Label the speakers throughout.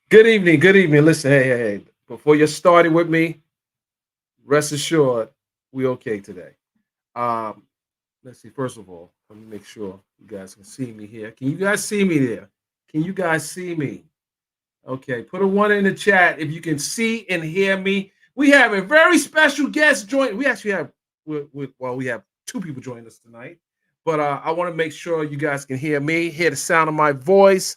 Speaker 1: Good evening. Good evening. Listen, hey. Before you started with me, rest assured, we okay today. Um, let's see. First of all, let me make sure you guys can see me here. Can you guys see me there? Can you guys see me? Okay, put a one in the chat if you can see and hear me. We have a very special guest join. We actually have, we have two people joining us tonight, but I want to make sure you guys can hear me, hear the sound of my voice.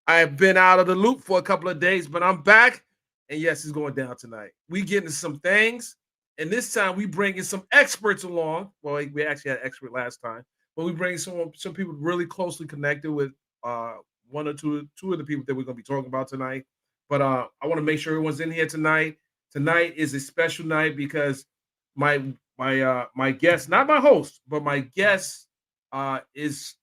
Speaker 1: I have been out of the loop for a couple of days, but I'm back, and yes, it's going down tonight. We getting some things, and this time we bringing some experts along. Well, we actually had an expert last time, but we bring some people really closely connected with uh, one or two of the people that we're going to be talking about tonight. But I want to make sure everyone's in here tonight. Tonight is a special night because my guest, not my host, but my guest is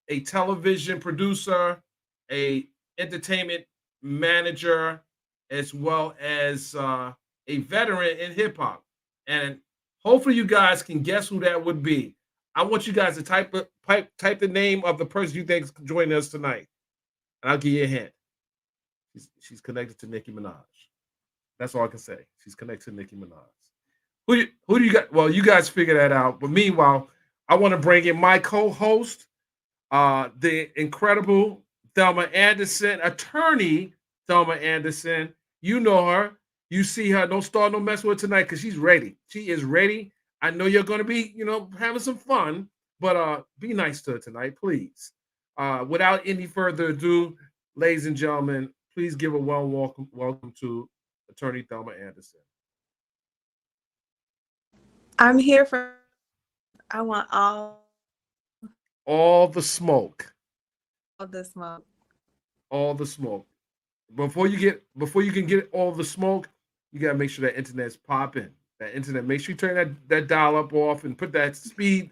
Speaker 1: a television producer, a entertainment manager, as well as a veteran in hip hop. And hopefully you guys can guess who that would be. I want you guys to type the name of the person you think is joining us tonight. And I'll give you a hint. She's connected to Nicki Minaj. That's all I can say. She's connected to Nicki Minaj. Who do you got? Well, you guys figure that out. But meanwhile, I want to bring in my co-host, the incredible Thelma Anderson, attorney Thelma Anderson. You know her. You see her. Don't start no mess with her tonight because she's ready. She is ready. I know you're going to be, having some fun, but be nice to her tonight, please. Without any further ado, ladies and gentlemen, please give a warm welcome to Attorney Thelma Anderson.
Speaker 2: I'm here for. I want
Speaker 1: all the smoke.
Speaker 2: All the smoke.
Speaker 1: All the smoke. Before you can get all the smoke, you gotta make sure that internet's popping. That internet, make sure you turn that dial up off and put that speed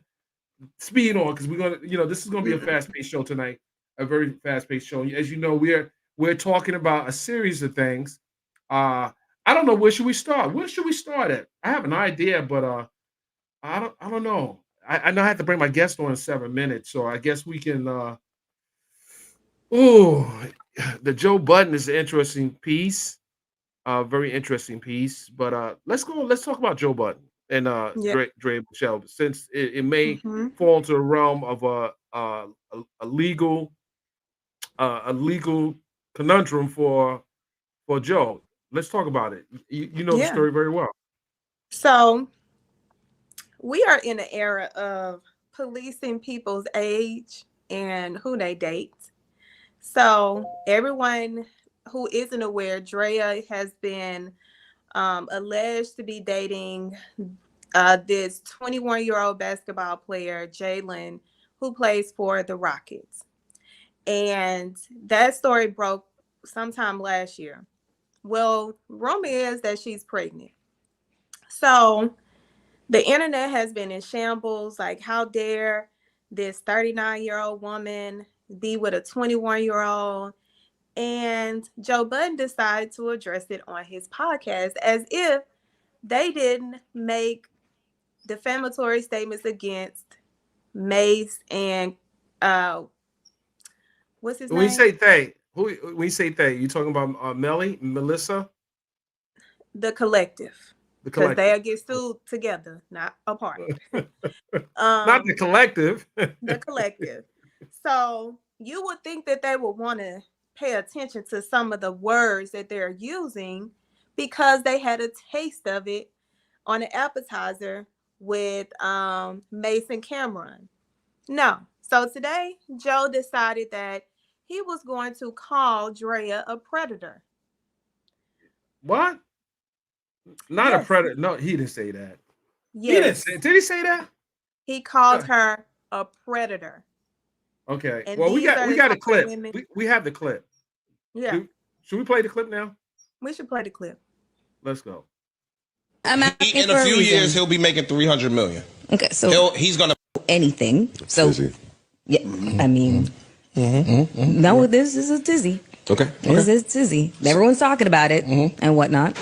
Speaker 1: on because we're gonna, this is gonna be a fast-paced show tonight, a very fast-paced show. As you know, we're talking about a series of things. I don't know, where should we start? Where should we start at? I have an idea, but I don't know. I know I have to bring my guest on in 7 minutes, so I guess we can. The Joe Budden is an interesting piece, very interesting piece. But let's go. Let's talk about Joe Budden and
Speaker 2: Yeah.
Speaker 1: Drea Michelle, since it may
Speaker 2: Mm-hmm.
Speaker 1: fall into the realm of a legal conundrum for Joe. Let's talk about it. You know the
Speaker 2: Yeah.
Speaker 1: story very well.
Speaker 2: So we are in an era of policing people's age and who they date. So everyone who isn't aware, Draya has been alleged to be dating this 21-year-old basketball player, Jalen, who plays for the Rockets. And that story broke sometime last year. Well, rumor is that she's pregnant. So the internet has been in shambles. Like, how dare this 39-year-old woman be with a 21-year-old? And Joe Budden decided to address it on his podcast as if they didn't make defamatory statements against Mace and what's his
Speaker 1: When you
Speaker 2: name?
Speaker 1: say they, when you say they, you talking about Melissa,
Speaker 2: The collective.
Speaker 1: the
Speaker 2: Because
Speaker 1: collective,
Speaker 2: they'll get sued together, not apart.
Speaker 1: not the collective.
Speaker 2: The collective. So you would think that they would want to pay attention to some of the words that they're using because they had a taste of it on an appetizer with Mason Cameron. No. So today, Joe decided that he was going to call Drea a predator.
Speaker 1: What? Not a
Speaker 2: Yes.
Speaker 1: predator. No, he didn't say that. He didn't
Speaker 2: Yes.
Speaker 1: say. Did he say that?
Speaker 2: He called her a predator.
Speaker 1: Okay.
Speaker 2: And
Speaker 1: Well, we
Speaker 2: these are the
Speaker 1: got a
Speaker 2: type of
Speaker 1: clip.
Speaker 2: women.
Speaker 1: We have the clip.
Speaker 2: Yeah.
Speaker 1: Should we play the clip now?
Speaker 2: We should play the clip.
Speaker 1: Let's go.
Speaker 3: In a few years, he'll be making $300 million.
Speaker 4: Okay, so
Speaker 3: he's gonna
Speaker 4: anything. So yeah, I mean, no, this is a tizzy.
Speaker 5: Okay.
Speaker 4: This is tizzy. Everyone's talking about it and whatnot.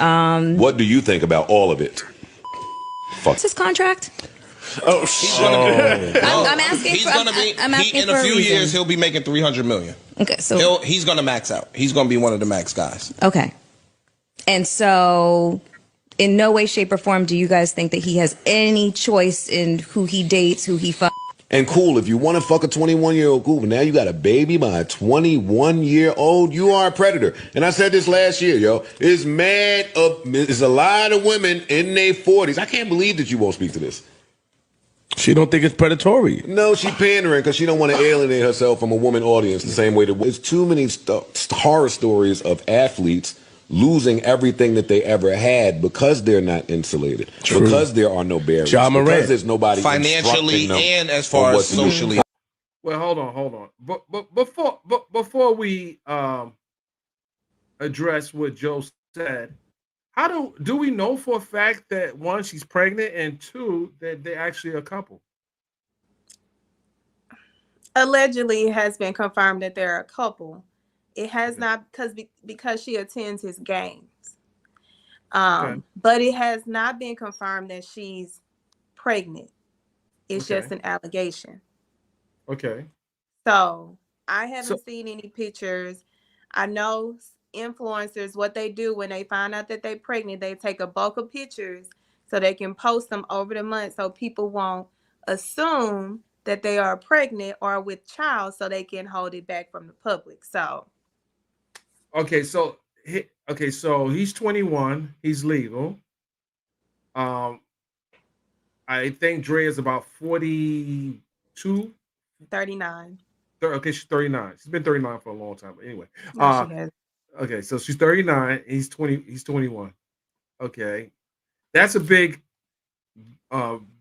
Speaker 5: What do you think about all of it? Fuck.
Speaker 4: What's his contract?
Speaker 5: Oh,
Speaker 3: He's gonna be.
Speaker 4: I'm asking.
Speaker 3: He's gonna be.
Speaker 4: I'm asking
Speaker 3: in
Speaker 4: for
Speaker 3: a few
Speaker 4: reason.
Speaker 3: years, he'll be making $300 million.
Speaker 4: Okay, so
Speaker 3: He's gonna max out. He's gonna be one of the max guys.
Speaker 4: okay, and so in no way, shape, or form do you guys think that he has any choice in who he dates, who he fucks?
Speaker 5: and cool, if you want to fuck a 21-year-old, cool. But now you got a baby by a 21-year-old, you are a predator. And I said this last year, yo. It's a lot of women in their 40s. I can't believe that you won't speak to this.
Speaker 6: She don't think it's predatory.
Speaker 5: No, she pandering because she don't want to alienate herself from a woman audience the same way that there's too many horror stories of athletes losing everything that they ever had because they're not insulated, because there are no barriers, because there's nobody
Speaker 3: financially and as far as socially.
Speaker 1: Well, hold on. But before we address what Joe said, how do we know for a fact that one, she's pregnant, and two, that they're actually a couple?
Speaker 2: Allegedly, it has been confirmed that they're a couple. It has not because she attends his games. But it has not been confirmed that she's pregnant. It's just an allegation.
Speaker 1: Okay.
Speaker 2: So I haven't seen any pictures. I know influencers, what they do when they find out that they're pregnant, they take a bulk of pictures so they can post them over the month so people won't assume that they are pregnant or with child, so they can hold it back from the public. So
Speaker 1: so he's 21, he's legal. I think Drea is about 42,
Speaker 2: 39.
Speaker 1: Okay, she's 39. She's been 39 for a long time. But anyway,
Speaker 2: No, she has.
Speaker 1: okay, so she's 39. He's 20. He's 21. Okay, that's a big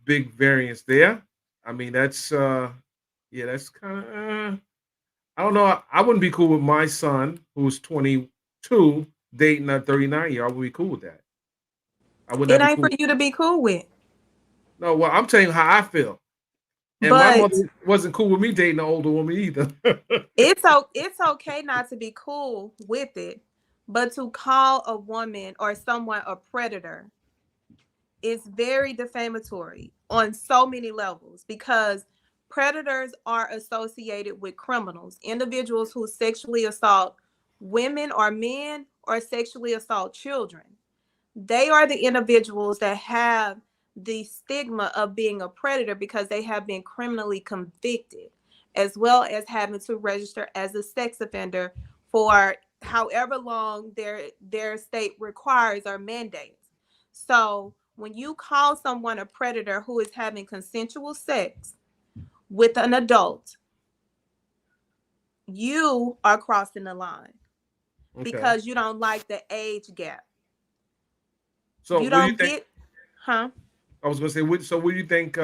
Speaker 1: variance there. I mean, that's that's kind of. I don't know. I wouldn't be cool with my son, who's 22, dating a 39-year. I would be cool with that. I would.
Speaker 2: It ain't for you to be cool with.
Speaker 1: No, well, I'm telling you how I feel. And my mother wasn't cool with me dating an older woman either.
Speaker 2: It's okay not to be cool with it, but to call a woman or someone a predator is very defamatory on so many levels, because predators are associated with criminals, individuals who sexually assault women or men or sexually assault children. They are the individuals that have the stigma of being a predator because they have been criminally convicted, as well as having to register as a sex offender for however long their state requires or mandates. So when you call someone a predator who is having consensual sex with an adult, you are crossing the line because you don't like the age gap.
Speaker 1: So
Speaker 2: you don't get, huh?
Speaker 1: I was going to say, so what do you think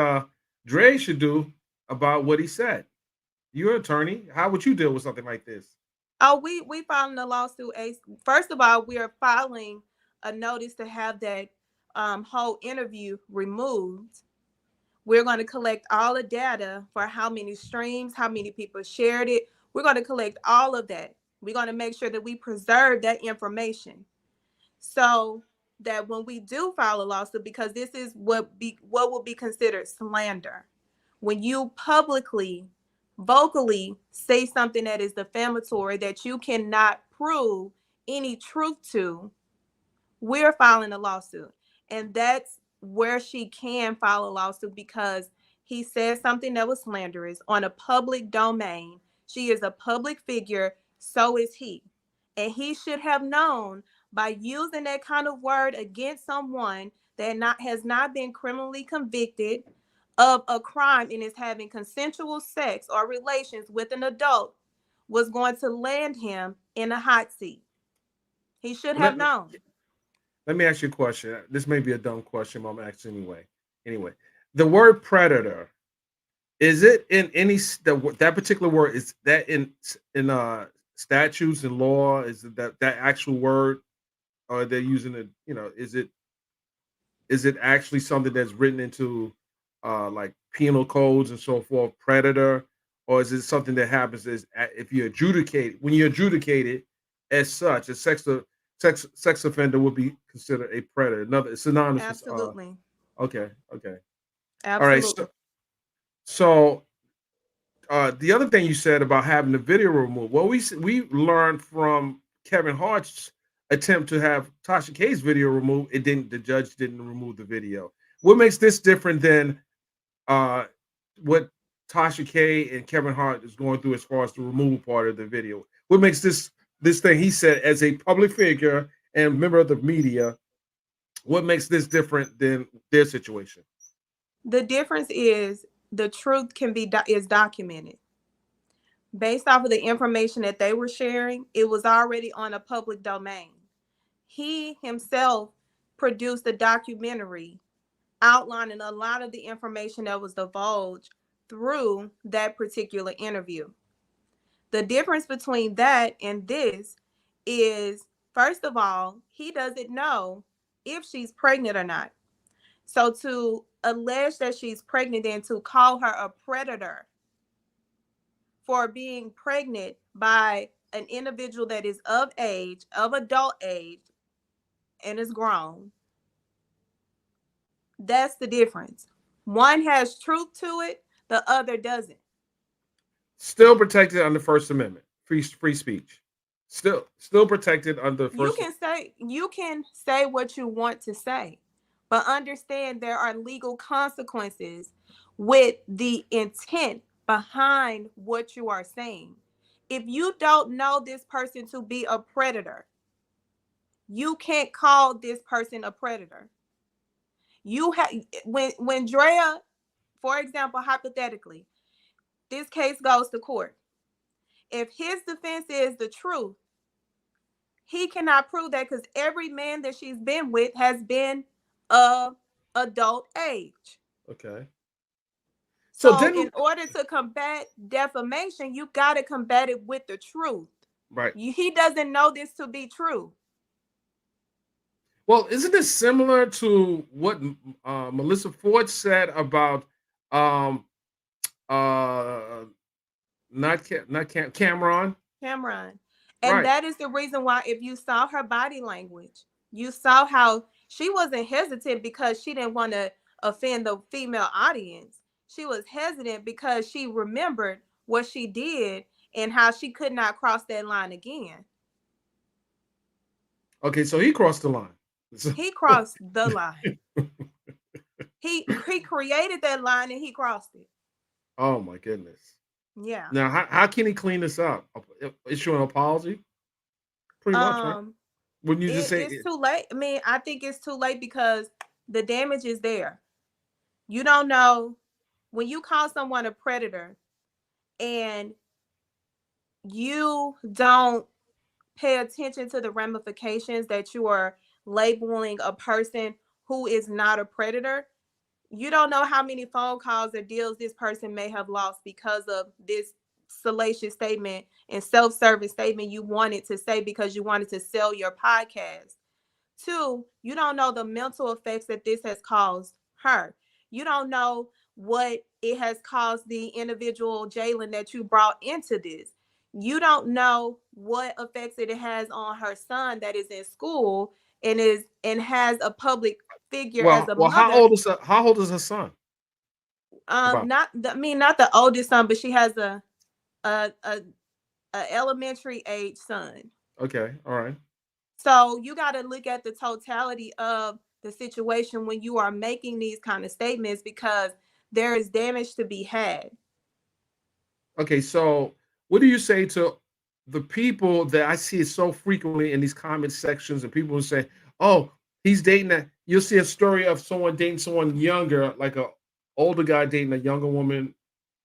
Speaker 1: Dre should do about what he said? You're an attorney. How would you deal with something like this?
Speaker 2: Oh, we filing a lawsuit. First of all, we are filing a notice to have that whole interview removed. We're going to collect all the data for how many streams, how many people shared it. We're going to collect all of that. We're going to make sure that we preserve that information, so that when we do file a lawsuit, because this is what will be considered slander, when you publicly, vocally say something that is defamatory that you cannot prove any truth to, we're filing a lawsuit. And that's where she can file a lawsuit, because he said something that was slanderous on a public domain. She is a public figure, so is he. And he should have known, by using that kind of word against someone that has not been criminally convicted of a crime and is having consensual sex or relations with an adult, was going to land him in a hot seat. He should have known.
Speaker 1: Let me ask you a question. This may be a dumb question, but I'm asking anyway. Anyway, the word predator, is it in any that particular word? Is that in statutes and law? Is it that actual word, or they're using it? Is it actually something that's written into like penal codes and so forth? Predator, or is it something that happens if you adjudicate it as such? A sex offender would be considered a predator. Another synonymous.
Speaker 2: Absolutely.
Speaker 1: Okay. All right.
Speaker 2: Absolutely.
Speaker 1: So the other thing you said about having the video removed, well, we learned from Kevin Hart's attempt to have Tasha K's video removed. It didn't. The judge didn't remove the video. What makes this different than uh, what Tasha K and Kevin Hart is going through as far as the removal part of the video? What makes this thing he said as a public figure and member of the media? What makes this different than their situation?
Speaker 2: The difference is the truth is documented. Based off of the information that they were sharing, it was already on a public domain. He himself produced a documentary outlining a lot of the information that was divulged through that particular interview. The difference between that and this is, first of all, he doesn't know if she's pregnant or not. So to allege that she's pregnant and to call her a predator for being pregnant by an individual that is of age, of adult age, and is grown, that's the difference. One has truth to it, the other doesn't.
Speaker 1: Still protected under First Amendment, free speech. Still protected under
Speaker 2: You
Speaker 1: First.
Speaker 2: can say what you want to say, but understand there are legal consequences with the intent behind what you are saying. If you don't know this person to be a predator, you can't call this person a predator. You have when Drea, for example, hypothetically, this case goes to court. If his defense is the truth, he cannot prove that because every man that she's been with has been of adult age.
Speaker 1: Okay. So
Speaker 2: So
Speaker 1: then,
Speaker 2: in order to combat defamation, you got to combat it with the truth.
Speaker 1: right.
Speaker 2: He doesn't know this to be true.
Speaker 1: Well, isn't this similar to what Melissa Ford said about um uh Cameron?
Speaker 2: Cameron. And
Speaker 1: Right.
Speaker 2: that is the reason why, if you saw her body language, you saw how she wasn't hesitant because she didn't want to offend the female audience. She was hesitant because she remembered what she did and how she could not cross that line again.
Speaker 1: Okay, so he crossed the line.
Speaker 2: He crossed the line. He created that line and he crossed it.
Speaker 1: Oh my goodness.
Speaker 2: Yeah.
Speaker 1: Now, how can he clean this up? Issue an apology? Pretty much, right? Wouldn't you just say
Speaker 2: It's too late. I mean, I think it's too late because the damage is there. You don't know when you call someone a predator and you don't pay attention to the ramifications that you are labeling a person who is not a predator. You don't know how many phone calls or deals this person may have lost because of this salacious statement and self-serving statement you wanted to say because you wanted to sell your podcast. Two, you don't know the mental effects that this has caused her. You don't know what it has caused the individual Jalen that you brought into this. You don't know what effects it has on her son that is in school and has a public figure as a
Speaker 1: well,
Speaker 2: mother.
Speaker 1: how old is her son? About.
Speaker 2: Not the oldest son, but she has a elementary age son.
Speaker 1: Okay, all right.
Speaker 2: So you got to look at the totality of the situation when you are making these kind of statements because there is damage to be had.
Speaker 1: Okay, so what do you say to the people that I see it so frequently in these comment sections and people who say, "Oh, he's dating that." You'll see a story of someone dating someone younger, like a older guy dating a younger woman.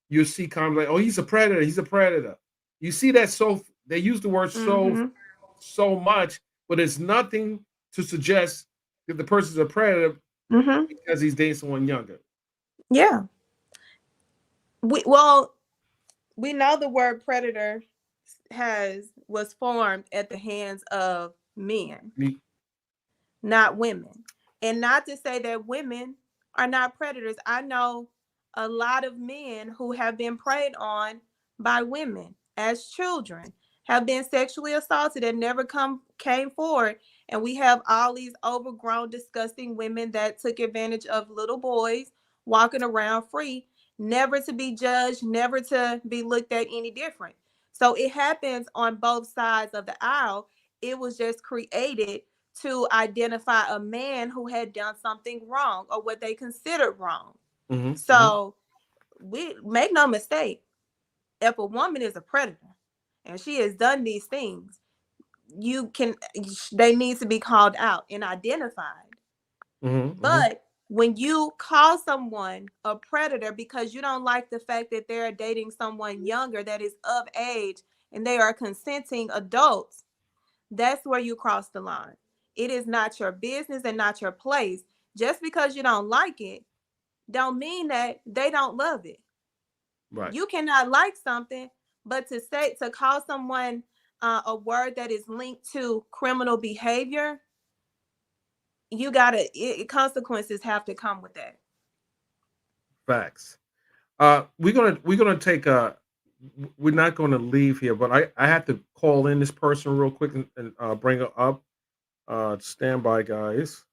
Speaker 1: You'll see comments like, "Oh, he's a predator. He's a predator." You see that, so they use the word so much, but it's nothing to suggest that the person's a predator because he's dating someone younger.
Speaker 2: Yeah. We know the word predator was formed at the hands of men, not women. And not to say that women are not predators. I know a lot of men who have been preyed on by women as children, have been sexually assaulted and never came forward. And we have all these overgrown, disgusting women that took advantage of little boys walking around free, never to be judged, never to be looked at any different. So it happens on both sides of the aisle. It was just created to identify a man who had done something wrong or what they considered wrong. So we make no mistake, if a woman is a predator and she has done these things, they need to be called out and identified. But when you call someone a predator because you don't like the fact that they're dating someone younger that is of age and they are consenting adults, that's where you cross the line. It is not your business and not your place. Just because you don't like it, don't mean that they don't love it.
Speaker 1: Right.
Speaker 2: You cannot like something, but to call someone a word that is linked to criminal behavior, consequences have to come with that.
Speaker 1: Facts. We're gonna take a. We're not gonna leave here, but I have to call in this person real quick and bring her up. Stand by, guys.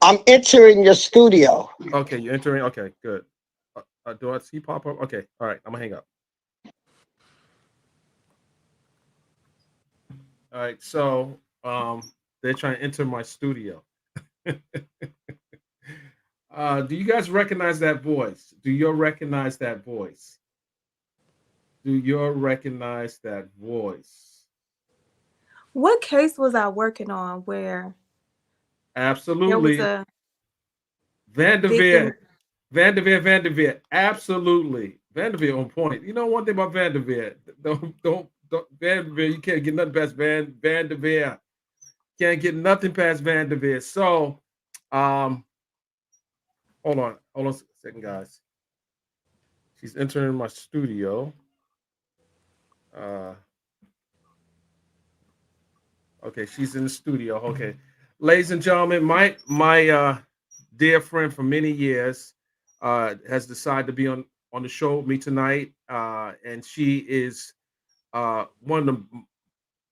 Speaker 7: I'm entering your studio.
Speaker 1: Okay, you're entering. Okay, good. Do I see pop up? Okay, all right. I'm gonna hang up. All right, so they're trying to enter my studio. Do you guys recognize that voice? Do you recognize that voice? Do you recognize that voice?
Speaker 2: What case was I working on where there was
Speaker 1: Absolutely.
Speaker 2: a
Speaker 1: Vanderveer.
Speaker 2: victim?
Speaker 1: Vanderveer. Absolutely. Vanderveer on point. You know one thing about Vanderveer. Don't Vanderveer, you can't get nothing past Vanderveer. Can't get nothing past Vanderveer. So hold on a second, guys. She's entering my studio. Okay, she's in the studio. Okay. Ladies and gentlemen, my dear friend for many years has decided to be on the show with me tonight. And she is one of the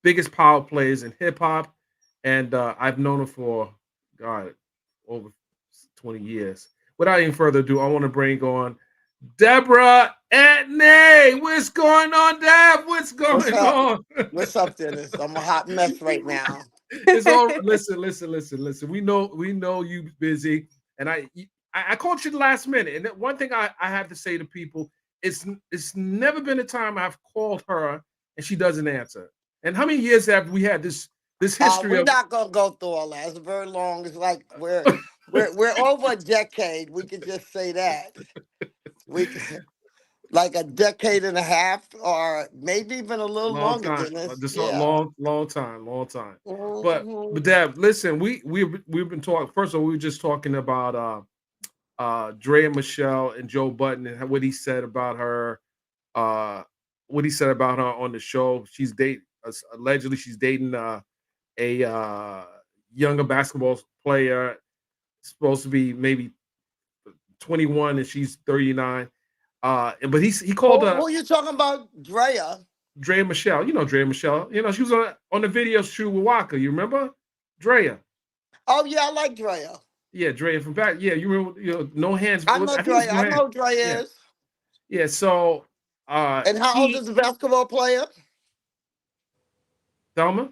Speaker 1: biggest power players in hip hop. And I've known her for, God, over 20 years. Without any further ado, I want to bring on Deborah Antin. What's going on, Deb? What's
Speaker 7: What's
Speaker 1: going
Speaker 7: up?
Speaker 1: on?
Speaker 7: What's up, Dennis? I'm a hot mess right now.
Speaker 1: It's all listen. We know you busy, and I called you the last minute. And one thing I have to say to people, it's never been a time I've called her and she doesn't answer. And how many years have we had this history
Speaker 7: We're
Speaker 1: of?
Speaker 7: not gonna go through all that. It's very long. It's like we're over a decade. We could just say that. We like a decade and a half, or maybe even a little
Speaker 1: Long
Speaker 7: longer
Speaker 1: time,
Speaker 7: than this.
Speaker 1: just a
Speaker 7: Yeah.
Speaker 1: long time. But
Speaker 7: Mhm.
Speaker 1: Deb, listen, we've been talking. First of all, we were just talking about Drea Michelle and Joe Budden and what he said about her. What he said about her on the show. Allegedly she's dating a younger basketball player, supposed to be maybe 21 and she's 39. But he called her
Speaker 7: Who you talking about, Draya?
Speaker 1: Drea Michelle. You know Drea Michelle. You know, she was on the video shoot with Waka. You remember? Drea.
Speaker 7: Oh yeah, I like Draya.
Speaker 1: Yeah, Drea from back. Yeah, you remember, No Hands.
Speaker 7: I know
Speaker 1: I think it's
Speaker 7: Draya.
Speaker 1: No
Speaker 7: I
Speaker 1: Hands.
Speaker 7: know who
Speaker 1: Yeah.
Speaker 7: Draya is.
Speaker 1: Yeah. So
Speaker 7: And how old is the basketball player?
Speaker 1: Thelma?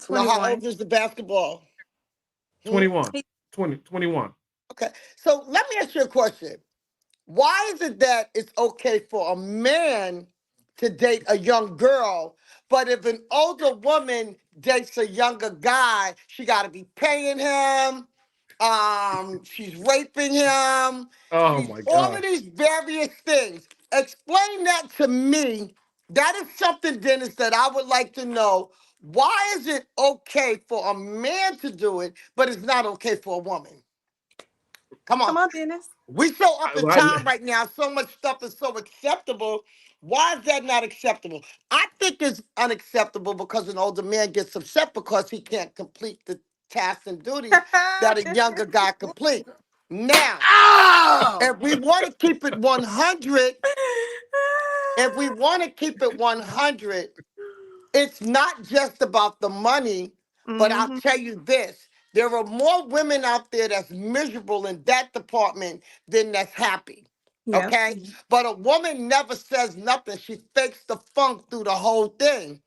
Speaker 7: No, how
Speaker 2: 21.
Speaker 7: old is the basketball?
Speaker 1: 21. 21.
Speaker 7: Okay. So let me ask you a question. Why is it that it's okay for a man to date a young girl, but if an older woman dates a younger guy, she got to be paying him, she's raping him,
Speaker 1: Oh
Speaker 7: she's
Speaker 1: my
Speaker 7: all of
Speaker 1: God.
Speaker 7: these various things. Explain that to me. That is something, Dennis, that I would like to know. Why is it okay for a man to do it, but it's not okay for a woman? Come
Speaker 2: Come
Speaker 7: on.
Speaker 2: on, Dennis.
Speaker 7: We so up in time
Speaker 1: I-
Speaker 7: right now. So much stuff is so acceptable. Why is that not acceptable? I think it's unacceptable because an older man gets upset because he can't complete the tasks and duties that a younger guy complete. Now,
Speaker 1: Oh!
Speaker 7: if we want to keep it 100, if we want to keep it 100, it's not just about the money, but I'll
Speaker 2: Mm-hmm.
Speaker 7: tell you this. There are more women out there that's miserable in that department than that's happy.
Speaker 2: Yeah.
Speaker 7: Okay? But a woman never says nothing. She fakes the funk through the whole thing.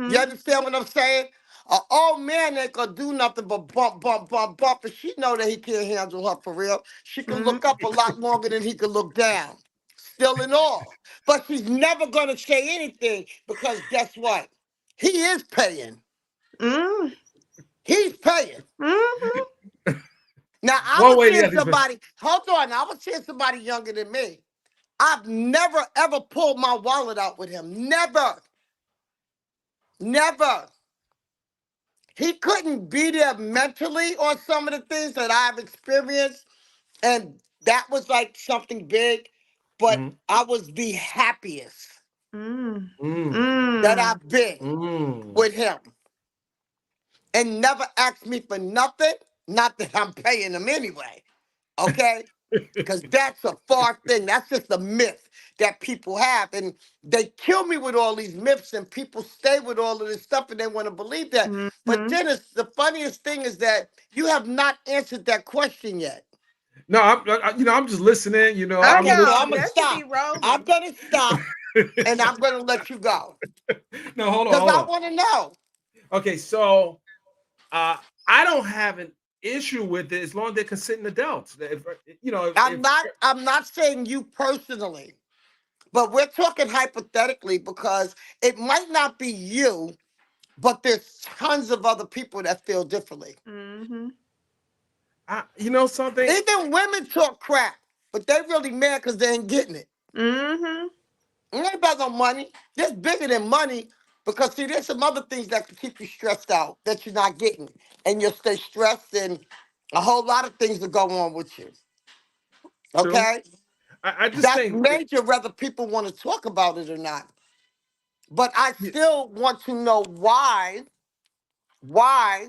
Speaker 7: You
Speaker 2: Mm-hmm.
Speaker 7: understand what I'm saying? An old man ain't gonna do nothing but bump, bump, bump, bump. And she know that he can't handle her for real. She can look up a lot longer than he can look down. Still in all. But she's never gonna say anything because guess what? He is paying.
Speaker 2: Mm-hmm.
Speaker 7: He's paying.
Speaker 2: Mm-hmm.
Speaker 7: Now I
Speaker 1: One
Speaker 7: was
Speaker 1: way or the
Speaker 7: seeing
Speaker 1: other.
Speaker 7: somebody, hold on, I was seeing somebody younger than me. I've never ever pulled my wallet out with him. Never. Never. He couldn't be there mentally on some of the things that I've experienced. And that was like something big. But
Speaker 1: Mhm.
Speaker 7: I was the happiest
Speaker 2: Mm.
Speaker 1: Mm.
Speaker 7: that
Speaker 2: Mm.
Speaker 7: I've been
Speaker 1: Mm.
Speaker 7: with him. And never asked me for nothing. Not that I'm paying him anyway. Okay? Because that's a far thing. That's just a myth that people have. And they kill me with all these myths, and people stay with all of this stuff and they want to believe that. But
Speaker 2: Mm-hmm.
Speaker 7: Dennis, the funniest thing is that you have not answered that question yet.
Speaker 1: No, I'm just listening.
Speaker 2: I
Speaker 1: I'm
Speaker 7: Okay, so
Speaker 2: know
Speaker 7: I'm
Speaker 1: listening.
Speaker 7: going to
Speaker 2: that should be
Speaker 7: stop. I'm
Speaker 2: rolling.
Speaker 7: going to stop and I'm going to let you go
Speaker 1: No, hold on,
Speaker 7: because
Speaker 1: hold
Speaker 7: I
Speaker 1: on.
Speaker 7: want to know.
Speaker 1: Okay, so uh, I don't have an issue with it as long as they're consenting adults.
Speaker 7: I'm not saying you personally, but we're talking hypothetically because it might not be you, but there's tons of other people that feel differently.
Speaker 2: Mm-hmm.
Speaker 1: Something.
Speaker 7: Even women talk crap, but they really mad because they ain't getting it.
Speaker 2: Mm-hmm.
Speaker 7: It ain't about no money. This bigger than money because see, there's some other things that can keep you stressed out that you're not getting, and you'll stay stressed, and a whole lot of things will go on with you.
Speaker 1: True.
Speaker 7: Okay,
Speaker 1: I just
Speaker 7: that's
Speaker 1: think.
Speaker 7: major whether people want to talk about it or not. But I
Speaker 1: Yeah,
Speaker 7: still want to know why. Why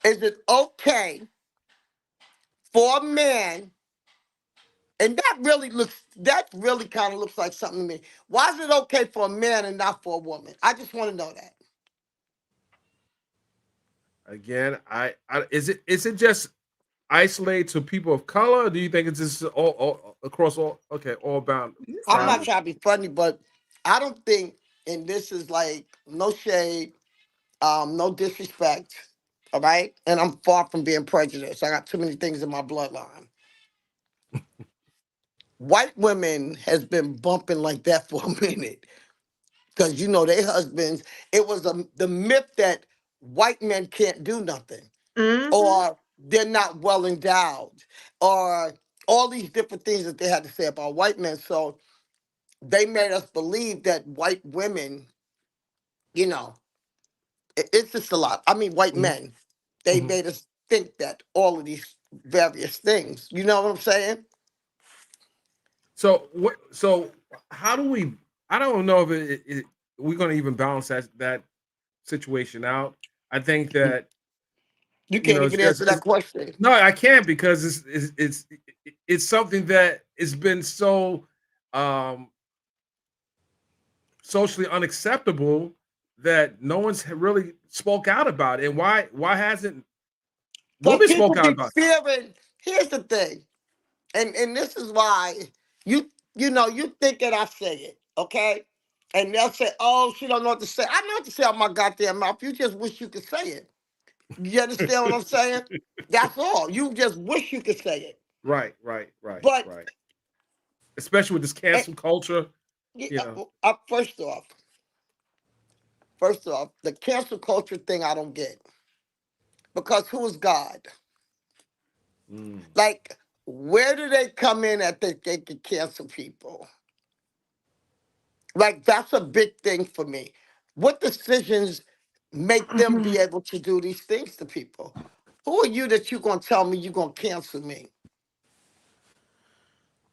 Speaker 7: is it okay for a man? And that really kind of looks like something to me. Why is it okay for a man and not for a woman? I just want to know that.
Speaker 1: again, is it just isolated to people of color? Or do you think it's just all across all? Okay, all
Speaker 2: You
Speaker 7: I'm
Speaker 2: sound
Speaker 7: not
Speaker 1: bounded.
Speaker 7: trying to be funny, but I don't think, and this is like no shade, no disrespect, all right? And I'm far from being prejudiced. I got too many things in my bloodline. White women has been bumping like that for a minute. Because their husbands, it was the myth that white men can't do nothing,
Speaker 2: mm-hmm.
Speaker 7: or they're not well endowed, or all these different things that they had to say about white men. So they made us believe that white women, you know, it's just a lot. I mean, white
Speaker 1: Mhm,
Speaker 7: men, they
Speaker 1: mhm.
Speaker 7: made us think that all of these various things. You know what I'm saying?
Speaker 1: So what? So how do we? I don't know if we're going to even balance that situation out. I think that
Speaker 7: You can't
Speaker 1: it's
Speaker 7: even
Speaker 1: just
Speaker 7: answer that question.
Speaker 1: no, I can't because it's something that has been so um socially unacceptable that no one's really spoke out about it. And why hasn't
Speaker 7: Because
Speaker 1: women
Speaker 7: people
Speaker 1: spoke out
Speaker 7: be
Speaker 1: about
Speaker 7: fearing. Here's the thing, and this is why you think that I say it, okay? And they'll say, "Oh, she don't know what to say." I know what to say out my goddamn mouth. You just wish you could say it. You understand what I'm saying?
Speaker 1: it?
Speaker 7: That's all. You just wish you could say it.
Speaker 1: Right, right, right,
Speaker 7: But
Speaker 1: right. Especially with this
Speaker 7: eh,
Speaker 1: cancel culture,
Speaker 7: yeah,
Speaker 1: you know.
Speaker 7: first off, the cancel culture thing I don't get because who is God?
Speaker 1: Mm.
Speaker 7: Like, where do they come in that they can cancel people? Like, that's a big thing for me. What decisions make them be able to do these things to people? Who are you that you're going to tell me you're going to cancel me?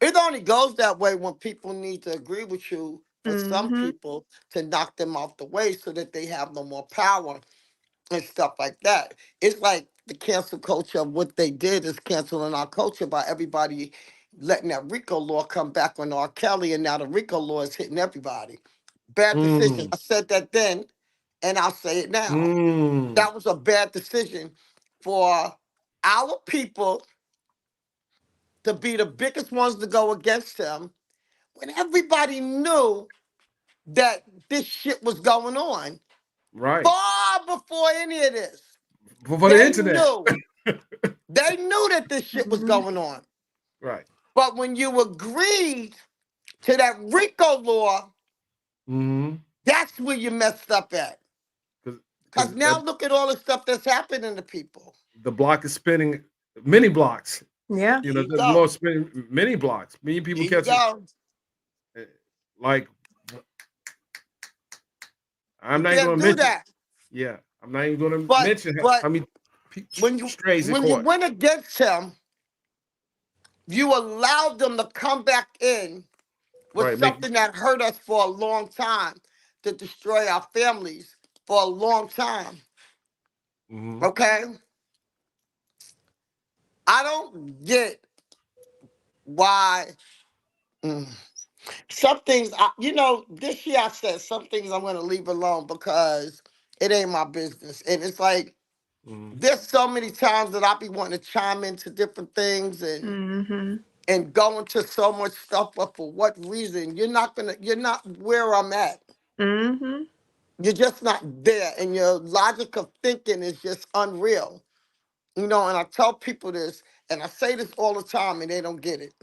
Speaker 7: It only goes that way when people need to agree with you for some
Speaker 2: Mm-hmm.
Speaker 7: people to knock them off the way so that they have no more power and stuff like that. It's like the cancel culture of what they did is canceling our culture by everybody letting that RICO law come back on R. Kelly, and now the RICO law is hitting everybody. Bad decision.
Speaker 1: Mm.
Speaker 7: I said that then, and I'll say it now.
Speaker 1: Mm.
Speaker 7: That was a bad decision for our people to be the biggest ones to go against him when everybody knew that this shit was going on
Speaker 1: Right.
Speaker 7: far before any of this.
Speaker 1: For the
Speaker 7: They
Speaker 1: internet.
Speaker 7: knew. They knew that this shit was
Speaker 2: Mhm.
Speaker 7: going on.
Speaker 1: Right.
Speaker 7: But when you agreed to that RICO law,
Speaker 1: Mm-hmm.
Speaker 7: that's where you messed up at. Because
Speaker 1: Because
Speaker 7: now look at all the stuff that's happening to people.
Speaker 1: the block is spinning many blocks.
Speaker 2: Yeah.
Speaker 1: You
Speaker 7: There
Speaker 1: know,
Speaker 7: you
Speaker 1: the law
Speaker 7: go.
Speaker 1: is spinning many blocks. Many people
Speaker 7: There you
Speaker 1: catching.
Speaker 7: go.
Speaker 1: Like, I'm
Speaker 7: You
Speaker 1: not even
Speaker 7: can't
Speaker 1: going to
Speaker 7: do
Speaker 1: mention.
Speaker 7: that.
Speaker 1: Yeah, I'm not even going to
Speaker 7: But
Speaker 1: mention
Speaker 7: but
Speaker 1: how many
Speaker 7: when you
Speaker 1: strays it
Speaker 7: when you
Speaker 1: caught.
Speaker 7: went against him, you allowed them to come back in with
Speaker 1: Right. Make.
Speaker 7: something that hurt us for a long time, to destroy our families for a long time.
Speaker 1: Mm-hmm.
Speaker 7: Okay? I don't get why. mm, Some things, this year I said some things I'm going to leave alone because it ain't my business. And it's like,
Speaker 1: Mm-hmm.
Speaker 7: there's so many times that I be wanting to chime into different things
Speaker 2: Mhm.
Speaker 7: and go into so much stuff, but for what reason? You're not where I'm at.
Speaker 2: Mhm.
Speaker 7: You're just not there. And your logic of thinking is just unreal. And I tell people this, and I say this all the time, and they don't get it.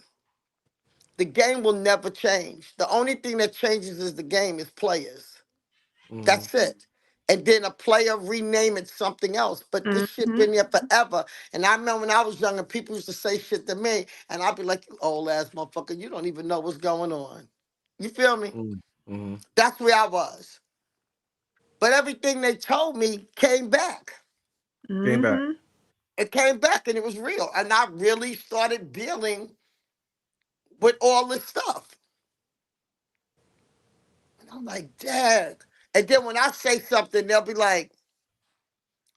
Speaker 7: The game will never change. The only thing that changes is the game is players.
Speaker 1: Mm-hmm.
Speaker 7: That's it. And then a player rename it something else. But this shit
Speaker 2: Mhm.
Speaker 7: been there forever. And I remember when I was younger, people used to say shit to me, and I'd be like, "You old ass motherfucker, you don't even know what's going on." You feel me?
Speaker 1: Mm-hmm.
Speaker 7: That's where I was. But everything they told me came back.
Speaker 1: Came back.
Speaker 2: Mhm.
Speaker 7: It came back and it was real. And I really started dealing with all this stuff. And I'm like, Dad. And then when I say something, they'll be like,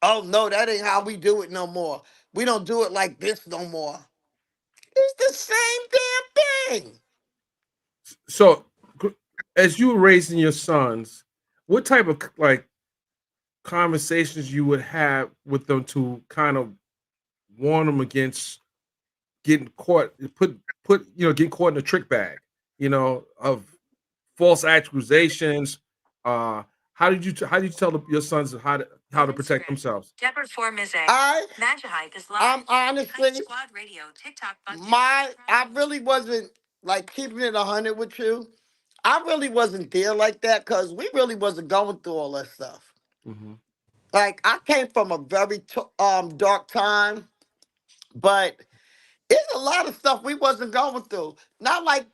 Speaker 7: "Oh no, that ain't how we do it no more. We don't do it like this no more." It's the same damn thing.
Speaker 1: So, as you were raising your sons, what type of like conversations you would have with them to kind of warn them against getting caught, getting caught in a trick bag, of false accusations. How did you tell your sons how to protect themselves?
Speaker 7: I I'm honestly I really wasn't like keeping it 100 with you. I really wasn't there like that because we really wasn't going through all that stuff.
Speaker 1: Mm-hmm.
Speaker 7: Like I came from a very dark time, but it's a lot of stuff we wasn't going through. Not like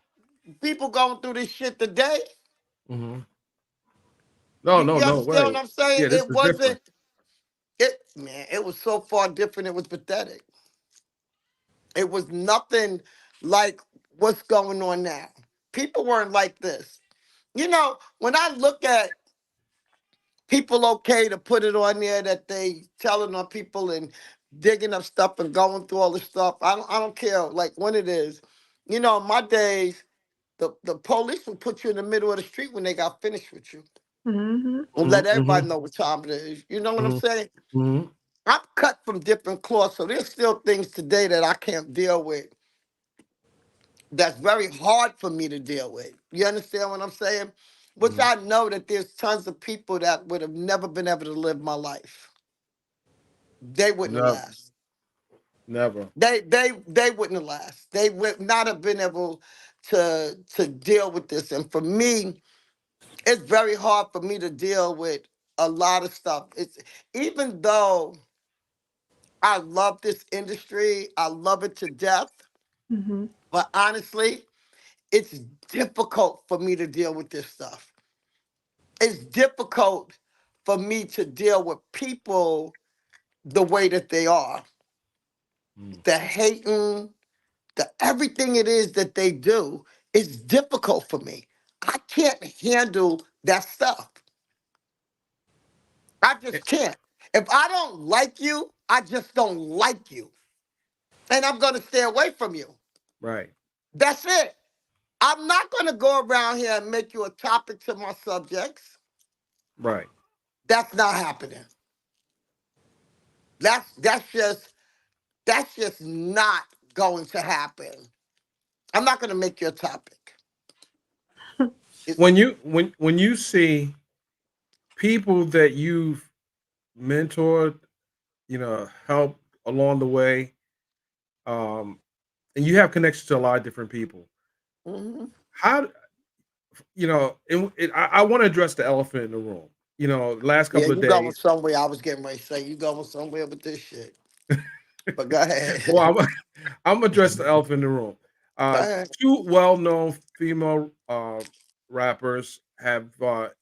Speaker 7: people going through this shit today.
Speaker 1: Mm-hmm. No,
Speaker 7: You,
Speaker 1: no,
Speaker 7: you
Speaker 1: no
Speaker 7: understand what
Speaker 1: way.
Speaker 7: I'm saying?
Speaker 1: Yeah, this
Speaker 7: It
Speaker 1: is different.
Speaker 7: wasn't it was so far different, it was pathetic. It was nothing like what's going on now. People weren't like this. When I look at people okay to put it on there that they telling on people and digging up stuff and going through all this stuff, I don't care like when it is. In my days, the police would put you in the middle of the street when they got finished with you
Speaker 2: Mhm.
Speaker 7: and let
Speaker 1: Mm-hmm.
Speaker 7: everybody know what time it is. You know what I'm
Speaker 1: Mm-hmm.
Speaker 7: saying?
Speaker 1: Mm-hmm.
Speaker 7: I'm cut from different cloths, so there's still things today that I can't deal with. That's very hard for me to deal with. You understand what I'm saying? Which
Speaker 1: Mm-hmm.
Speaker 7: I know that there's tons of people that would have never been able to live my life. They wouldn't have
Speaker 1: No,
Speaker 7: lasted.
Speaker 1: never.
Speaker 7: They wouldn't have lasted. They would not have been able to deal with this. And for me, it's very hard for me to deal with a lot of stuff. It's even though I love this industry, I love it to death.
Speaker 2: Mhm.
Speaker 7: But honestly, it's difficult for me to deal with this stuff. It's difficult for me to deal with people the way that they are.
Speaker 1: Mm.
Speaker 7: The hating, the everything it is that they do is difficult for me. I can't handle that stuff. I
Speaker 1: Eh,
Speaker 7: just can't. If I don't like you, I just don't like you. And I'm going to stay away from you.
Speaker 1: Right.
Speaker 7: That's it. I'm not going to go around here and make you a topic to my subjects.
Speaker 1: Right.
Speaker 7: That's not happening. That's just not going to happen. I'm not going to make you a topic.
Speaker 1: When you see people that you've mentored, helped along the way, and you have connections to a lot of different people.
Speaker 7: Mm-hmm.
Speaker 1: How I want to address the elephant in the room. Last
Speaker 7: Yeah,
Speaker 1: couple of
Speaker 7: you going
Speaker 1: days.
Speaker 7: somewhere. I was getting ready to say you going somewhere with this shit. But go ahead.
Speaker 1: Well, I'm gonna address the elephant in the room.
Speaker 7: Go ahead.
Speaker 1: Two well-known female rappers have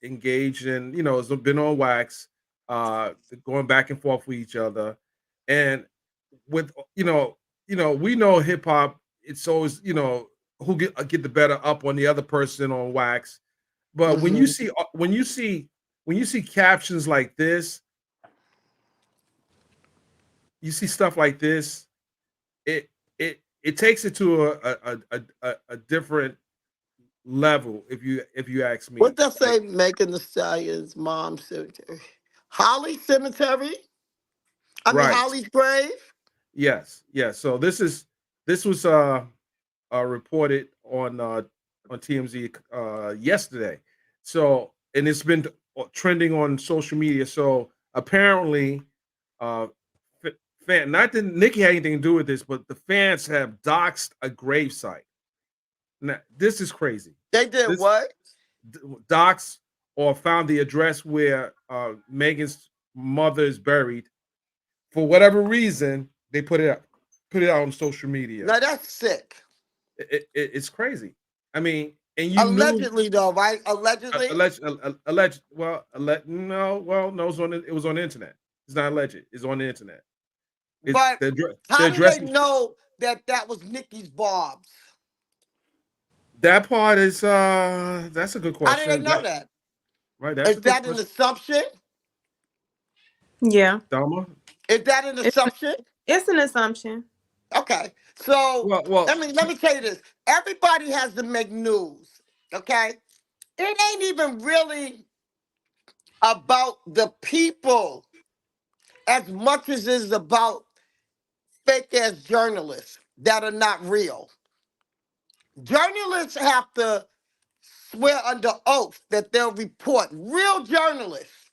Speaker 1: engaged in, it's been on wax, going back and forth with each other, and with we know hip hop. It's always who get the better up on the other person on wax. But when you
Speaker 7: Mm-hmm.
Speaker 1: see captions like this, you see stuff like this, it takes it to a different level if you ask
Speaker 7: What
Speaker 1: me.
Speaker 7: they say,
Speaker 1: Like,
Speaker 7: making the Stallion's mom cemetery? Holly Cemetery? I mean,
Speaker 1: right.
Speaker 7: Holly's grave?
Speaker 1: Yes. So this was reported on TMZ yesterday. So, and it's been trending on social media. So apparently, uh, not that Nicki had anything to do with this, but the fans have doxed a gravesite. Now, this is crazy.
Speaker 7: They did
Speaker 1: This
Speaker 7: what?
Speaker 1: doxed or found the address where Megan's mother is buried. For whatever reason, they put it out on social media.
Speaker 7: Now, that's sick.
Speaker 1: It's crazy. I mean, and you knew
Speaker 7: Allegedly, though, right? Allegedly?
Speaker 1: alleged. Well, no. It was on the internet. It's not alleged. It's on the internet. It's
Speaker 7: But
Speaker 1: the
Speaker 7: how do
Speaker 1: address.
Speaker 7: they know that was Nicki's Bob's?
Speaker 1: That part is that's a good
Speaker 7: How do they
Speaker 1: question.
Speaker 7: know that?
Speaker 1: Right, that's
Speaker 7: Is
Speaker 1: a good
Speaker 7: that an
Speaker 1: question.
Speaker 7: assumption?
Speaker 2: Yeah.
Speaker 1: Dama.
Speaker 7: Is that an
Speaker 2: It's,
Speaker 7: assumption?
Speaker 2: it's an assumption.
Speaker 7: Okay. So
Speaker 1: Well,
Speaker 7: let me tell you this. Everybody has to make news. Okay. It ain't even really about the people as much as it is about fake ass journalists that are not real. Journalists have to swear under oath that they'll report. Real journalists,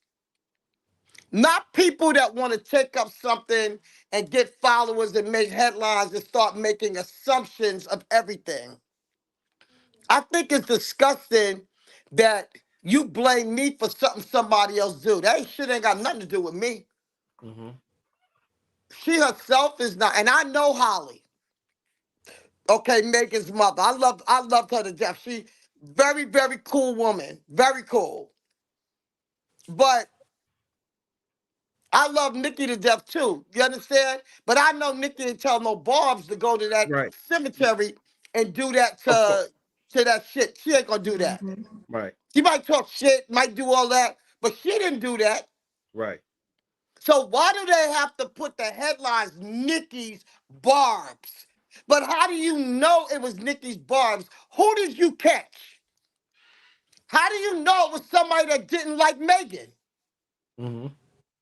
Speaker 7: not people that want to take up something and get followers and make headlines and start making assumptions of everything. I think it's disgusting that you blame me for something somebody else do. That shit ain't got nothing to do with me.
Speaker 1: mm-hmm.
Speaker 7: She herself is not, and I know Holly. Okay, Megan's mother. I loved her to death. She very, very cool woman. Very cool. But I love Nicki to death too. You understand? But I know Nicki didn't tell no Barbs to go to that
Speaker 1: Right.
Speaker 7: cemetery and do that
Speaker 1: Of course.
Speaker 7: to that shit. She ain't gonna do that.
Speaker 2: Mhm.
Speaker 1: Right.
Speaker 7: She might talk shit, might do all that, but she didn't do that.
Speaker 1: Right.
Speaker 7: So why do they have to put the headlines Nicki's Barbs? But how do you know it was Nicki's Barbs? Who did you catch? How do you know it was somebody that didn't like Megan?
Speaker 1: Mm-hmm.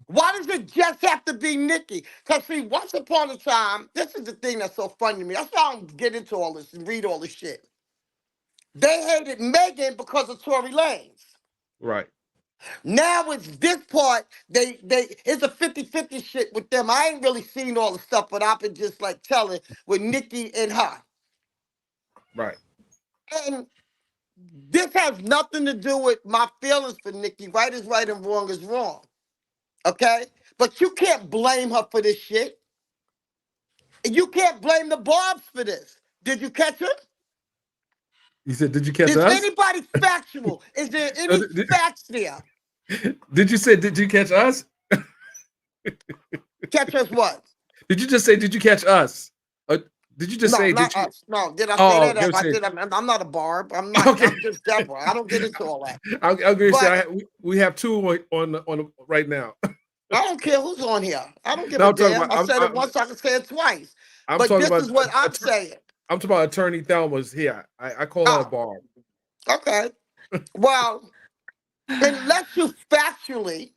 Speaker 7: Why does it just have to be Nicki? Because see, once upon a time, this is the thing that's so funny to me. That's why I don't get into all this and read all this shit. They hated Megan because of Tory Lanez.
Speaker 1: Right.
Speaker 7: Now it's this part, it's a 50-50 shit with them. I ain't really seen all the stuff, but I've been just like telling with Nicki and her.
Speaker 1: Right.
Speaker 7: And this has nothing to do with my feelings for Nicki. Right is right and wrong is wrong. Okay? But you can't blame her for this shit. And you can't blame the Barbs for this. Did you catch her?
Speaker 1: You said, did you catch
Speaker 7: Is
Speaker 1: us?
Speaker 7: anybody factual? Is there
Speaker 1: No,
Speaker 7: any facts there?
Speaker 1: did you say, did you catch us?
Speaker 7: Catch us what?
Speaker 1: Did you just say, did you catch us? Did you just
Speaker 7: No,
Speaker 1: say,
Speaker 7: not
Speaker 1: did you?
Speaker 7: us. No, did I say
Speaker 1: Oh,
Speaker 7: that? If I did, I'm not a Barb. I'm not.
Speaker 1: okay.
Speaker 7: I'm just Deborah. I don't get into all that.
Speaker 1: I'm going to
Speaker 7: But
Speaker 1: say we have two on right now.
Speaker 7: I don't care who's on here. I don't give
Speaker 1: No,
Speaker 7: a
Speaker 1: I'm talking
Speaker 7: damn.
Speaker 1: about.
Speaker 7: I said it once. I can say it twice.
Speaker 1: I'm
Speaker 7: But
Speaker 1: talking
Speaker 7: this
Speaker 1: about
Speaker 7: is what I'm saying.
Speaker 1: I'm talking about Attorney Thelma's here. I call her
Speaker 7: Oh,
Speaker 1: Barb.
Speaker 7: okay. Well, unless you factually,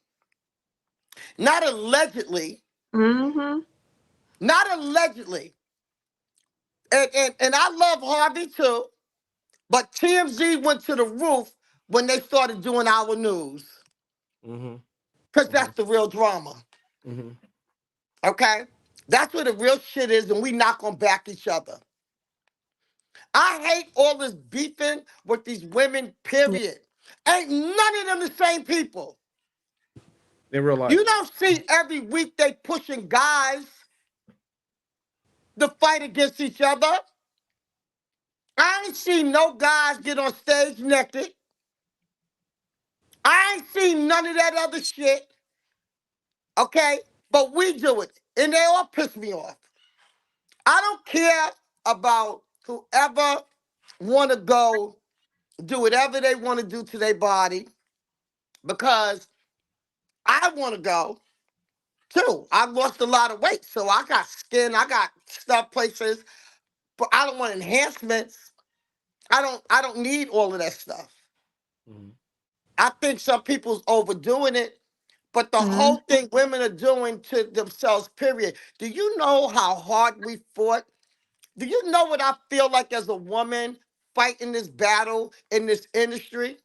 Speaker 7: not allegedly,
Speaker 2: Mm-hmm.
Speaker 7: not allegedly, and I love Harvey too, but TMZ went to the roof when they started doing our news.
Speaker 1: Mm-hmm.
Speaker 7: Because
Speaker 1: Mm-hmm.
Speaker 7: that's the real drama.
Speaker 1: Mm-hmm.
Speaker 7: Okay? That's where the real shit is, and we not gonna back each other. I hate all this beefing with these women,
Speaker 2: Yeah.
Speaker 7: period. Ain't none of them the same people.
Speaker 1: In real life.
Speaker 7: You don't see every week they pushing guys to fight against each other. I ain't seen no guys get on stage naked. I ain't seen none of that other shit. Okay? But we do it. And they all piss me off. I don't care about whoever want to go do whatever they want to do to their body because I want to go too. I lost a lot of weight, so I got skin, I got stuff places, but I don't want enhancements. I don't need all of that stuff.
Speaker 1: Mm-hmm.
Speaker 7: I think some people's overdoing it, but the
Speaker 2: Mm-hmm.
Speaker 7: whole thing women are doing to themselves, period. Do you know how hard we fought? Do you know what I feel like as a woman fighting this battle in this industry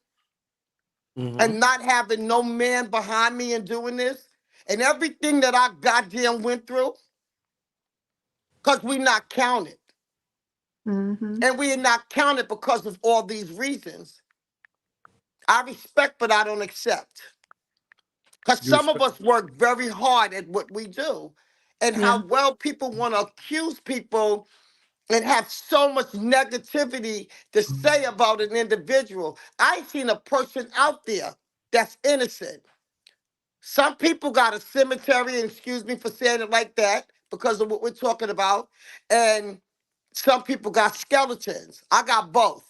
Speaker 1: Mm-hmm.
Speaker 7: and not having no man behind me and doing this? And everything that I goddamn went through, because we not counted.
Speaker 2: Mm-hmm.
Speaker 7: And we are not counted because of all these reasons. I respect, but I don't accept. Because
Speaker 1: You
Speaker 7: some of
Speaker 1: respect.
Speaker 7: us work very hard at what we do. And
Speaker 2: Yeah.
Speaker 7: how well people want to accuse people and have so much negativity to say about an individual. I seen a person out there that's innocent. Some people got a cemetery, and excuse me for saying it like that, because of what we're talking about. And some people got skeletons. I got both.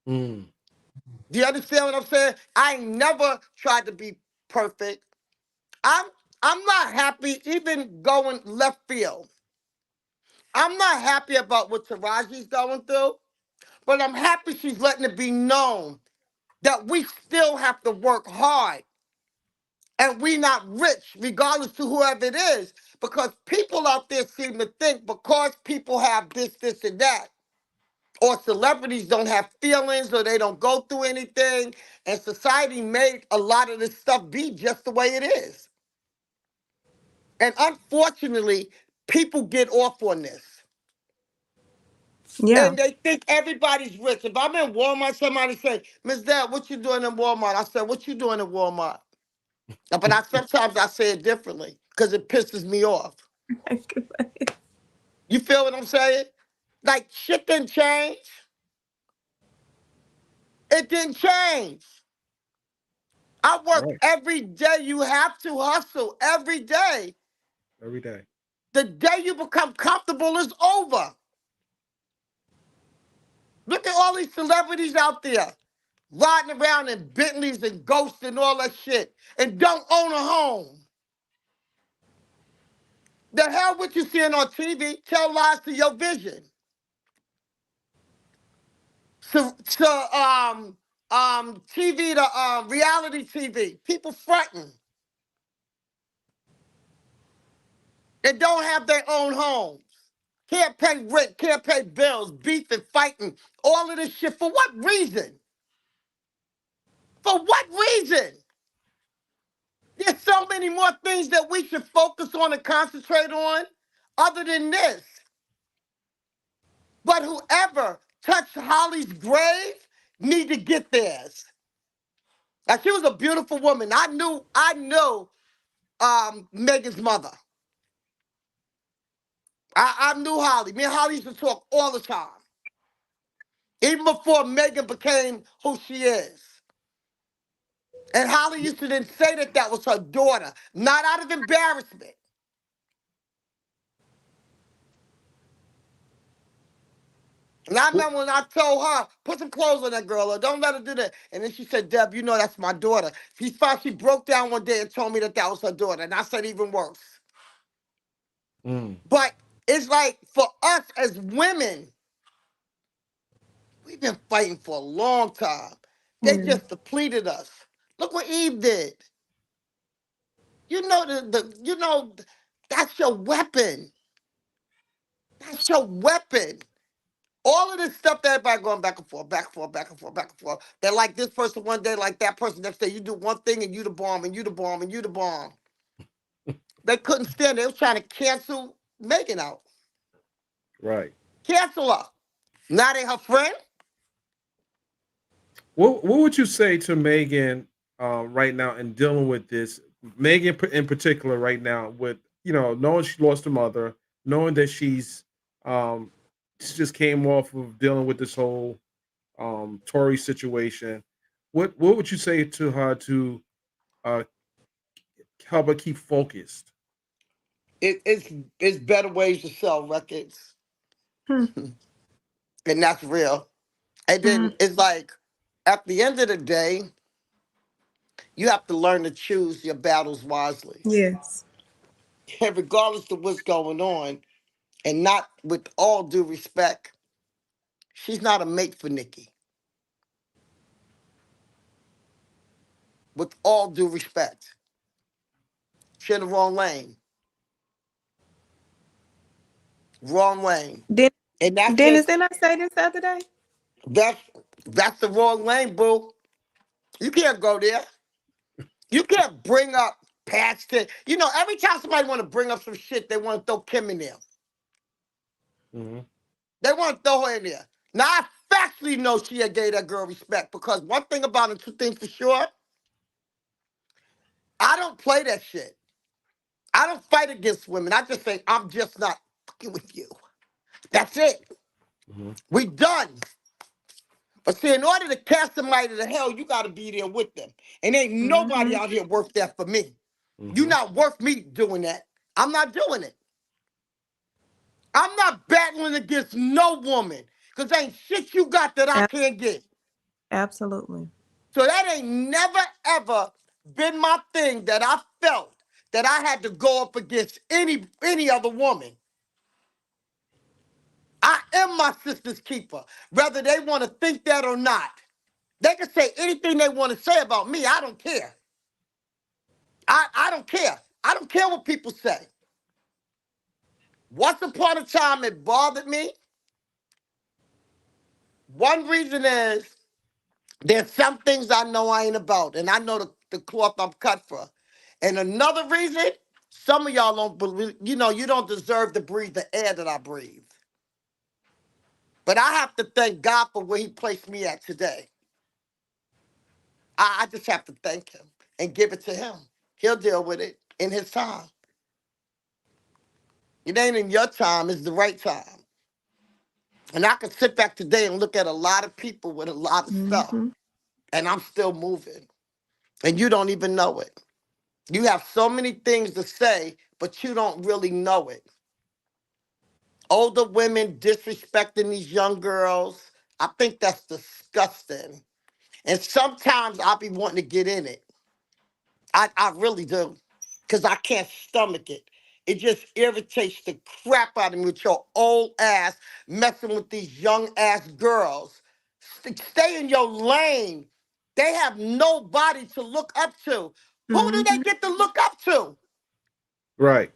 Speaker 1: Mm.
Speaker 7: Do you understand what I'm saying? I ain't never tried to be perfect. I'm I'm not happy even going left field. I'm not happy about what Taraji's going through. But I'm happy she's letting it be known that we still have to work hard and we not rich, regardless to whoever it is. Because people out there seem to think because people have this, and that, or celebrities don't have feelings or they don't go through anything, and society made a lot of this stuff be just the way it is. And unfortunately, people get off on this.
Speaker 2: Yeah.
Speaker 7: And they think everybody's rich. If I'm in Walmart, somebody say, Miss Dad, what you doing in Walmart? I said, what you doing in Walmart? But sometimes I say it differently because it pisses me off. You feel what I'm saying? Like shit didn't change. It didn't change. I work
Speaker 1: Right.
Speaker 7: every day. You have to hustle every day.
Speaker 1: Every day.
Speaker 7: The day you become comfortable is over. Look at all these celebrities out there riding around in Bentleys and ghosts and all that shit and don't own a home. The hell what you seeing on TV tell lies to your vision. TV to reality TV. People fronting and don't have their own homes. Can't pay rent, can't pay bills, beefing, fighting, all of this shit. For what reason? For what reason? There's so many more things that we should focus on and concentrate on other than this. But whoever touched Holly's grave need to get theirs. Now she was a beautiful woman. I knew Megan's mother. I knew Holly. Me and Holly used to talk all the time. Even before Megan became who she is. And Holly used to then say that that was her daughter, not out of embarrassment. And I remember when I told her, put some clothes on that girl, or don't let her do that. And then she said, Deb, you know that's my daughter. She broke down one day and told me that that was her daughter. And I said even worse.
Speaker 1: Mm.
Speaker 7: But It's like for us as women, we've been fighting for a long time. They
Speaker 2: Yeah.
Speaker 7: just depleted us. Look what Eve did. You know that's your weapon. That's your weapon. All of this stuff that everybody going back and forth, back and forth, back and forth, back and forth. They like this person one day, like that person next day. You do one thing and you the bomb, and you the bomb, and you the bomb. They couldn't stand it. They was trying to cancel Megan out.
Speaker 1: Right.
Speaker 7: Cancel her. Now they her friend.
Speaker 1: What would you say to Megan right now in dealing with this? Megan in particular right now with knowing she lost her mother, knowing that um, she just came off of dealing with this whole Tory situation. What would you say to her to uh, help her keep focused?
Speaker 7: It's better ways to sell records,
Speaker 2: Hmm.
Speaker 7: and that's real. And then
Speaker 2: Mm.
Speaker 7: it's like at the end of the day, you have to learn to choose your battles wisely.
Speaker 2: Yes.
Speaker 7: And regardless of what's going on, and not with all due respect, she's not a mate for Nicki. With all due respect, she's in the wrong lane. Wrong lane.
Speaker 2: Den-
Speaker 7: And that's
Speaker 2: Dennis,
Speaker 7: just
Speaker 2: didn't I say this the other day?
Speaker 7: that's that's the wrong lane, boo. You can't go there. You can't bring up past it. Every time somebody want to bring up some shit, they want to throw Kim in there.
Speaker 1: Hmm.
Speaker 7: They want to throw her in there. Now I factually know she had gave that girl respect because one thing about it, two things for sure, I don't play that shit. I don't fight against women. I just say I'm just not fucking with you. That's it.
Speaker 1: Hmm.
Speaker 7: We done. But see, in order to cast somebody to the hell, you got to be there with them. And ain't nobody
Speaker 2: Mm-hmm.
Speaker 7: out here worth that for me. You
Speaker 1: Hmm.
Speaker 7: not worth me doing that. I'm not doing it. I'm not battling against no woman because ain't shit you got that I can't get.
Speaker 2: Absolutely.
Speaker 7: So that ain't never ever been my thing that I felt that I had to go up against any other woman. I am my sister's keeper, whether they want to think that or not. They can say anything they want to say about me. I don't care. I don't care. I don't care what people say. Once upon a time, it bothered me. One reason is there's some things I know I ain't about, and I know the cloth I'm cut for. And another reason, some of y'all don't believe, you don't deserve to breathe the air that I breathe. But I have to thank God for where he placed me at today. I just have to thank him and give it to him. He'll deal with it in his time. It ain't in your time, it's the right time. And I can sit back today and look at a lot of people with a lot of stuff,
Speaker 2: Mm-hmm.
Speaker 7: and I'm still moving. And you don't even know it. You have so many things to say, but you don't really know it. Older women disrespecting these young girls, I think that's disgusting. And sometimes I'll be wanting to get in it. I really do. Because I can't stomach it. It just irritates the crap out of me with your old ass messing with these young ass girls. Stay in your lane. They have nobody to look up to. Who do they
Speaker 2: Mm-hmm.
Speaker 7: get to look up to?
Speaker 1: Right.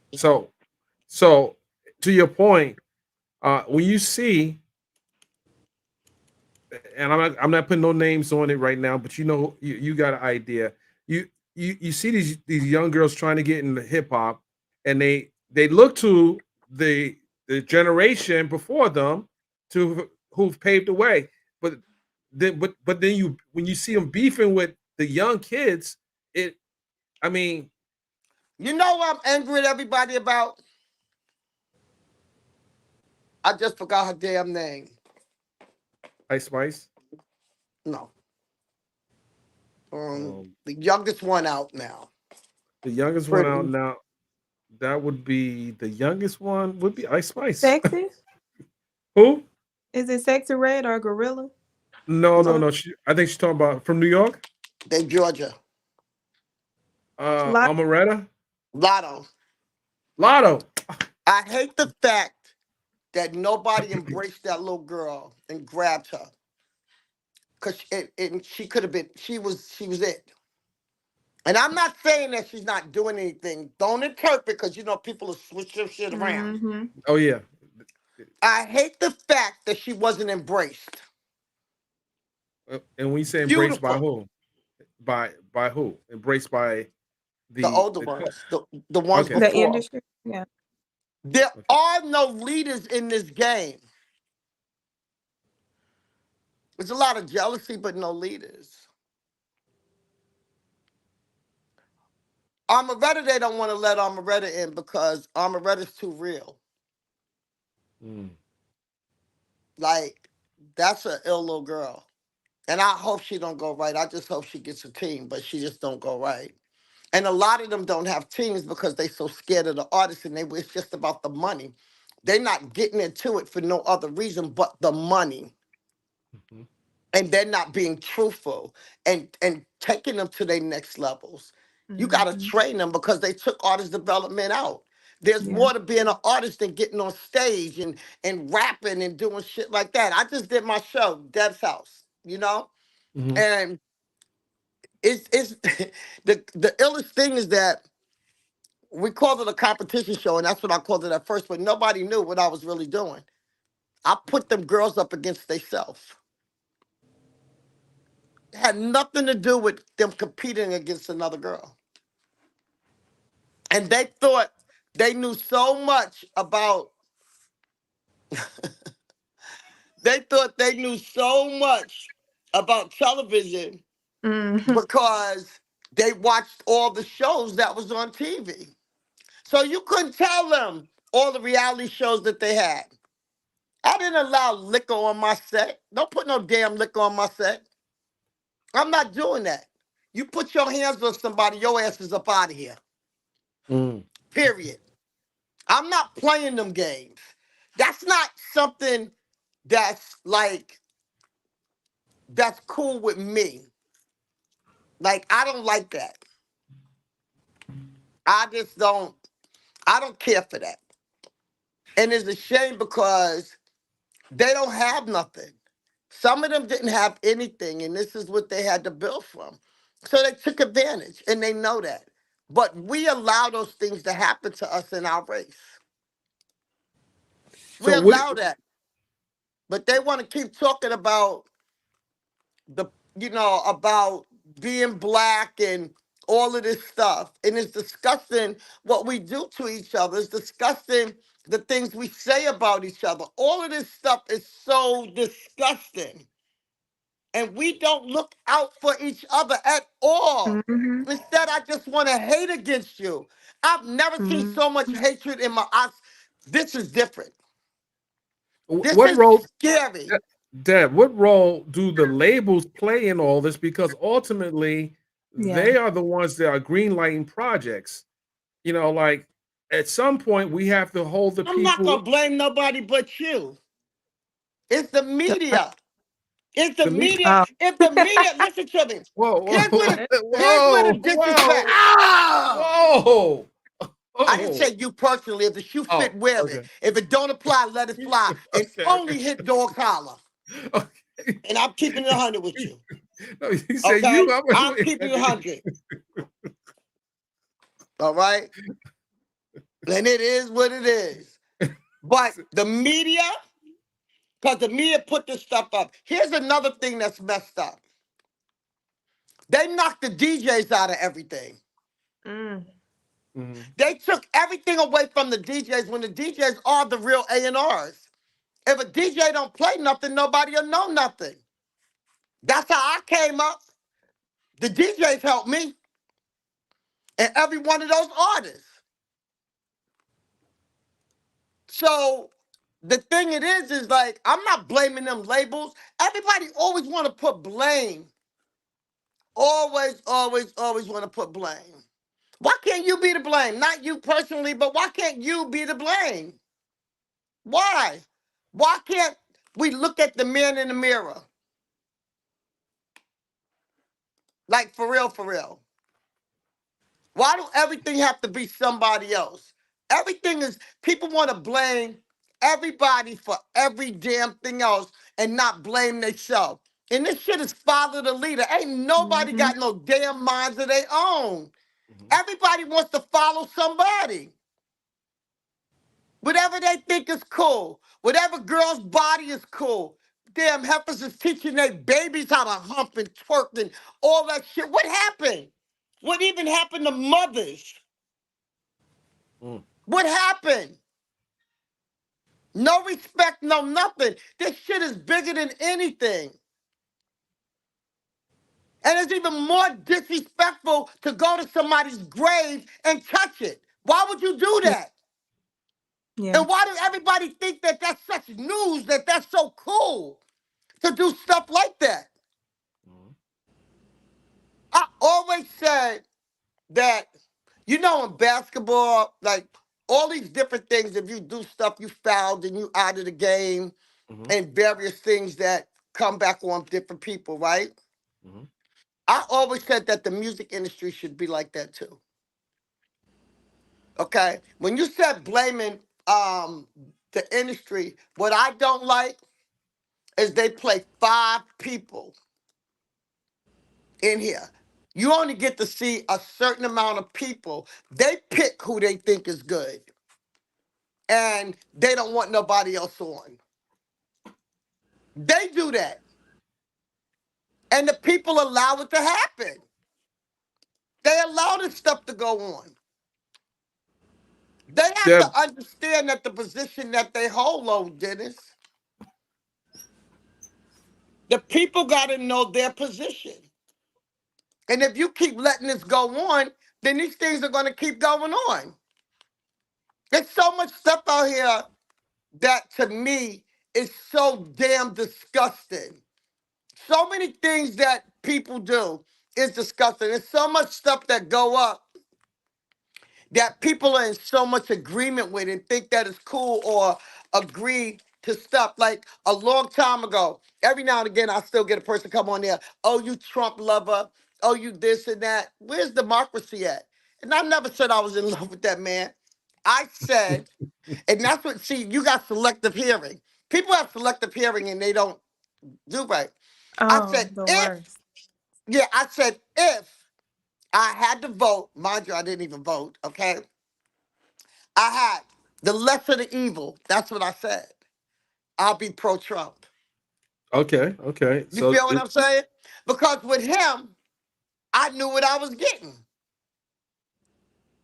Speaker 1: So to your point, when you see, and I'm not putting no names on it right now, but you got an idea. You see these young girls trying to get into hip hop, and they look to the generation before them who've paved the way, but then you when you see them beefing with the young kids, it I mean
Speaker 7: You know what I'm angry at everybody about? I just forgot her damn name.
Speaker 1: Ice Spice.
Speaker 7: No.
Speaker 1: Um,
Speaker 7: The youngest one out now.
Speaker 1: the youngest one out
Speaker 7: Pretty.
Speaker 1: now. That would be the youngest one. Would be Ice Spice.
Speaker 2: Sexy?
Speaker 1: Who?
Speaker 2: Is it Sexy Red or Gorilla?
Speaker 1: No, no,
Speaker 7: No.
Speaker 1: no. I think she's talking about from New York.
Speaker 7: They Georgia.
Speaker 2: Lot.
Speaker 1: Amaretta.
Speaker 7: Lotto.
Speaker 1: Lotto.
Speaker 7: I hate the fact that nobody embraced that little girl and grabbed her. Cause she could have been, she was it. And I'm not saying that she's not doing anything. Don't interpret, because people will switch your shit around.
Speaker 2: Mm-hmm.
Speaker 1: Oh yeah.
Speaker 7: I hate the fact that she wasn't embraced.
Speaker 1: And when you say embraced by
Speaker 7: Beautiful.
Speaker 1: whom? By who? Embraced by
Speaker 7: The older
Speaker 1: the
Speaker 7: ones, the ones
Speaker 1: okay.
Speaker 2: The
Speaker 7: before.
Speaker 2: industry. Yeah.
Speaker 7: There
Speaker 1: Okay.
Speaker 7: are no leaders in this game. There's a lot of jealousy, but no leaders. Amaretta, they don't want to let Amaretta in because Amaretta's too real.
Speaker 1: Mm.
Speaker 7: Like, that's an ill little girl. And I hope she don't go right. I just hope she gets a team, but she just don't go right. And a lot of them don't have teams because they so scared of the artists, and it's just about the money. They're not getting into it for no other reason but the money.
Speaker 1: Mm-hmm.
Speaker 7: And they're not being truthful and taking them to their next levels. You got to
Speaker 2: Mm-hmm.
Speaker 7: train them because they took artist development out. There's
Speaker 2: Yeah.
Speaker 7: more to being an artist than getting on stage and rapping and doing shit like that. I just did my show, Deb's House,
Speaker 1: Mm-hmm.
Speaker 7: and it's the illest thing is that we called it a competition show, and that's what I called it at first, but nobody knew what I was really doing. I put them girls up against themselves. It had nothing to do with them competing against another girl. And they thought they knew so much about, they thought they knew so much about television
Speaker 2: Mm-hmm.
Speaker 7: because they watched all the shows that was on TV. So you couldn't tell them all the reality shows that they had. I didn't allow liquor on my set. Don't put no damn liquor on my set. I'm not doing that. You put your hands on somebody, your ass is up out of here.
Speaker 1: Mm.
Speaker 7: Period. I'm not playing them games. That's not something that's that's cool with me. Like, I don't like that. I just I don't care for that. And it's a shame because they don't have nothing. Some of them didn't have anything, and this is what they had to build from. So they took advantage, and they know that. But we allow those things to happen to us in our race. We
Speaker 1: So what?
Speaker 7: allow that. But they want to keep talking about the about being black and all of this stuff, and it's disgusting what we do to each other. It's disgusting the things we say about each other. All of this stuff is so disgusting, and we don't look out for each other at all.
Speaker 2: Mm-hmm.
Speaker 7: Instead, I just want to hate against you. I've never seen so much hatred in my eyes. This is different. This
Speaker 1: What
Speaker 7: is
Speaker 1: role,
Speaker 7: scary.
Speaker 1: Deb? What role do the labels play in all this? Because ultimately,
Speaker 2: Yeah.
Speaker 1: they are the ones that are greenlighting projects. Like at some point, we have to hold the
Speaker 7: I'm not
Speaker 1: people.
Speaker 7: gonna blame nobody but you. It's the media. It's the
Speaker 1: The me.
Speaker 7: media.
Speaker 2: Oh.
Speaker 7: If the media, listen to me.
Speaker 1: Whoa,
Speaker 7: Here's
Speaker 1: whoa,
Speaker 7: where the
Speaker 2: That's
Speaker 7: here's where the
Speaker 1: whoa,
Speaker 7: disrespect.
Speaker 1: whoa,
Speaker 7: Ah!
Speaker 1: whoa,
Speaker 7: I didn't
Speaker 1: oh,
Speaker 7: say you personally. If the shoe
Speaker 1: oh.
Speaker 7: fit, wear it.
Speaker 1: Okay,
Speaker 7: If it don't apply, let it fly. And
Speaker 1: okay,
Speaker 7: only hit dog collar.
Speaker 1: okay.
Speaker 7: And I'm keeping it 100 with you.
Speaker 1: No, you say you.
Speaker 7: Okay? I'm keeping it 100. All right? And it is what it is. But the media, because the media put this stuff up. Here's another thing that's messed up. They knocked the DJs out of everything.
Speaker 2: mm.
Speaker 1: Mhm.
Speaker 7: They took everything away from the DJs when the DJs are the real A&Rs. If a DJ don't play nothing, nobody will know nothing. That's how I came up. The DJs helped me and every one of those artists. So the thing it is like, I'm not blaming them labels. Everybody always want to put blame. Always, always, always want to put blame. Why can't you be the blame? Not you personally, but why can't you be the blame? Why? Why can't we look at the man in the mirror? Like, for real, for real. Why do everything have to be somebody else? Everything is, people want to blame everybody for every damn thing else and not blame themselves. And this shit is follow the leader. Ain't nobody
Speaker 2: Mm-hmm.
Speaker 7: got no damn minds of their own.
Speaker 1: Mhm.
Speaker 7: Everybody wants to follow somebody. Whatever they think is cool. Whatever girl's body is cool. Damn heifers is teaching their babies how to hump and twerk and all that shit. What happened? What even happened to mothers?
Speaker 1: Mm.
Speaker 7: What happened? No respect, no nothing. This shit is bigger than anything. And it's even more disrespectful to go to somebody's grave and touch it. Why would you do
Speaker 2: Yeah.
Speaker 7: that?
Speaker 2: Yeah.
Speaker 7: And why does everybody think that that's such news, that that's so cool to do stuff like that?
Speaker 1: Mhm.
Speaker 7: I always said that, you know, in basketball, like all these different things, if you do stuff, you fouled and you out of the game
Speaker 1: Mhm.
Speaker 7: and various things that come back on different people, right?
Speaker 1: Mhm.
Speaker 7: I always said that the music industry should be like that too. Okay? When you said blaming the industry, what I don't like is they play 5 people in here. You only get to see a certain amount of people. They pick who they think is good. And they don't want nobody else on. They do that. And the people allow it to happen. They allow this stuff to go on. They have
Speaker 1: Deb,
Speaker 7: to understand that the position that they hold, old Dennis, the people got to know their position. And if you keep letting this go on, then these things are going to keep going on. There's so much stuff out here that to me is so damn disgusting. So many things that people do is disgusting. There's so much stuff that go up that people are in so much agreement with and think that is cool or agree to stuff. Like a long time ago, every now and again, I still get a person come on there, oh, you Trump lover, oh, you this and that. Where's democracy at? And I never said I was in love with that man. I said, and that's what, see, you got selective hearing. People have selective hearing and they don't do right. I
Speaker 2: Oh,
Speaker 7: said,
Speaker 2: the
Speaker 7: if,
Speaker 2: worst.
Speaker 7: yeah, I said, if I had to vote, mind you, I didn't even vote, okay? I had the lesser of the evil. That's what I said. I'll be pro-Trump.
Speaker 1: okay, okay.
Speaker 7: You
Speaker 1: So
Speaker 7: feel what I'm saying? Because with him, I knew what I was getting.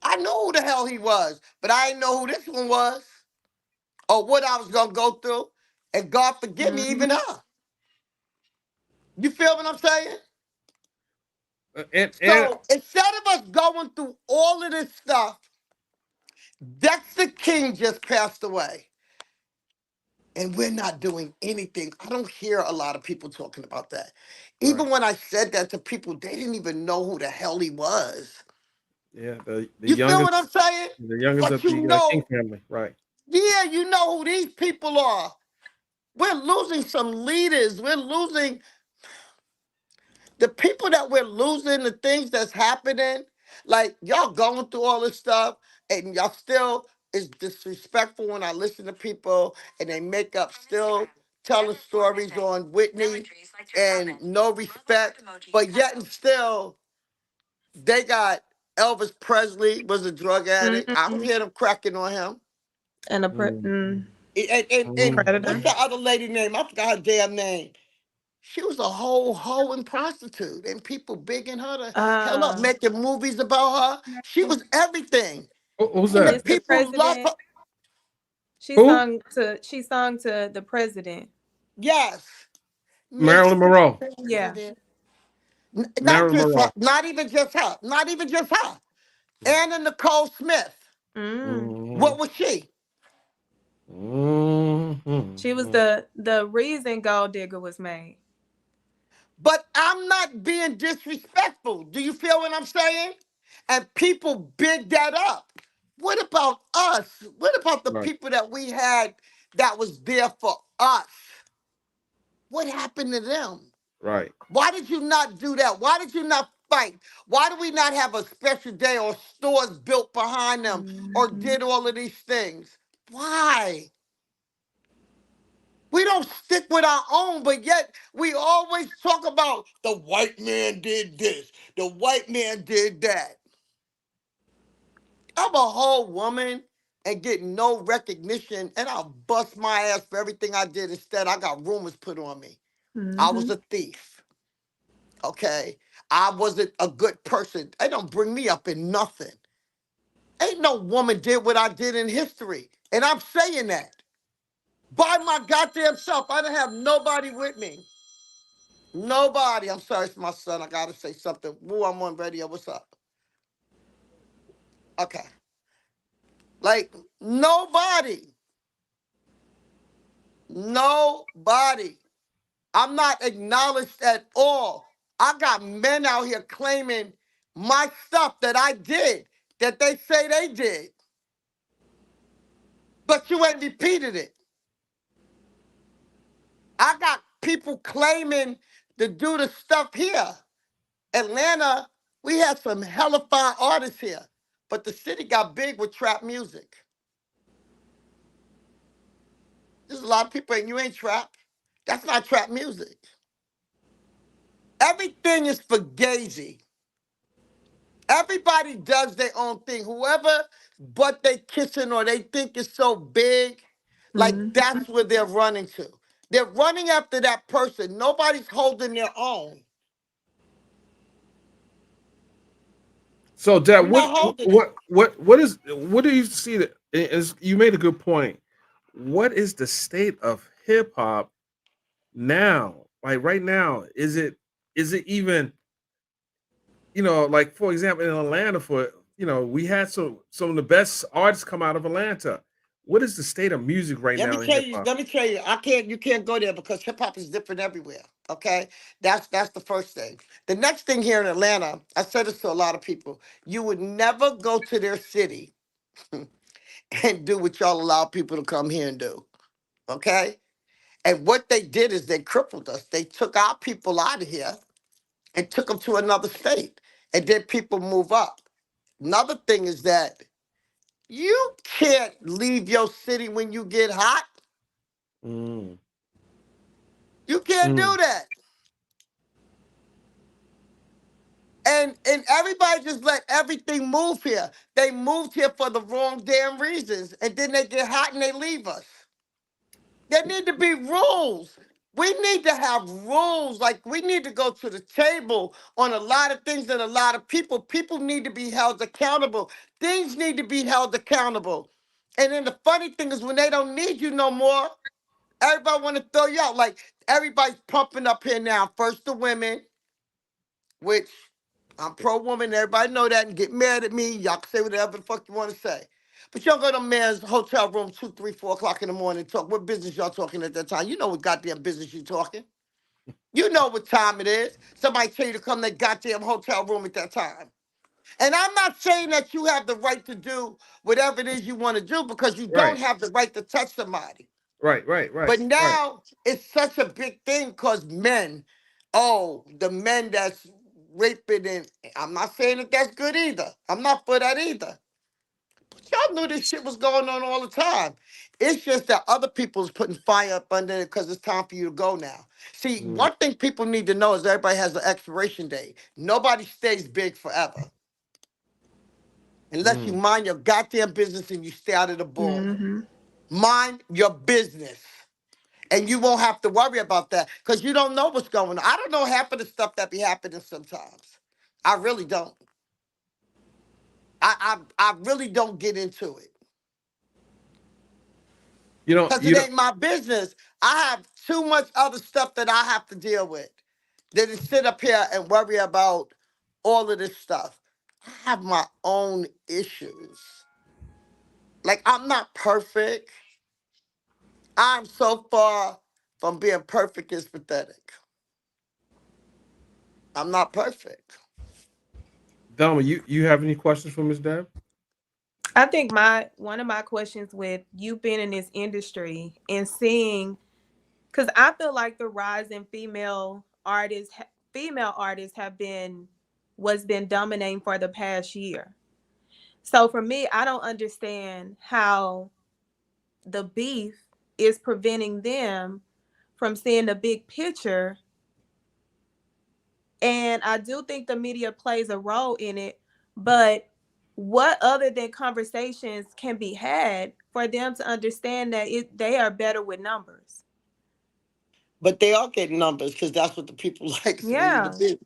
Speaker 7: I knew who the hell he was, but I didn't know who this one was or what I was gonna go through. And God forgive me,
Speaker 2: Mm-hmm.
Speaker 7: even her. You feel what I'm saying?
Speaker 1: and
Speaker 7: So instead of us going through all of this stuff, Dexter King just passed away. And we're not doing anything. I don't hear a lot of people talking about that.
Speaker 1: right,
Speaker 7: Even when I said that to people, they didn't even know who the hell he was.
Speaker 1: yeah,
Speaker 7: You feel what I'm saying?
Speaker 1: the youngest
Speaker 7: But
Speaker 1: of
Speaker 7: you
Speaker 1: the King
Speaker 7: know,
Speaker 1: family, right?
Speaker 7: yeah, you know who these people are. We're losing some leaders. We're losing the people that we're losing, the things that's happening. Like y'all going through all this stuff, and y'all still is disrespectful when I listen to people and they make up still telling stories on Whitney and no respect, but yet and still they got Elvis Presley was a drug addict. I don't
Speaker 2: Mm-hmm.
Speaker 7: hear them cracking on him.
Speaker 2: And
Speaker 1: Mm,
Speaker 7: And what's
Speaker 2: predator.
Speaker 7: the
Speaker 1: mm.
Speaker 7: other lady name? I forgot her damn name. She was a whole hoe and prostitute, and people bigging her to hell up,
Speaker 2: Uh,
Speaker 7: making movies about her. She was everything,
Speaker 1: Who's
Speaker 7: and the
Speaker 1: that?
Speaker 2: Mr.
Speaker 7: people love her.
Speaker 2: President.
Speaker 1: Who?
Speaker 2: She sung to the president.
Speaker 7: Yes,
Speaker 1: Marilyn
Speaker 7: Mr.
Speaker 1: Monroe.
Speaker 2: Yeah.
Speaker 7: President. Not
Speaker 1: Marilyn
Speaker 7: just her,
Speaker 1: Monroe.
Speaker 7: not even just her, not even just her. Anna Nicole Smith.
Speaker 2: Mm.
Speaker 1: Mm-hmm.
Speaker 7: What was she?
Speaker 2: She was
Speaker 1: Mm-hmm.
Speaker 2: the reason Gold Digger was made.
Speaker 7: But I'm not being disrespectful. Do you feel what I'm saying? And people big that up. What about us? What about the
Speaker 1: Right,
Speaker 7: people that we had that was there for us? What happened to them?
Speaker 1: right.
Speaker 7: Why did you not do that? Why did you not fight? Why do we not have a special day or stores built behind them or
Speaker 2: Mm-hmm.
Speaker 7: did all of these things? Why? don't stick with our own, but yet we always talk about the white man did this, the white man did that. I'm a whole woman and get no recognition, and I'll bust my ass for everything I did. Instead, I got rumors put on me. I was a thief. Okay? I wasn't a good person. They don't bring me up in nothing. Ain't no woman did what I did in history. And I'm saying that. By my goddamn self. I didn't have nobody with me. Nobody. I'm sorry, it's my son. I gotta say something. Woo, I'm on radio. What's up? Okay. Like, nobody. Nobody. I'm not acknowledged at all. I got men out here claiming my stuff that I did, that they say they did. But you ain't repeated it. I got people claiming to do the stuff here. Atlanta, we had some hella fine artists here, but the city got big with trap music. There's a lot of people, and you ain't trap. That's not trap music. Everything is for gazy. Everybody does their own thing. Whoever but they kissing or they think is so big, like that's where they're running to. They're running after that person. Nobody's holding their own.
Speaker 1: So, Dad,
Speaker 7: We're not holding it.
Speaker 1: what do you see that is? You made a good point. What is the state of hip hop now? Like right now, is it even, like for example in Atlanta, we had some of the best artists come out of Atlanta. What is the state of music right now in hip hop?
Speaker 7: Let me tell you, you can't go there because hip hop is different everywhere. Okay? That's the first thing. The next thing here in Atlanta, I said this to a lot of people, you would never go to their city and do what y'all allow people to come here and do. Okay? And what they did is they crippled us. They took our people out of here and took them to another state. And then people move up. Another thing is that you can't leave your city when you get hot.
Speaker 1: Mm,
Speaker 7: You can't
Speaker 1: mm.
Speaker 7: do that. And everybody just let everything move here. They moved here for the wrong damn reasons. And then they get hot and they leave us. There need to be rules. We need to have rules. Like we need to go to the table on a lot of things and a lot of people. People need to be held accountable. Things need to be held accountable. And then the funny thing is when they don't need you no more, everybody want to throw you out. Like everybody's pumping up here now. First the women, which I'm pro-woman. Everybody know that and get mad at me. Y'all can say whatever the fuck you want to say. But y'all go to a man's hotel room 2, 3, 4 o'clock in the morning and talk. What business y'all talking at that time? You know what goddamn business you talking. You know what time it is. Somebody tell you to come to that goddamn hotel room at that time. And I'm not saying that you have the right to do whatever it is you want to do because you don't
Speaker 1: Right,
Speaker 7: have the right to touch somebody.
Speaker 1: right, right, right,
Speaker 7: But
Speaker 1: right.
Speaker 7: now it's such a big thing because men, oh, the men that's raping, and I'm not saying that that's good either. I'm not for that either. But y'all knew this shit was going on all the time. It's just that other people's putting fire up under it because it's time for you to go now. See,
Speaker 1: Mm,
Speaker 7: one thing people need to know is everybody has an expiration date. Nobody stays big forever. Unless you
Speaker 1: mm.
Speaker 7: mind your goddamn business and you stay out of the ball. Mind your business. And you won't have to worry about that because you don't know what's going on. I don't know half of the stuff that be happening sometimes. I really don't. I really don't get into it
Speaker 1: You know,
Speaker 7: because
Speaker 1: you
Speaker 7: it
Speaker 1: know.
Speaker 7: ain't my business. I have too much other stuff that I have to deal with than to sit up here and worry about all of this stuff. I have my own issues. Like, I'm not perfect. I'm so far from being perfect, it's pathetic. I'm not perfect.
Speaker 1: Dama, you have any questions for Miss Deb?
Speaker 2: I think one of my questions with you being in this industry and seeing, because I feel like the rise in female artists have been what's been dominating for the past year. So for me, I don't understand how the beef is preventing them from seeing the big picture. And I do think the media plays a role in it, but what other than conversations can be had for them to understand that they are better with numbers?
Speaker 7: But they are getting numbers because that's what the people like for you to
Speaker 2: Yeah,
Speaker 7: be.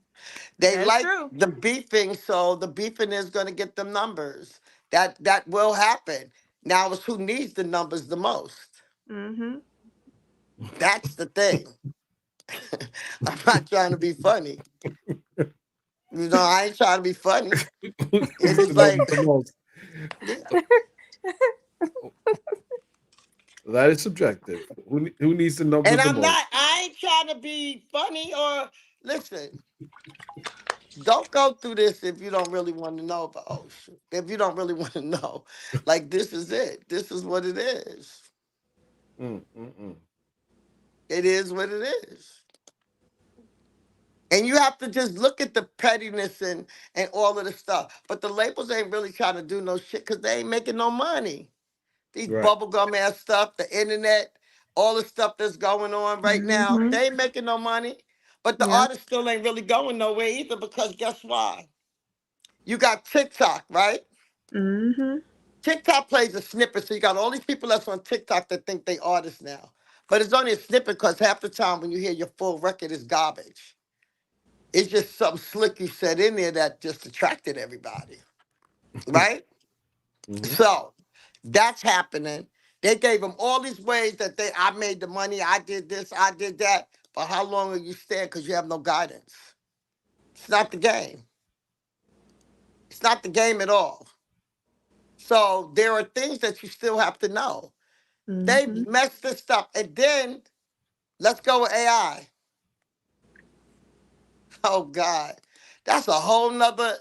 Speaker 7: They
Speaker 2: that's
Speaker 7: like
Speaker 2: true.
Speaker 7: the beefing, so the beefing is going to get them numbers. That will happen. Now it's who needs the numbers the most.
Speaker 2: Mm-hmm.
Speaker 7: That's the thing. I'm not trying to be funny. I ain't trying to be funny.
Speaker 1: Who
Speaker 7: It
Speaker 1: needs
Speaker 7: is
Speaker 1: to know
Speaker 7: like,
Speaker 1: the most?
Speaker 7: yeah.
Speaker 1: That is subjective. Who needs the
Speaker 7: And
Speaker 1: numbers the most?
Speaker 7: I ain't trying to be funny or listen. Don't go through this if you don't really want to know about. Oh shit! If you don't really want to know, like this is it. This is what it is.
Speaker 1: Mm.
Speaker 7: It is what it is. And you have to just look at the pettiness and all of the stuff. But the labels ain't really trying to do no shit because they ain't making no money. These
Speaker 1: Right.
Speaker 7: bubblegum ass stuff, the internet, all the stuff that's going on right now,
Speaker 2: Mm-hmm.
Speaker 7: they ain't making no money. But the
Speaker 2: Yeah.
Speaker 7: artists still ain't really going nowhere either because guess why? You got TikTok, right?
Speaker 2: Mm-hmm.
Speaker 7: TikTok plays a snippet, so you got all these people that's on TikTok that think they artists now. But it's only a snippet because half the time when you hear your full record is garbage. It's just something slick you said in there that just attracted everybody, right?
Speaker 1: Mm-hmm.
Speaker 7: So that's happening. They gave them all these ways that I made the money, I did this, I did that. But how long are you staying because you have no guidance? It's not the game. It's not the game at all. So there are things that you still have to know. They
Speaker 2: Mm-hmm.
Speaker 7: messed this up. And then let's go with AI. Oh God. That's a whole nother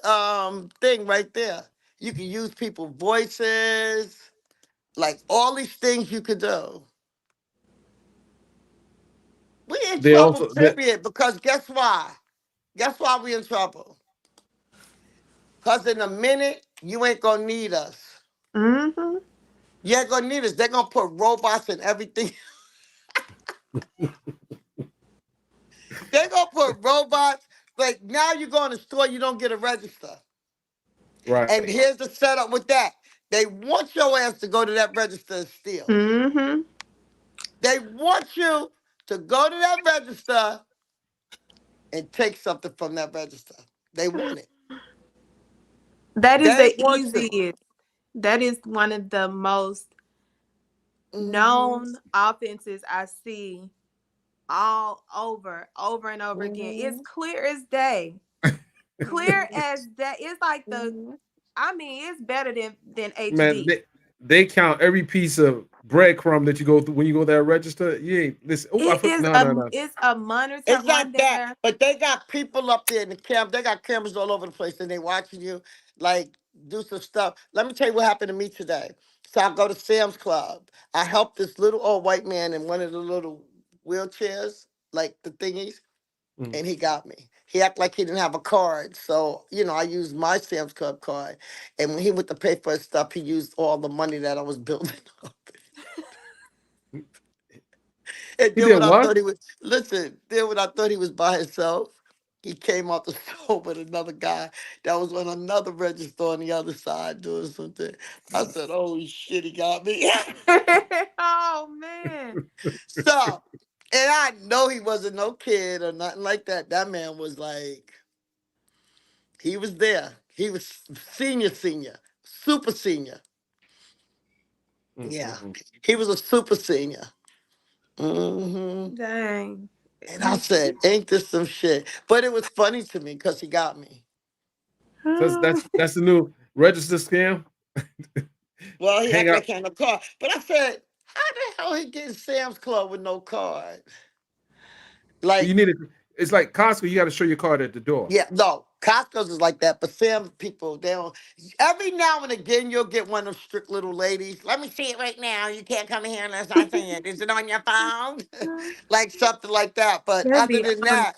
Speaker 7: thing right there. You can use people's voices, like all these things you could do. We in
Speaker 1: They
Speaker 7: trouble,
Speaker 1: also
Speaker 7: period, because guess why? Guess why we in trouble? Because in a minute, you ain't gonna need us.
Speaker 2: Mm-hmm.
Speaker 7: You ain't gonna need us. They're gonna put robots in everything. They're gonna put robots. Like now you go in the store, you don't get a register. And
Speaker 1: right.
Speaker 7: here's the setup with that. They want your ass to go to that register and steal.
Speaker 2: Mm-hmm.
Speaker 7: They want you to go to that register and take something from that register. They want it.
Speaker 2: That is
Speaker 7: They
Speaker 2: the
Speaker 7: want you.
Speaker 2: easiest. That is one of the most
Speaker 7: Mm-hmm.
Speaker 2: known offenses I see all over and over again. It's
Speaker 7: Mm-hmm.
Speaker 2: clear as day. Clear as day. It's like
Speaker 7: Mm-hmm.
Speaker 2: I mean, it's better than
Speaker 1: Man,
Speaker 2: HD.
Speaker 1: they count every piece of breadcrumb that you go through when you go there register. You ain't listen. Oh,
Speaker 2: It is
Speaker 1: no, no, no.
Speaker 2: it's a monitor
Speaker 7: It's
Speaker 2: on
Speaker 7: not that,
Speaker 2: there.
Speaker 7: but they got people up there in the camp. They got cameras all over the place, and they watching you like do some stuff. Let me tell you what happened to me today. So I go to Sam's Club. I helped this little old white man in one of the little wheelchairs, like the thingies,
Speaker 1: Mhm.
Speaker 7: and he got me. He acted like he didn't have a card, so I used my Sam's Club card. And when he went to pay for his stuff, he used all the money that I was building up. And
Speaker 1: He
Speaker 7: then
Speaker 1: did
Speaker 7: when I
Speaker 1: what?
Speaker 7: thought he was then when I thought he was by himself, he came out the store with another guy that was on another register on the other side doing something. I said, "Oh shit, he got me."
Speaker 2: Oh man.
Speaker 7: So, and I know he wasn't no kid or nothing like that. That man was like, he was there. He was senior, super senior. Yeah,
Speaker 1: Mm.
Speaker 7: he was a super senior. Hmm.
Speaker 2: Dang.
Speaker 7: And I said, "Ain't this some shit?" But it was funny to me because he got me.
Speaker 1: So that's the new register scam.
Speaker 7: Well, he
Speaker 1: Hang
Speaker 7: act
Speaker 1: out.
Speaker 7: like he had no car. But I said, how the hell he get in Sam's Club with no card?
Speaker 1: You
Speaker 7: Like,
Speaker 1: need it. It's like Costco. You got to show your card at the door.
Speaker 7: yeah, no, Costco's is like that. But Sam's people, they don't. Every now and again, you'll get one of them strict little ladies. Let me see it right now. You can't come in here unless I see it. Is it on your phone? Like something like that. But
Speaker 2: They
Speaker 7: other
Speaker 2: be
Speaker 7: than
Speaker 2: on it.
Speaker 7: that,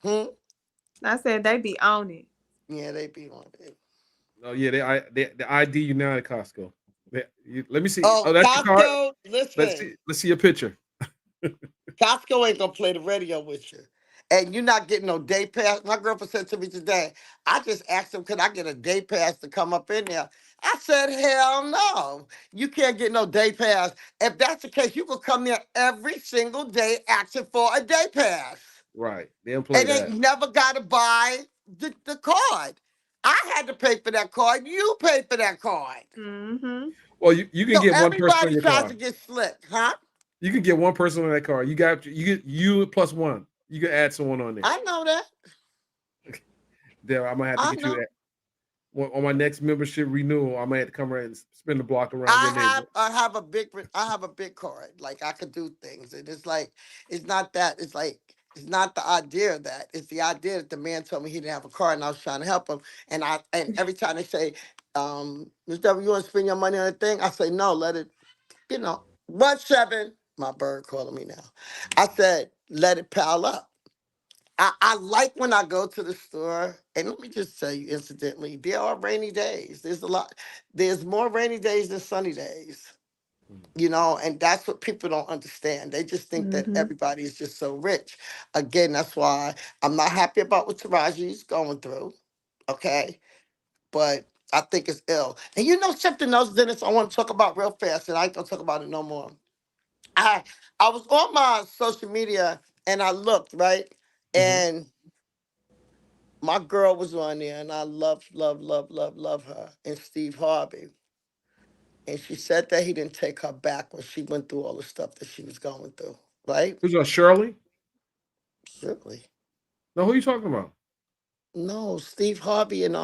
Speaker 7: hmm?
Speaker 2: I said they be on it.
Speaker 7: Yeah, they be on it.
Speaker 1: Oh yeah, they ID you now at Costco. Let me see.
Speaker 7: Oh,
Speaker 1: Oh, that's your card.
Speaker 7: Costco, listen.
Speaker 1: Let's see your picture.
Speaker 7: Costco ain't gonna play the radio with you. And you're not getting no day pass. My girlfriend said to me today, I just asked him, could I get a day pass to come up in there? I said, hell no. You can't get no day pass. If that's the case, you could come there every single day asking for a day pass.
Speaker 1: Right. They don't play
Speaker 7: And they
Speaker 1: that.
Speaker 7: never got to buy the card. I had to pay for that card. You paid for that card.
Speaker 2: Mm-hmm.
Speaker 1: Well, you can
Speaker 7: So
Speaker 1: get one person in
Speaker 7: everybody
Speaker 1: your
Speaker 7: tries
Speaker 1: car.
Speaker 7: to get slick, huh?
Speaker 1: You can get one person on that car. You get you plus one. You can add someone on there.
Speaker 7: I know that.
Speaker 1: There, I'm gonna have to
Speaker 7: I
Speaker 1: get you
Speaker 7: know.
Speaker 1: that on my next membership renewal. I might have to come around and spin the block around your neighborhood.
Speaker 7: I have a big card. Like I could do things. And it's like it's not that. It's like it's not the idea of that. It's the idea that the man told me he didn't have a card and I was trying to help him. And every time they say, Mr. W, you want to spend your money on a thing? I say, no, let it, 1-7. My bird calling me now. I said, let it pile up. I like when I go to the store, and let me just tell you, incidentally, there are rainy days. There's more rainy days than sunny days, and that's what people don't understand. They just think that
Speaker 2: Mm-hmm.
Speaker 7: everybody is just so rich. Again, that's why I'm not happy about what Taraji's going through, okay? But I think it's ill. And you know something else, Dennis, I want to talk about real fast, and I ain't gonna talk about it no more. I I was on my social media, and I looked, right?
Speaker 1: Mm-hmm.
Speaker 7: And my girl was on there, and I love her, and Steve Harvey. And she said that he didn't take her back when she went through all the stuff that she was going through, right?
Speaker 1: Who's Shirley?
Speaker 7: Really?
Speaker 1: No, who are you talking about?
Speaker 7: No, Steve Harvey and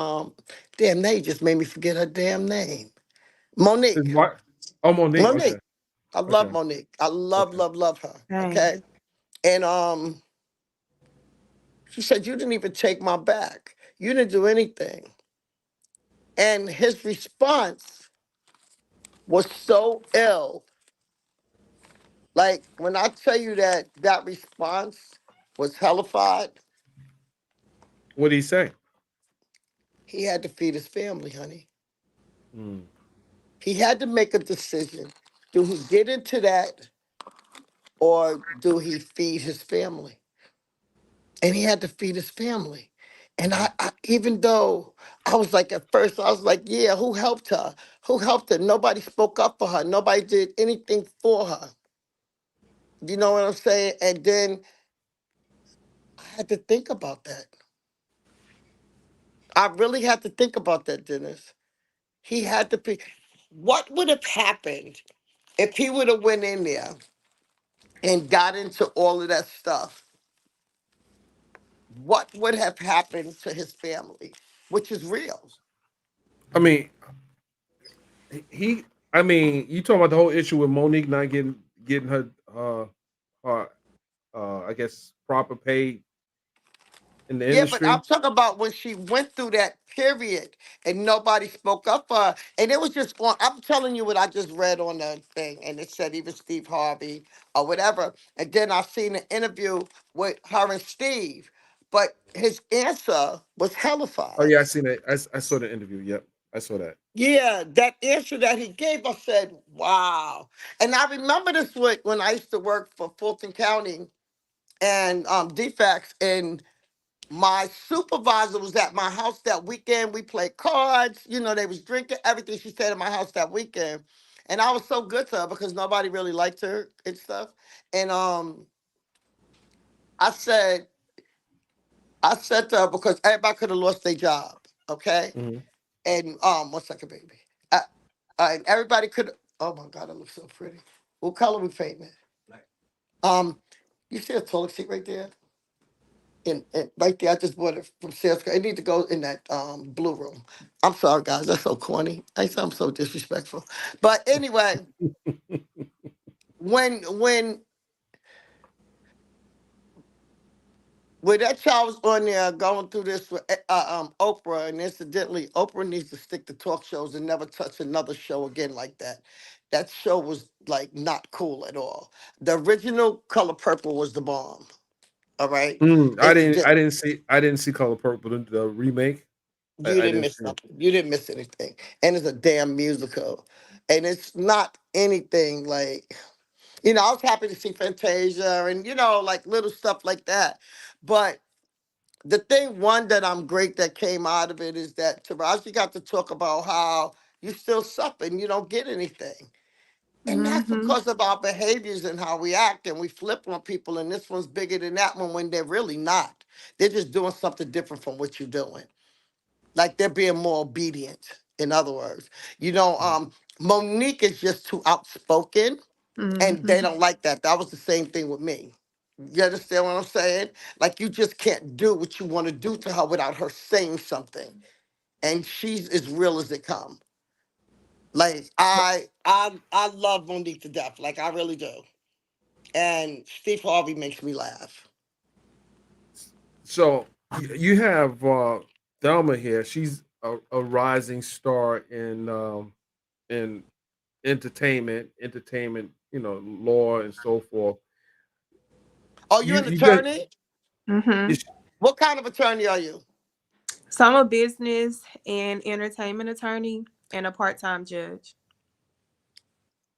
Speaker 7: damn, they just made me forget her damn name.
Speaker 1: His
Speaker 7: Monique.
Speaker 1: wife? Oh, Monique. Okay.
Speaker 7: Monique. I love
Speaker 1: Okay.
Speaker 7: Monique. I love,
Speaker 1: Okay.
Speaker 7: love, love her.
Speaker 2: Same.
Speaker 7: Okay. And she said, you didn't even take my back. You didn't do anything. And his response was so ill. Like when I tell you that response was hellified,
Speaker 1: What did he say?
Speaker 7: he had to feed his family, honey.
Speaker 1: Mm.
Speaker 7: He had to make a decision. Do he get into that or do he feed his family? And he had to feed his family. And I even though I was like, at first, I was like, yeah, who helped her? Who helped her? Nobody spoke up for her. Nobody did anything for her. You know what I'm saying? And then I had to think about that. I really had to think about that, Dennis. He had to be. What would have happened if he would have went in there and got into all of that stuff? What would have happened to his family, which is real?
Speaker 1: I mean, he. I mean, you talking about the whole issue with Monique not getting her, uh, I guess proper pay in the
Speaker 7: Yeah, but I'm
Speaker 1: industry.
Speaker 7: talking about when she went through that period and nobody spoke up for her. And it was just on, I'm telling you what I just read on the thing, and it said even Steve Harvey or whatever. And then I seen an interview with her and Steve, but his answer was
Speaker 1: Oh
Speaker 7: hellified.
Speaker 1: yeah, I seen it. I saw the interview. Yep, I saw that.
Speaker 7: Yeah, that answer that he gave, I said, wow. And I remember this when I used to work for Fulton County and DFAX, and my supervisor was at my house that weekend. We played cards. They was drinking everything. She stayed at my house that weekend. And I was so good to her because nobody really liked her and stuff. And I said, I said to her, because everybody could have lost their job. Okay.
Speaker 1: Hmm.
Speaker 7: And 1 second, baby. And everybody could, oh my God, I look so pretty. What color we painting it? Um, you see a toilet seat right there? And right there, I just bought it from sales. It need to go in that blue room. I'm sorry, guys. That's so corny. I'm so disrespectful. But anyway, when that child was on there going through this with Oprah, and incidentally, Oprah needs to stick to talk shows and never touch another show again like that. That show was like not cool at all. The original Color Purple was the bomb. All right,
Speaker 1: I didn't.
Speaker 7: incident.
Speaker 1: I didn't see Color Purple, the remake.
Speaker 7: You
Speaker 1: I
Speaker 7: didn't
Speaker 1: didn't
Speaker 7: miss
Speaker 1: see it.
Speaker 7: nothing. You didn't miss anything. And it's a damn musical. And it's not anything like You know, I was happy to see Fantasia and, you know, like little stuff like that. But the thing, one that I'm great that came out of it is that Taraji got to talk about how you still suffer and you don't get anything. And that's
Speaker 2: Mm-hmm.
Speaker 7: because of our behaviors and how we act and we flip on people. And this one's bigger than that one when they're really not. They're just doing something different from what you're doing. Like they're being more obedient, in other words. You know, Monique is just too outspoken and they
Speaker 2: Mm-hmm.
Speaker 7: don't like that. That was the same thing with me. You understand what I'm saying? Like you just can't do what you want to do to her without her saying something. And she's as real as it come. Like I love Monique to death. Like I really do. And Steve Harvey makes me laugh.
Speaker 1: So you have Thelma here. She's a rising star in entertainment, law and so forth.
Speaker 7: Oh, you
Speaker 1: You
Speaker 7: an
Speaker 1: you got
Speaker 7: attorney?
Speaker 2: Mm-hmm.
Speaker 7: What kind of attorney are you?
Speaker 2: So I'm a business and entertainment attorney and a part-time judge.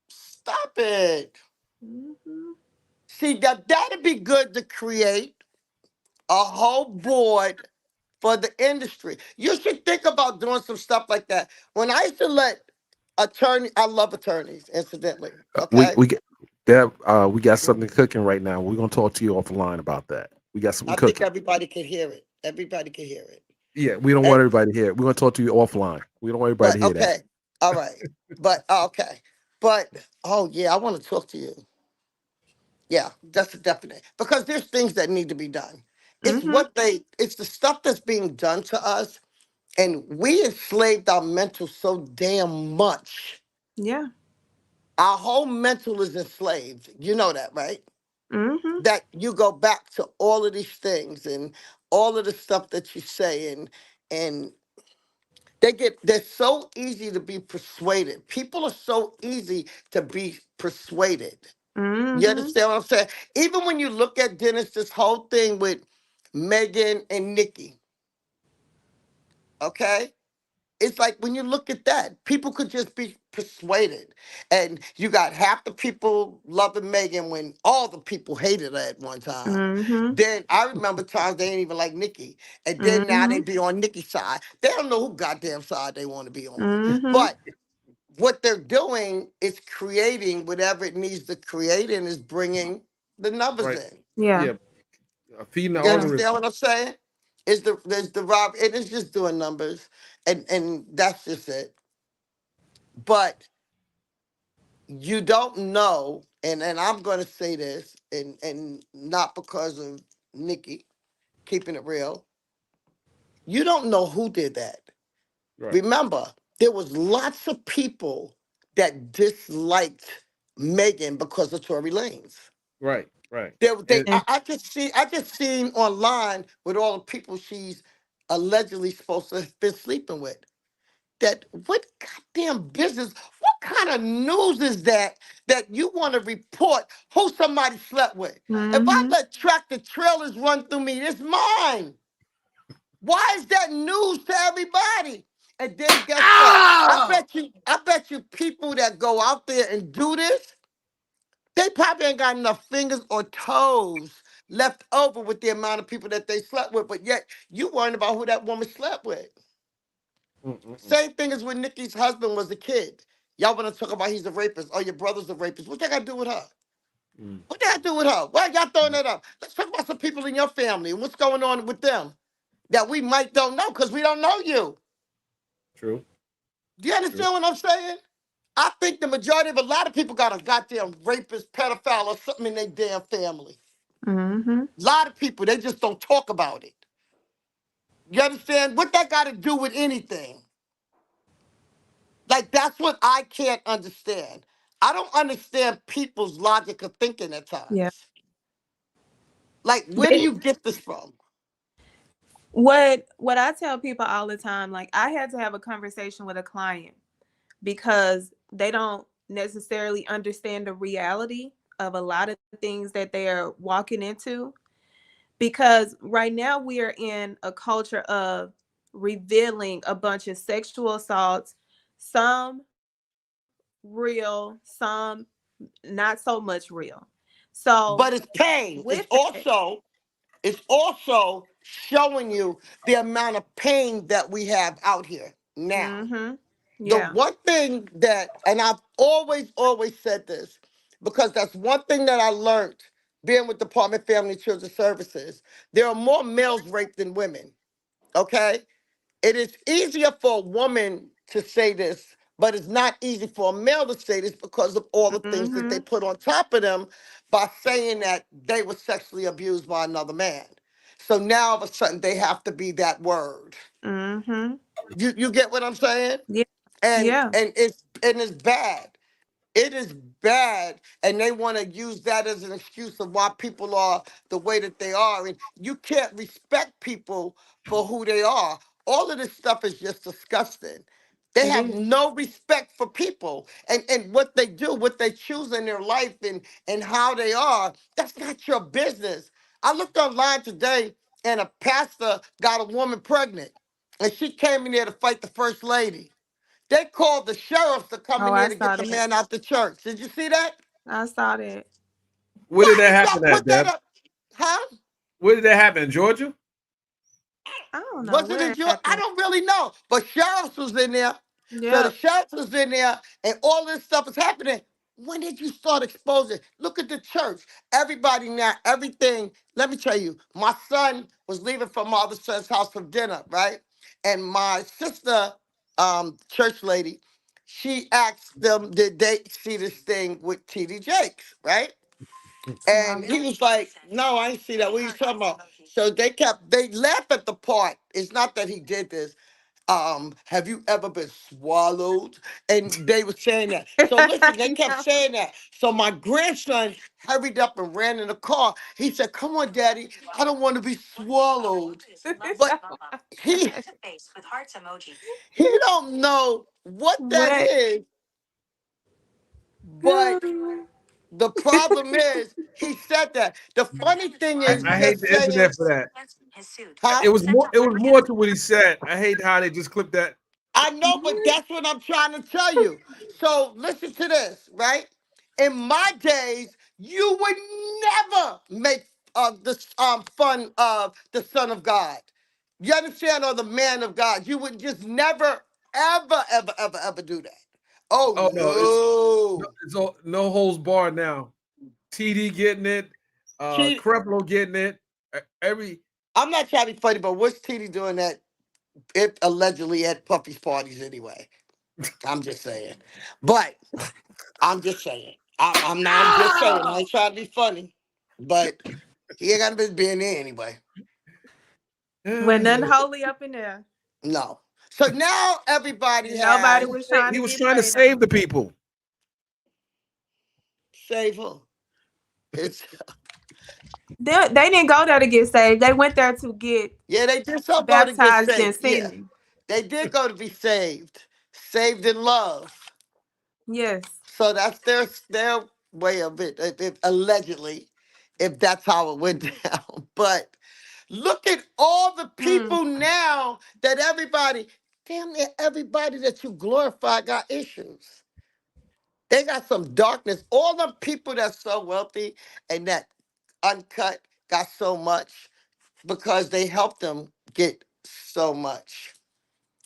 Speaker 7: Stop it.
Speaker 2: Mm-hmm.
Speaker 7: See, that'd be good to create a whole board for the industry. You should think about doing some stuff like that. When I used to let I love attorneys, incidentally.
Speaker 1: we
Speaker 7: Okay.
Speaker 1: we get that we got something cooking right now. We're gonna talk to you offline about that. We got something
Speaker 7: I think
Speaker 1: cooking.
Speaker 7: everybody can hear it. Everybody can hear it.
Speaker 1: Yeah, we don't want
Speaker 7: And
Speaker 1: everybody to hear it. We're gonna talk to you offline. We don't want everybody
Speaker 7: but
Speaker 1: to hear that.
Speaker 7: okay. All right. But okay. But oh yeah, I want to talk to you. Yeah, that's a definite. Because there's things that need to be done.
Speaker 2: Mm-hmm.
Speaker 7: It's the stuff that's being done to us, and we enslaved our mental so damn much.
Speaker 2: Yeah.
Speaker 7: Our whole mental is enslaved. You know that, right?
Speaker 2: Mm-hmm.
Speaker 7: That you go back to all of these things and all of the stuff that you say, and they're so easy to be persuaded. People are so easy to be persuaded. You
Speaker 2: Mm-hmm.
Speaker 7: understand what I'm saying? Even when you look at Dennis, this whole thing with Megan and Nicki, okay? It's like when you look at that, people could just be persuaded. And you got half the people loving Megan when all the people hated her at one time.
Speaker 2: Mm-hmm.
Speaker 7: Then I remember times they didn't even like Nicki. And then now they
Speaker 2: Mm-hmm.
Speaker 7: be on Nicki's side. They don't know who goddamn side they want to be on.
Speaker 2: Mm-hmm.
Speaker 7: But what they're doing is creating whatever it needs to create and is bringing the numbers
Speaker 1: Right.
Speaker 7: in.
Speaker 2: Yeah.
Speaker 1: Yeah. Feeding the
Speaker 7: You
Speaker 2: Yeah.
Speaker 7: understand
Speaker 1: algorithm.
Speaker 7: what I'm saying? There's the rob it is just doing numbers and that's just it. But you don't know, and I'm gonna say this, and not because of Nikki, keeping it real, you don't know who did that.
Speaker 1: Right.
Speaker 7: Remember, there was lots of people that disliked Megan because of Tory Lanez.
Speaker 1: Right. Right.
Speaker 7: They
Speaker 1: And
Speaker 2: Yeah.
Speaker 7: I just seen online with all the people she's allegedly supposed to have been sleeping with. That what goddamn business? What kind of news is that that you want to report who somebody slept with? If I
Speaker 2: Mm-hmm.
Speaker 7: let tractor trailers run through me, it's mine. Why is that news to everybody? And then guess what? I bet you people that go out there and do this, they probably ain't got enough fingers or toes left over with the amount of people that they slept with, but yet you worrying about who that woman slept with.
Speaker 1: mm-mm-mm.
Speaker 7: Same thing as when Nikki's husband was a kid. Y'all want to talk about he's a rapist or your brother's a rapist. What that got to do with her?
Speaker 1: Mm.
Speaker 7: What that got to do with her? Why y'all throwing that up? Let's talk about some people in your family and what's going on with them that we might don't know because we don't know you.
Speaker 1: True.
Speaker 7: Do you
Speaker 1: True.
Speaker 7: understand what I'm saying? I think the majority of a lot of people got a goddamn rapist, pedophile, or something in their damn family.
Speaker 2: Mm-hmm.
Speaker 7: A lot of people, they just don't talk about it. You understand? What that got to do with anything? Like, that's what I can't understand. I don't understand people's logic of thinking at
Speaker 2: Yeah.
Speaker 7: times. Like, where do
Speaker 2: They,
Speaker 7: you get this from?
Speaker 2: what I tell people all the time, like I had to have a conversation with a client because they don't necessarily understand the reality of a lot of things that they are walking into. Because right now we are in a culture of revealing a bunch of sexual assaults, some real, some not so much real. So,
Speaker 7: but it's pain.
Speaker 2: with that,
Speaker 7: It's also showing you the amount of pain that we have out here now. The
Speaker 2: yeah,
Speaker 7: one thing that, and I've always said this, because that's one thing that I learned being with Department of Family and Children Services. There are more males raped than women. Okay? It is easier for a woman to say this, but it's not easy for a male to say this because of all the things that they put on top of them by saying that they were sexually abused by another man. So now all of a sudden they have to be that word. You get what I'm saying?
Speaker 2: yeah,
Speaker 7: And
Speaker 2: yeah,
Speaker 7: it's bad. It is bad, and they want to use that as an excuse of why people are the way that they are. And you can't respect people for who they are. All of this stuff is just disgusting. They
Speaker 2: it
Speaker 7: have
Speaker 2: is.
Speaker 7: no respect for people and what they do, what they choose in their life and how they are. That's not your business. I looked online today, and a pastor got a woman pregnant, and she came in there to fight the first lady. They called the sheriffs to come
Speaker 2: Oh,
Speaker 7: in
Speaker 2: I
Speaker 7: there to get
Speaker 2: saw
Speaker 7: the
Speaker 2: that.
Speaker 7: man out the church. Did you see that?
Speaker 2: I saw that.
Speaker 1: Where did
Speaker 7: Why
Speaker 1: that
Speaker 7: did y'all
Speaker 1: happen at,
Speaker 7: put that
Speaker 1: Deb?
Speaker 7: up? Huh?
Speaker 1: Where did that happen? In Georgia?
Speaker 2: I don't know
Speaker 7: Was it
Speaker 2: where
Speaker 7: in
Speaker 2: it
Speaker 7: your? I
Speaker 2: happened.
Speaker 7: don't really know. But sheriffs was in there. So the
Speaker 2: Yep.
Speaker 7: sheriffs was in there, and all this stuff is happening. When did you start exposing? Look at the church. Everybody now, everything. Let me tell you, my son was leaving from my other son's house for dinner, right? And my sister, church lady, she asked them, did they see this thing with TD Jakes, right? And he was like, no, I ain't see that. What are you talking about? So they laugh at the part. It's not that he did this. Have you ever been swallowed? And they were saying that. So listen, they kept
Speaker 2: No.
Speaker 7: saying that. So my grandson hurried up and ran in the car. He said, come on, daddy, I don't want to be swallowed. But he he don't know what that
Speaker 2: What?
Speaker 7: is. But
Speaker 2: Girl.
Speaker 7: the problem is he said that. The funny thing is
Speaker 1: I hate
Speaker 7: just
Speaker 1: the
Speaker 7: saying,
Speaker 1: internet for that.
Speaker 7: huh?
Speaker 1: It was more. It was more to what he said. I hate how they just clipped that.
Speaker 7: I know, but that's what I'm trying to tell you. So listen to this, right? In my days, you would never make this fun of the Son of God. You understand, or the man of God. You would just never, ever do that. Oh
Speaker 1: Oh no,
Speaker 7: no.
Speaker 1: it's all, no holds barred now. TD getting it,
Speaker 7: T-
Speaker 1: Creflo getting it. Every
Speaker 7: I'm not trying to be funny, but what's TD doing that it allegedly at Puffy's parties anyway? I'm just saying. But I'm just saying. I'm just saying. I ain't trying to be funny, but he ain't got to be being there anyway.
Speaker 2: Wasn't nothing
Speaker 1: he
Speaker 2: holy up in there.
Speaker 7: No. So now everybody
Speaker 2: And nobody
Speaker 7: has
Speaker 2: was trying to
Speaker 1: was
Speaker 2: get
Speaker 1: trying to
Speaker 2: paid up
Speaker 1: save
Speaker 2: in
Speaker 1: the
Speaker 2: there.
Speaker 1: people.
Speaker 7: save who? It's
Speaker 2: They didn't go there to get saved. They went there to get
Speaker 7: yeah, they did so go to get
Speaker 2: baptized in
Speaker 7: saved. Yeah,
Speaker 2: sin.
Speaker 7: they did go to be saved, saved in love.
Speaker 2: Yes.
Speaker 7: So that's their way of it, allegedly, if that's how it went down. But look at all the
Speaker 2: Mm.
Speaker 7: people now that everybody, damn near everybody that you glorify got issues. They got some darkness. All the people that's so wealthy and that uncut got so much because they helped them get so much.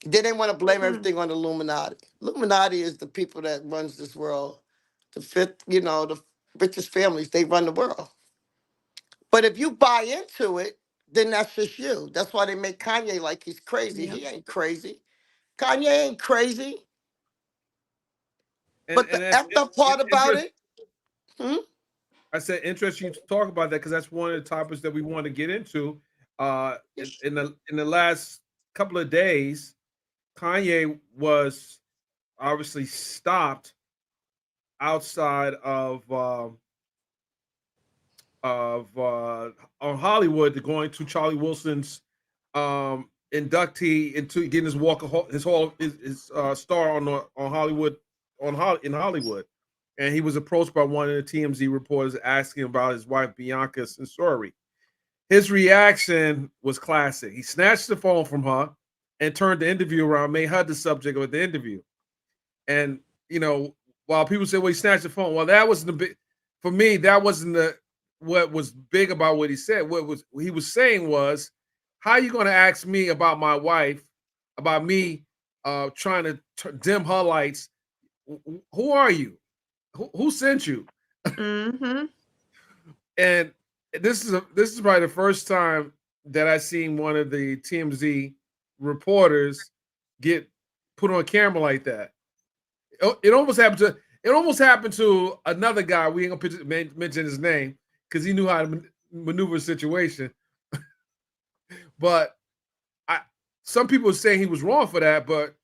Speaker 7: Then they want to blame
Speaker 2: Mm.
Speaker 7: everything on the Illuminati. Illuminati is the people that runs this world. The fifth, the richest families, they run the world. But if you buy into it, then that's just you. That's why they make Kanye like he's crazy.
Speaker 2: Yep.
Speaker 7: He ain't crazy. Kanye ain't crazy. But the
Speaker 1: And that's
Speaker 7: effed up part about
Speaker 1: interest.
Speaker 7: it, hmm?
Speaker 1: I said interesting to talk about that because that's one of the topics that we want to get into. In the last couple of days, Kanye was obviously stopped outside of on Hollywood going to Charlie Wilson's inductee into getting his walk of his star on Hollywood in Hollywood, and he was approached by one of the TMZ reporters asking about his wife Bianca Censori. His reaction was classic. He snatched the phone from her and turned the interview around, made her the subject of the interview, and you know while people say, "Well, he snatched the phone." Well, that wasn't the big. For me, that wasn't the what was big about what he said. What he was saying was, "How are you going to ask me about my wife, about me trying to dim her lights? Who are you? Who sent you?"
Speaker 2: Mm-hmm.
Speaker 1: And this is probably the first time that I seen one of the TMZ reporters get put on camera like that. It almost happened to another guy. We ain't gonna mention his name because he knew how to maneuver a situation. But I, some people are saying he was wrong for that. But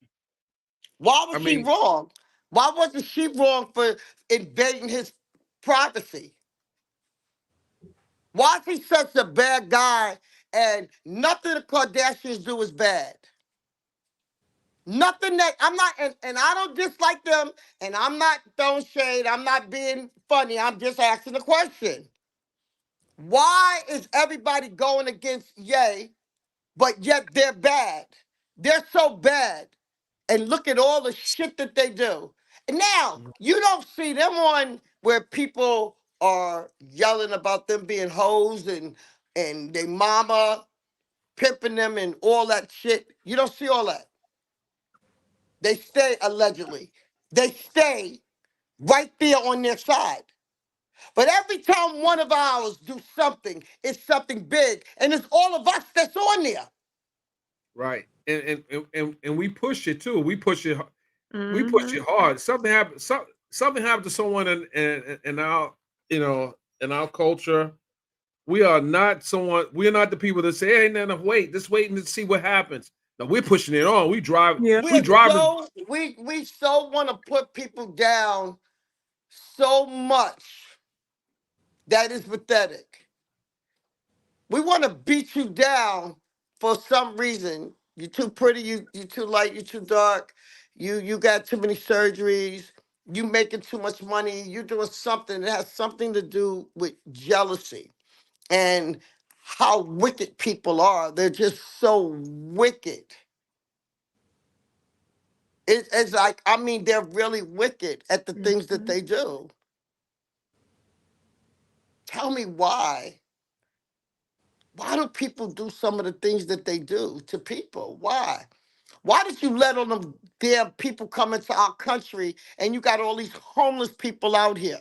Speaker 7: Why
Speaker 1: I
Speaker 7: was she
Speaker 1: mean,
Speaker 7: wrong? Why wasn't she wrong for invading his privacy? Why is he such a bad guy and nothing the Kardashians do is bad? Nothing that I'm not, and I don't dislike them, and I'm not throwing shade, I'm not being funny, I'm just asking a question. Why is everybody going against Ye, but yet they're bad? They're so bad. And look at all the shit that they do. And now, you don't see them on where people are yelling about them being hoes and their mama pimping them and all that shit. You don't see all that. They stay allegedly. They stay right there on their side. But every time one of ours do something, it's something big, and it's all of us that's on there.
Speaker 1: right, and we push it too. We push it. We push
Speaker 2: Mm-hmm.
Speaker 1: it hard. Something happened. Something happened to someone in our in our culture. We are not someone. We are not the people that say, "Hey, no, wait. Just waiting to see what happens." No, we're pushing it on. We drive.
Speaker 2: Yeah.
Speaker 1: We
Speaker 7: We're
Speaker 1: driving.
Speaker 7: so we so want to put people down so much that is pathetic. We want to beat you down for some reason. You're too pretty, you too light, you're too dark, you got too many surgeries, you making too much money, you're doing something that has something to do with jealousy and how wicked people are. They're just so wicked. It's like, I mean, they're really wicked at the things that
Speaker 2: Mm-hmm.
Speaker 7: they do. Tell me why. Why do people do some of the things that they do to people? Why? Why did you let all them damn people come into our country and you got all these homeless people out here?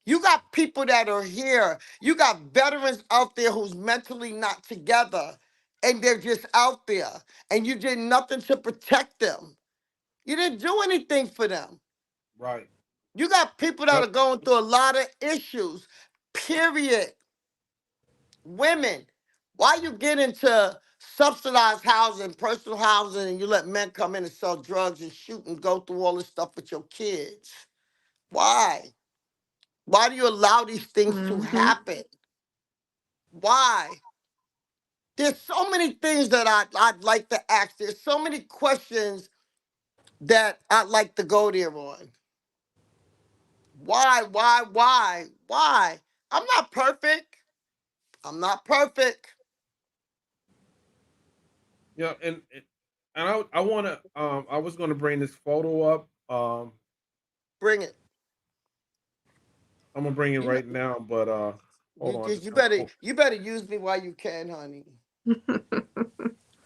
Speaker 7: You got people that are here. You got veterans out there who's mentally not together and they're just out there and you did nothing to protect them. You didn't do anything for them.
Speaker 1: Right.
Speaker 7: You got people that
Speaker 1: Yep.
Speaker 7: are going through a lot of issues, period. Women, why you get into subsidized housing, personal housing, and you let men come in and sell drugs and shoot and go through all this stuff with your kids? Why? Why do you allow these things to
Speaker 2: Mm-hmm.
Speaker 7: happen? Why? There's so many things that I'd like to ask. There's so many questions that I'd like to go there on. Why? I'm not perfect. I'm not perfect.
Speaker 1: Yeah, and I want to. I was going to bring this photo up.
Speaker 7: Bring it.
Speaker 1: I'm gonna bring it
Speaker 7: You know,
Speaker 1: right now, but hold on.
Speaker 7: you better use me while you can, honey.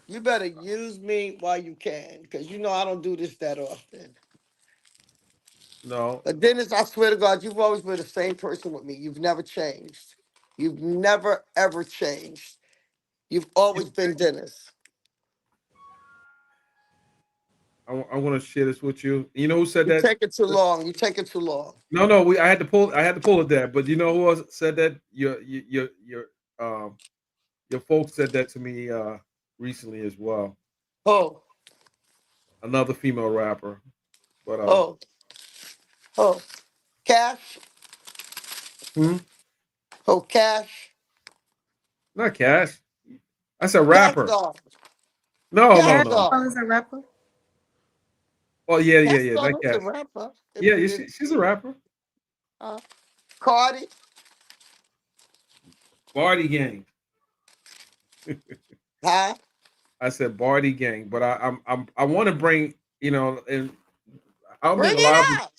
Speaker 7: You better use me while you can, because you know I don't do this that often.
Speaker 1: No,
Speaker 7: But Dennis, I swear to God, you've always been the same person with me. You've never changed. You've never ever changed. You've always been Dennis.
Speaker 1: I want to share this with you. You know who said
Speaker 7: You
Speaker 1: that?
Speaker 7: take it too long. You take it too long.
Speaker 1: No, no. I had to pull. I had to pull it there. But you know who else said that? Um your folks said that to me recently as well.
Speaker 7: Oh,
Speaker 1: Another female rapper. But
Speaker 7: oh, oh. Cash.
Speaker 1: hmm?
Speaker 7: Oh, Cash.
Speaker 1: Not Cash. I said
Speaker 7: Cash
Speaker 1: rapper.
Speaker 7: Doll.
Speaker 1: No,
Speaker 7: Cash
Speaker 1: no,
Speaker 2: Cash
Speaker 1: no.
Speaker 7: Doll.
Speaker 2: is a rapper.
Speaker 1: Oh yeah, yeah,
Speaker 7: Cash
Speaker 1: yeah.
Speaker 7: Doll
Speaker 1: Not
Speaker 7: is a
Speaker 1: Cash.
Speaker 7: rapper. If
Speaker 1: Yeah,
Speaker 7: you
Speaker 1: yeah
Speaker 7: didn't.
Speaker 1: she's a rapper.
Speaker 7: Cardi.
Speaker 1: Barty Gang.
Speaker 7: Huh?
Speaker 1: I said Barty Gang, but I want to bring and I don't
Speaker 7: Bring
Speaker 1: think a
Speaker 7: it
Speaker 1: lot of people.
Speaker 7: out.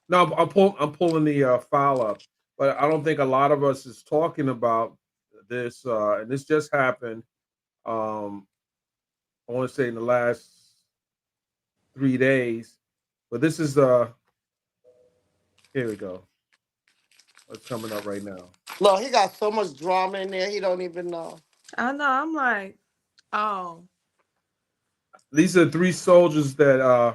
Speaker 1: No, I'm pulling the file up, but I don't think a lot of us is talking about this. And this just happened. Um, I want to say in the last 3 days, but this is here we go. It's coming up right now.
Speaker 7: Look, he got so much drama in there, he don't even know.
Speaker 2: I know. I'm like, oh,
Speaker 1: These are three soldiers that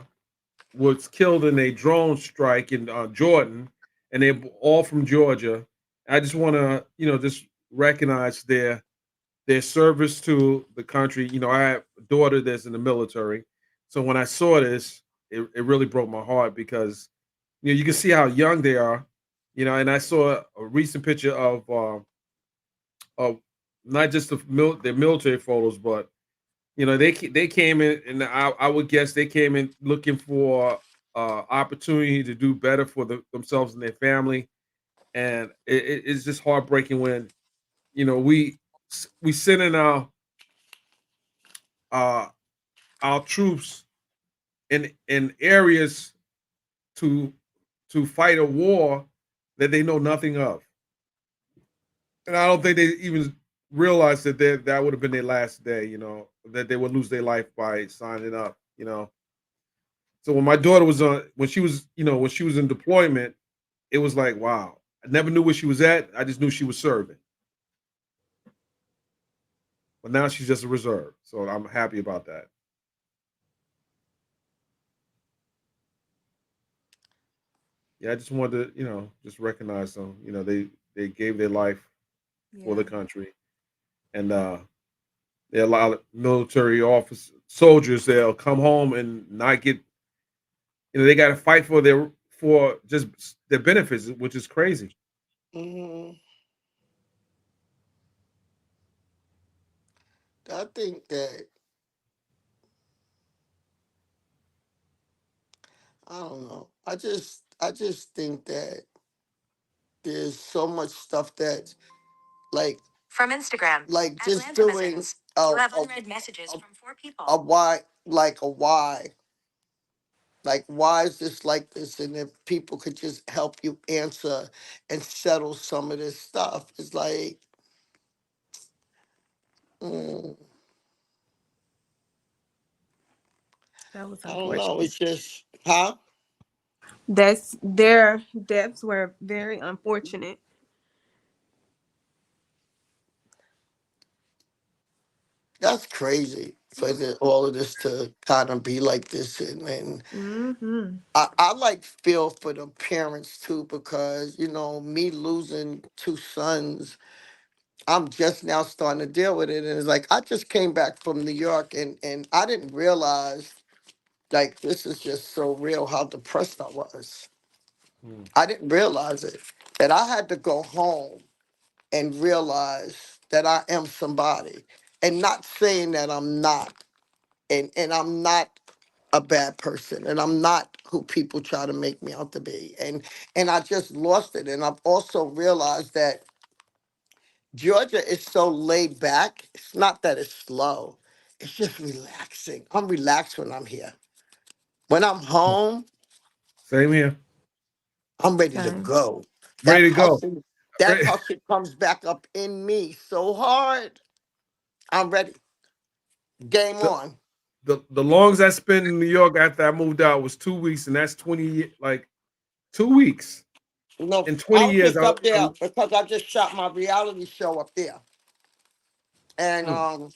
Speaker 1: was killed in a drone strike in Jordan, and they're all from Georgia. I just want to, just recognize their service to the country. I have a daughter that's in the military, so when I saw this, it really broke my heart because you can see how young they are. And I saw a recent picture of not just their military photos, but they came in, and I would guess they came in looking for opportunity to do better for themselves and their family, and it's just heartbreaking when we send in uh, our troops in areas to fight a war that they know nothing of, and I don't think they even realized that that would have been their last day. That they would lose their life by signing up. So when my daughter was when she was, when she was in deployment, it was like, wow. I never knew where she was at. I just knew she was serving. But now she's just a reserve. So I'm happy about that. Yeah, I just wanted to, just recognize them. They gave their life for
Speaker 2: yeah.
Speaker 1: the country. And there are a lot of military office soldiers that'll come home and not get, they got to fight for just their benefits, which is crazy.
Speaker 7: Hmm. I think that I don't know. I just think that there's so much stuff that like from Instagram, like just Atlanta doing residents. You have unread messages from 4 people. A why, like a why, like why is this like this? And if people could just help you answer and settle some of this stuff, it's like, mm,
Speaker 2: That was
Speaker 7: I don't know.
Speaker 2: unfortunate.
Speaker 7: It's just, huh?
Speaker 2: That's their deaths were very unfortunate.
Speaker 7: That's crazy for all of this to kind of be like this, and
Speaker 2: Mm-hmm.
Speaker 7: I like feel for the parents too because me losing two sons, I'm just now starting to deal with it, and it's like I just came back from New York, and I didn't realize like this is just so real how depressed I was.
Speaker 1: Hmm.
Speaker 7: I didn't realize it that I had to go home and realize that I am somebody, and not saying that I'm not, and I'm not a bad person, and I'm not who people try to make me out to be, and I just lost it, and I've also realized that Georgia is so laid back. It's not that it's slow. It's just relaxing. I'm relaxed when I'm here. When I'm home,
Speaker 1: Same here.
Speaker 7: I'm ready to
Speaker 2: Same.
Speaker 7: go. That
Speaker 1: Ready to go.
Speaker 7: hustle, that
Speaker 1: Ready.
Speaker 7: hustle comes back up in me so hard. I'm ready. Game
Speaker 1: The,
Speaker 7: on.
Speaker 1: the longest I spent in New York after I moved out was 2 weeks, and that's 2 weeks. In
Speaker 7: I
Speaker 1: 20
Speaker 7: was
Speaker 1: years,
Speaker 7: just up there because I just shot my reality show up there, and
Speaker 1: mm,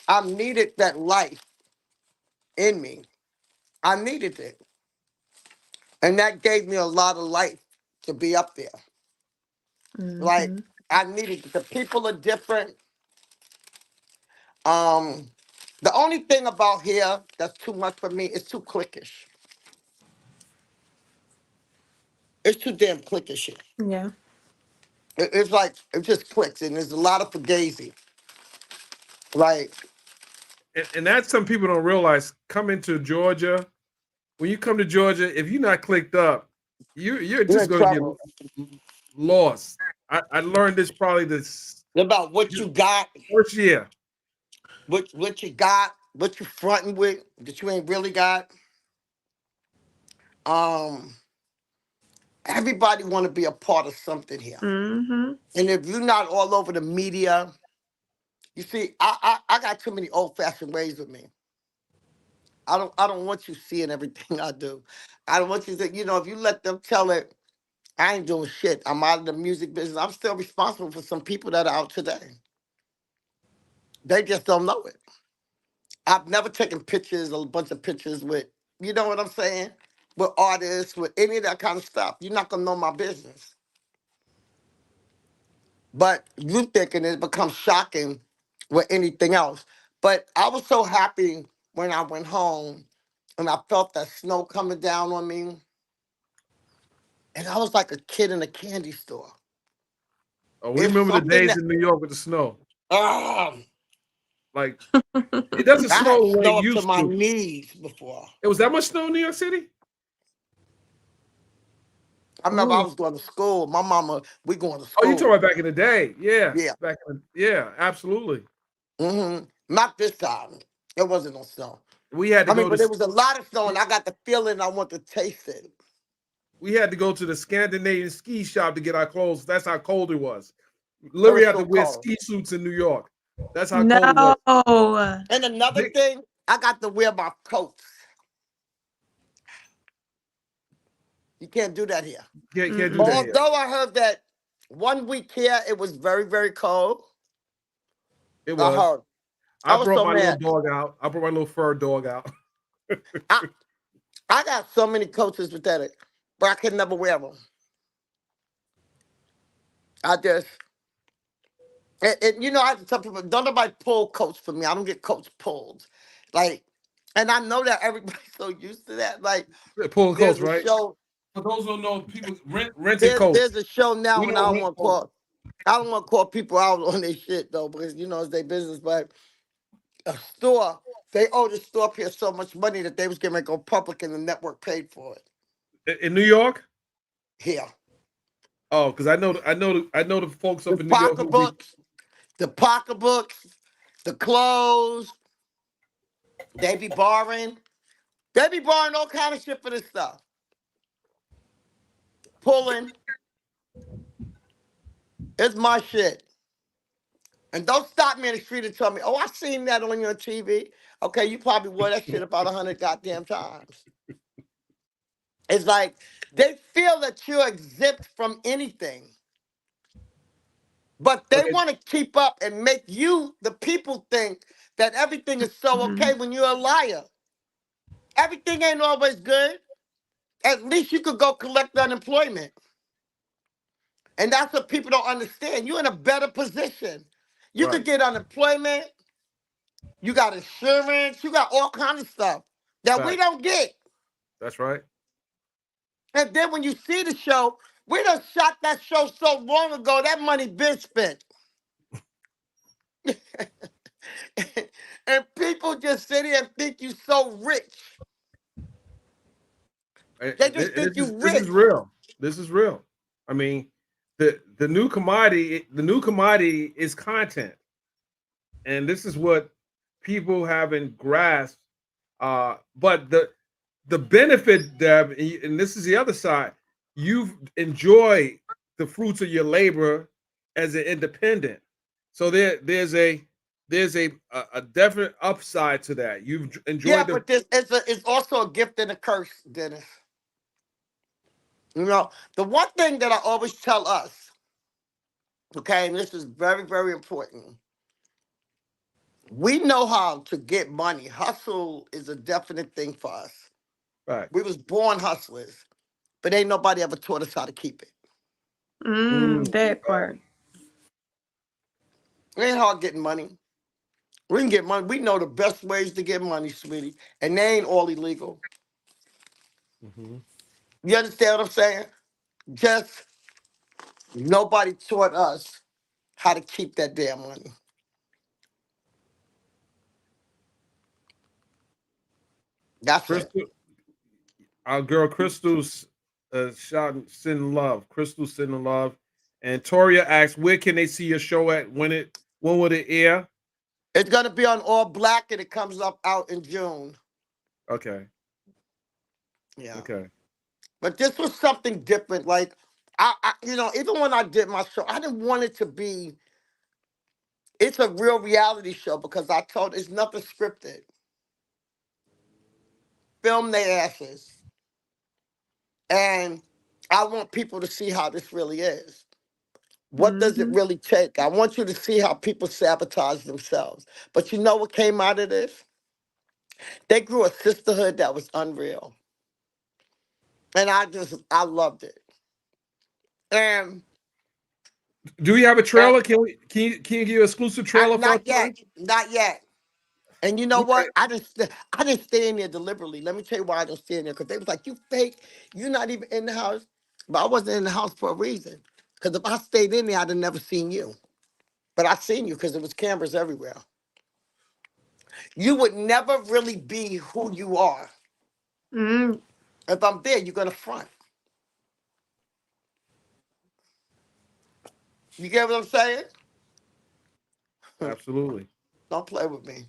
Speaker 7: I needed that life in me. I needed it, and that gave me a lot of life to be up there. Like
Speaker 2: Mm-hmm.
Speaker 7: I needed it. The people are different. Um, the only thing about here that's too much for me is too cliquish. It's too damn cliquish here.
Speaker 2: Yeah.
Speaker 7: It's like it just clicks, and there's a lot of fugazi. Like
Speaker 1: and that's some people don't realize. Coming to Georgia, when you come to Georgia, if you're not clicked up, you're
Speaker 7: you're
Speaker 1: just
Speaker 7: in
Speaker 1: going to get
Speaker 7: trouble.
Speaker 1: lost. I learned this probably this
Speaker 7: It's about what you got,
Speaker 1: first year.
Speaker 7: what you got, what you fronting with that you ain't really got. Um, Everybody want to be a part of something here.
Speaker 2: Mm-hmm.
Speaker 7: And if you're not all over the media, you see, I got too many old-fashioned ways with me. I don't want you seeing everything I do. I don't want you to, if you let them tell it, I ain't doing shit. I'm out of the music business. I'm still responsible for some people that are out today. They just don't know it. I've never taken pictures, a bunch of pictures with, you know what I'm saying? With artists, with any of that kind of stuff. You're not gonna know my business. But you thinking it becomes shocking with anything else. But I was so happy when I went home and I felt that snow coming down on me. And I was like a kid in a candy store.
Speaker 1: Oh, we
Speaker 7: It's
Speaker 1: remember the
Speaker 7: something
Speaker 1: days
Speaker 7: that,
Speaker 1: in New York with the snow.
Speaker 7: ah,
Speaker 1: Like it doesn't
Speaker 7: I
Speaker 1: snow
Speaker 7: had
Speaker 1: the way it
Speaker 7: snow up to
Speaker 1: used
Speaker 7: my
Speaker 1: to.
Speaker 7: knees before.
Speaker 1: It was that much snow in New York City?
Speaker 7: I remember I
Speaker 1: Ooh.
Speaker 7: was going to school. My mama, we going to
Speaker 1: Oh, you talking
Speaker 7: school.
Speaker 1: about back in the day? Yeah,
Speaker 7: Yeah.
Speaker 1: yeah, absolutely.
Speaker 7: Not this time. It wasn't no snow.
Speaker 1: We had to
Speaker 7: I mean,
Speaker 1: go
Speaker 7: but
Speaker 1: to
Speaker 7: there was a lot of snow, and I got the feeling I want to taste it.
Speaker 1: the Scandinavian ski shop to get our clothes. That's how cold it was.
Speaker 7: It
Speaker 1: Literally
Speaker 7: was
Speaker 1: had to
Speaker 7: so
Speaker 1: wear
Speaker 7: cold.
Speaker 1: ski suits in New York. That's how cold it was.
Speaker 2: No.
Speaker 7: And another
Speaker 1: They
Speaker 7: thing, I got to wear my coats. You can't do that here.
Speaker 1: can't do that
Speaker 2: Mm-mm.
Speaker 1: here.
Speaker 7: Although I heard that 1 week here, it was very, very cold.
Speaker 1: It
Speaker 7: I
Speaker 1: was.
Speaker 7: heard. I
Speaker 1: I
Speaker 7: was
Speaker 1: brought
Speaker 7: so
Speaker 1: my little
Speaker 7: mad.
Speaker 1: dog out. I brought my little fur dog out.
Speaker 7: I, I got so many coats, it's pathetic, but I could never wear them. I just, I have to tell people, don't nobody pull coats for me. I don't get coats pulled. Like, and I know that everybody's so used to that. Like,
Speaker 1: Pulling coats,
Speaker 7: there's a
Speaker 1: right?
Speaker 7: show,
Speaker 1: For those who don't know, people renting
Speaker 7: there's,
Speaker 1: coats.
Speaker 7: there's a show now,
Speaker 1: We
Speaker 7: and I
Speaker 1: don't
Speaker 7: don't
Speaker 1: rent
Speaker 7: want to
Speaker 1: coats.
Speaker 7: call people out on their shit though, because it's their business. But a store, they owe the store up here so much money that they was gonna go public, and the network paid for it
Speaker 1: In New York.
Speaker 7: here.
Speaker 1: Oh, because I know the folks
Speaker 7: The
Speaker 1: up in New York who be
Speaker 7: pocketbooks, the clothes, they be borrowing. They be borrowing all kind of shit for this stuff. Pulling. It's my shit. And don't stop me in the street and tell me, oh, I seen that on your TV. Okay, you probably wore that shit about 100 goddamn times. It's like they feel that you're exempt from anything. But they
Speaker 1: okay.
Speaker 7: want to keep up and make you, the people, think that everything is so okay when you're a liar. Everything ain't always good. At least you could go collect unemployment. And that's what people don't understand. You're in a better position. You could
Speaker 1: Right.
Speaker 7: get unemployment. You got insurance. You got all kinds of stuff that we
Speaker 1: Fact.
Speaker 7: don't get.
Speaker 1: That's right.
Speaker 7: And then when you see the show, we done shot that show so long ago, that money been spent. And people just sit here and think you so rich. They just think you
Speaker 1: This is
Speaker 7: rich.
Speaker 1: real. This is real. I mean, the new commodity is content, and this is what people haven't grasped. But the benefit, Deb, and this is the other side. You've enjoyed the fruits of your labor as an independent. So there's a definite upside to that. You've
Speaker 7: Yeah,
Speaker 1: enjoyed the
Speaker 7: but it's also a gift and a curse, Dennis. The one thing that I always tell us, okay, and this is very, very important. We know how to get money. Hustle is a definite thing for us.
Speaker 1: fact.
Speaker 7: We was born hustlers, but ain't nobody ever taught us how to keep it.
Speaker 2: That part.
Speaker 7: It ain't hard getting money. We can get money. We know the best ways to get money, sweetie, and they ain't all illegal.
Speaker 1: Mhm.
Speaker 7: You understand what I'm saying? Just nobody taught us how to keep that damn money. That's it.
Speaker 1: Crystal, our girl Crystal's shouting "Send Love." Crystal sending love, and Toria asks, "Where can they see your show at? When will it air?"
Speaker 7: It's gonna be on All Black, and it comes up out in June.
Speaker 1: Okay,
Speaker 7: Yeah.
Speaker 1: okay.
Speaker 7: But this was something different. Like, even when I did my show, I didn't want it to be, it's a real reality show because I told it's nothing scripted. Film their asses. And I want people to see how this really is. What does it
Speaker 2: Mm-hmm.
Speaker 7: really take? I want you to see how people sabotage themselves. But you know what came out of this? They grew a sisterhood that was unreal. And I loved it. And,
Speaker 1: Do we have a
Speaker 7: and
Speaker 1: trailer? Can you give an exclusive trailer for us?
Speaker 7: not yet, not yet. And you know
Speaker 1: Okay.
Speaker 7: what? I didn't stay in there deliberately. Let me tell you why I didn't stay in there. Because they was like, you fake. You're not even in the house. But I wasn't in the house for a reason. Because if I stayed in there, I'd have never seen you. But I seen you because there was cameras everywhere. You would never really be who you are.
Speaker 2: Mm-hmm.
Speaker 7: If I'm there, you're going to front. You get what I'm saying?
Speaker 1: Absolutely.
Speaker 7: Don't play with me.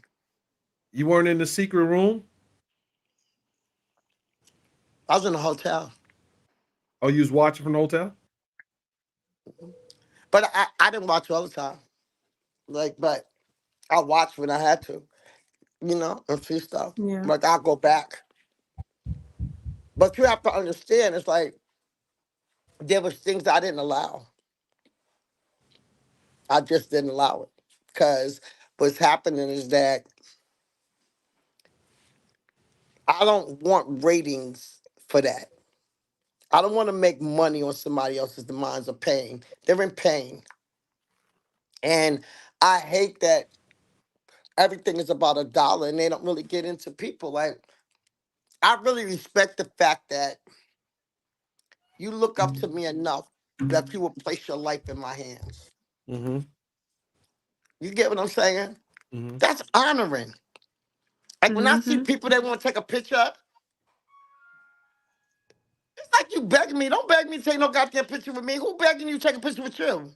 Speaker 1: You weren't in the secret room?
Speaker 7: I was in a hotel.
Speaker 1: Oh, you was watching from the hotel?
Speaker 7: But I didn't watch all the time. But I watched when I had to, and see stuff.
Speaker 2: Yeah.
Speaker 7: Like, I'll go back. But you have to understand, it's like there was things I didn't allow. I just didn't allow it. Because what's happening is that I don't want ratings for that. I don't want to make money on somebody else's demands of pain. They're in pain. And I hate that everything is about a dollar and they don't really get into people. Like, I really respect the fact that you look up to me enough that you will place your life in my hands.
Speaker 1: Mm-hmm.
Speaker 7: You get what I'm saying?
Speaker 1: Mm-hmm.
Speaker 7: That's honoring. Like when I see
Speaker 2: Mm-hmm.
Speaker 7: people that want to take a picture, it's like you begging me. Don't beg me to take no goddamn picture with me. Who begging you to take a picture with you?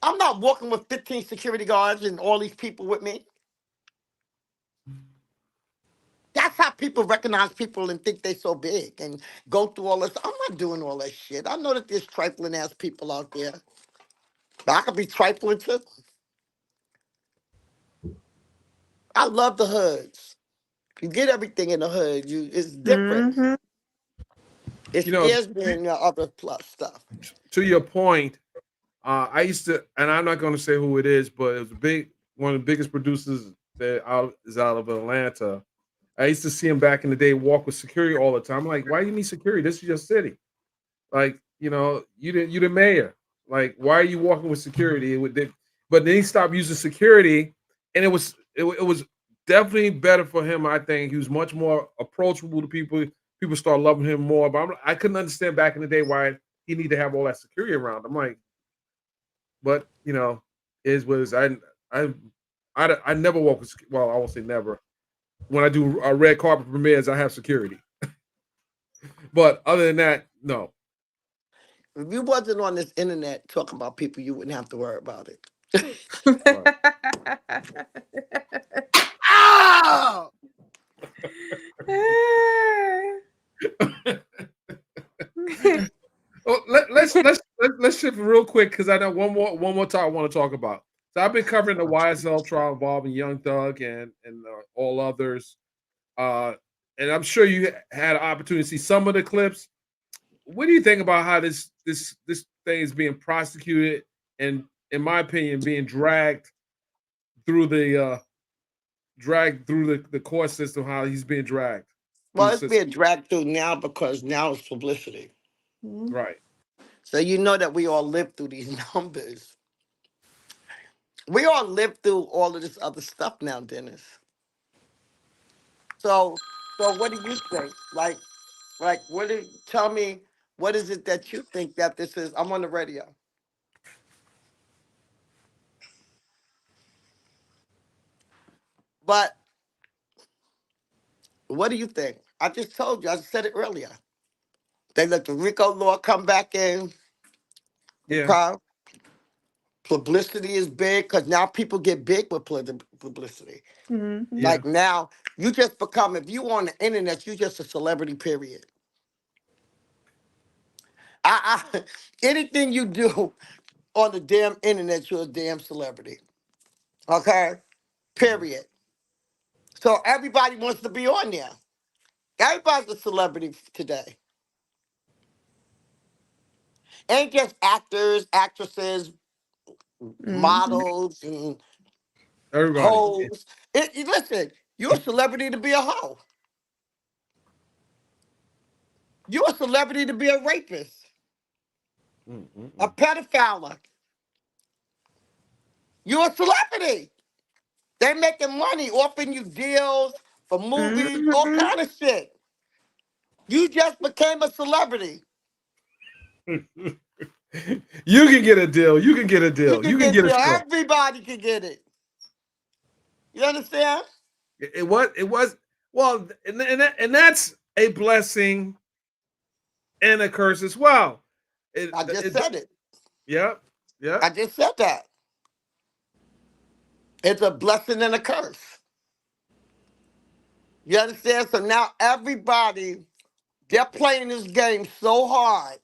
Speaker 7: I'm not walking with 15 security guards and all these people with me. That's how people recognize people and think they so big and go through all this. I'm not doing all that shit. I know that there's trifling ass people out there. But I could be trifling too. I love the hoods. You get everything in the hood. It's different.
Speaker 2: Mm-hmm.
Speaker 7: It
Speaker 1: You know,
Speaker 7: scares me in the other plus stuff.
Speaker 1: to your point, I used to, and I'm not going to say who it is, but it was one of the biggest producers is out of Atlanta. I used to see him back in the day walk with security all the time. I'm like, why do you need security? This is your city. Like, you the mayor. Like, why are you walking with security? But then he stopped using security, and it was definitely better for him. I think he was much more approachable to people. People start loving him more. But I couldn't understand back in the day why he needed to have all that security around. I'm like, but is was I never walk with. Well, I won't say never. When I do red carpet premieres, I have security. But other than that, no.
Speaker 7: If you wasn't on this internet talking about people, you wouldn't have to worry about it.
Speaker 1: Right.
Speaker 7: Oh!
Speaker 1: Oh, let's shift real quick because I know one more time I want to talk about. So I've been covering the YSL trial involving Young Thug and all others, and I'm sure you had an opportunity to see some of the clips. What do you think about how this thing is being prosecuted and, in my opinion, being dragged through the court system? How he's being dragged through
Speaker 7: Well,
Speaker 1: the
Speaker 7: it's
Speaker 1: system,
Speaker 7: being dragged through now because now it's publicity.
Speaker 1: right?
Speaker 7: So you know that we all live through these numbers. We all live through all of this other stuff now, Dennis. So what do you think? Tell me, what is it that you think that this is? I'm on the radio. But what do you think? I just told you, I said it earlier. They let the RICO law come back in.
Speaker 1: Yeah,
Speaker 7: Okay? Publicity is big because now people get big with publicity.
Speaker 2: Mm-hmm.
Speaker 1: yeah,
Speaker 7: Like now, you just become, if you on the internet, you just a celebrity, period. Anything you do on the damn internet, you're a damn celebrity. Okay? Period. So everybody wants to be on there. Everybody's a celebrity today. Ain't just actors, actresses,
Speaker 2: Mm-hmm.
Speaker 7: models, and
Speaker 1: Everybody.
Speaker 7: hoes. Listen, you're a celebrity to be a hoe. You're a celebrity to be a rapist, a pedophile. You're a celebrity. They're making money, offering you deals for movies, all
Speaker 2: Mm-hmm.
Speaker 7: kind of shit. You just became a celebrity.
Speaker 1: You can get a deal. You can get a
Speaker 7: You
Speaker 1: deal.
Speaker 7: can
Speaker 1: You can
Speaker 7: get
Speaker 1: get a
Speaker 7: there.
Speaker 1: show.
Speaker 7: Everybody can get it. You understand?
Speaker 1: It was well, and that's a blessing and a curse as well. It,
Speaker 7: I just
Speaker 1: it
Speaker 7: said it.
Speaker 1: yeah, yeah.
Speaker 7: I just said that. It's a blessing and a curse. You understand? So now everybody, they're playing this game so hard.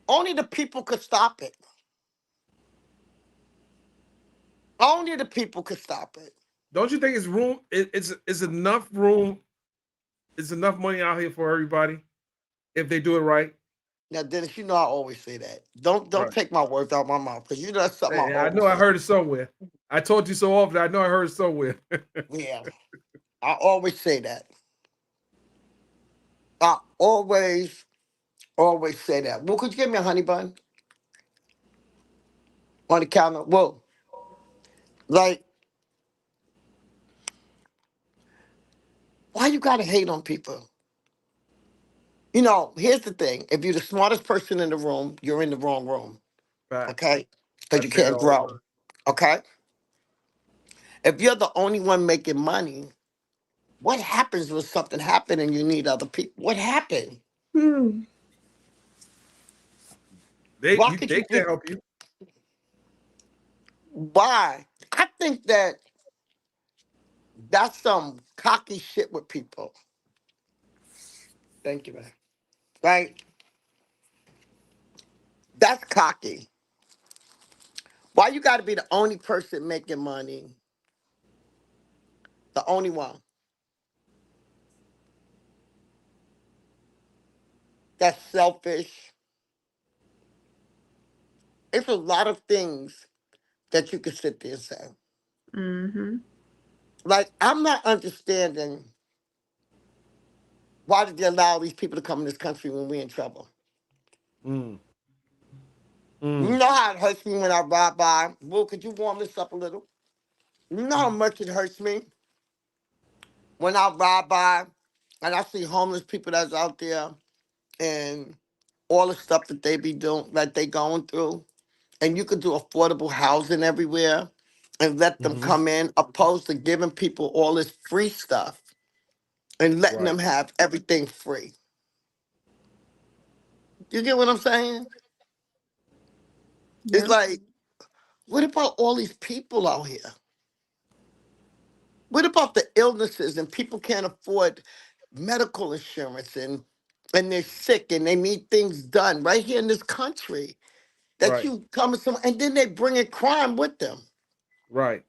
Speaker 7: Only the people could stop it. Only the people could stop it.
Speaker 1: Don't you think it's room? It's enough room. It's enough money out here for everybody if they do it right.
Speaker 7: Now, Dennis, you know I always say that. Don't
Speaker 1: Right.
Speaker 7: take my words out of my mouth because you know that's something I
Speaker 1: I
Speaker 7: always
Speaker 1: know I
Speaker 7: say.
Speaker 1: heard it somewhere. I told you so often. I know I heard it somewhere.
Speaker 7: Yeah, I always say that. I always say that. Well, could you give me a honey bun on the counter? Well, like, why you gotta hate on people? You know, here's the thing. If you're the smartest person in the room, you're in the wrong room.
Speaker 1: Facts.
Speaker 7: Okay?
Speaker 1: I
Speaker 7: Because you
Speaker 1: say that
Speaker 7: can't
Speaker 1: all the
Speaker 7: grow.
Speaker 1: time.
Speaker 7: Okay? If you're the only one making money, what happens when something happens and you need other people? What happened?
Speaker 2: Hmm.
Speaker 7: Why could
Speaker 1: They
Speaker 7: you
Speaker 1: can't
Speaker 7: just
Speaker 1: help you.
Speaker 7: why? I think that that's some cocky shit with people. Thank you, man. Right? That's cocky. Why you gotta be the only person making money? The only one. That's selfish. It's a lot of things that you could sit there and say.
Speaker 2: Mm-hmm.
Speaker 7: Like, I'm not understanding why did they allow these people to come in this country when we're in trouble?
Speaker 1: Mm,
Speaker 7: You
Speaker 1: mm,
Speaker 7: know how it hurts me when I ride by. Well, could you warm this up a little? You know how much it hurts me when I ride by and I see homeless people that's out there and all the stuff that they be doing, that they going through. And you could do affordable housing everywhere and let them
Speaker 1: hmm.
Speaker 7: come in, opposed to giving people all this free stuff and letting
Speaker 1: Right.
Speaker 7: them have everything free. You get what I'm saying? It's
Speaker 2: Yeah.
Speaker 7: like, what about all these people out here? What about the illnesses and people can't afford medical insurance and they're sick and they need things done right here in this country that
Speaker 1: Right.
Speaker 7: you come to some and then they bring in crime with them.
Speaker 1: Right.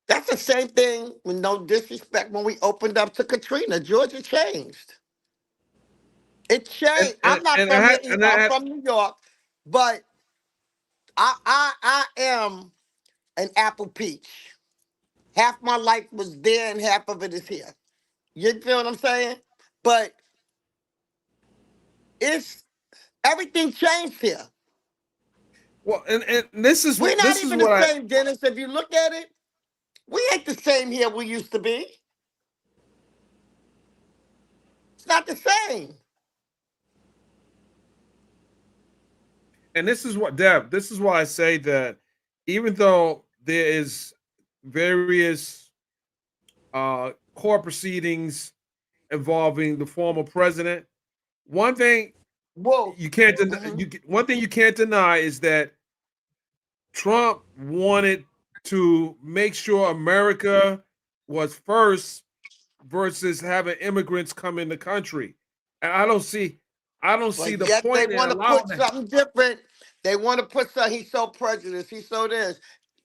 Speaker 7: That's the same thing with no disrespect when we opened up to Katrina. Georgia changed. It
Speaker 1: And
Speaker 7: changed.
Speaker 1: and,
Speaker 7: I'm not
Speaker 1: and
Speaker 7: from
Speaker 1: I
Speaker 7: here
Speaker 1: had and
Speaker 7: either.
Speaker 1: I
Speaker 7: I'm
Speaker 1: had
Speaker 7: from New York, but I am an apple peach. Half my life was there and half of it is here. You feel what I'm saying? But it's everything changed here.
Speaker 1: well, and this is
Speaker 7: We're not
Speaker 1: this is
Speaker 7: even the
Speaker 1: what I
Speaker 7: same, Dennis. If you look at it, we ain't the same here we used to be. It's not the same.
Speaker 1: and this is what Deb. This is why I say that even though there is various court proceedings involving the former president, one thing
Speaker 7: Whoa. Mhm.
Speaker 1: one thing you can't deny is that Trump wanted to make sure America was first versus having immigrants come in the country. And I don't see I don't see
Speaker 7: But
Speaker 1: the
Speaker 7: yet they
Speaker 1: point in
Speaker 7: want to
Speaker 1: allowing
Speaker 7: put
Speaker 1: that.
Speaker 7: something different. They want to put something, he's so prejudiced, he's so this.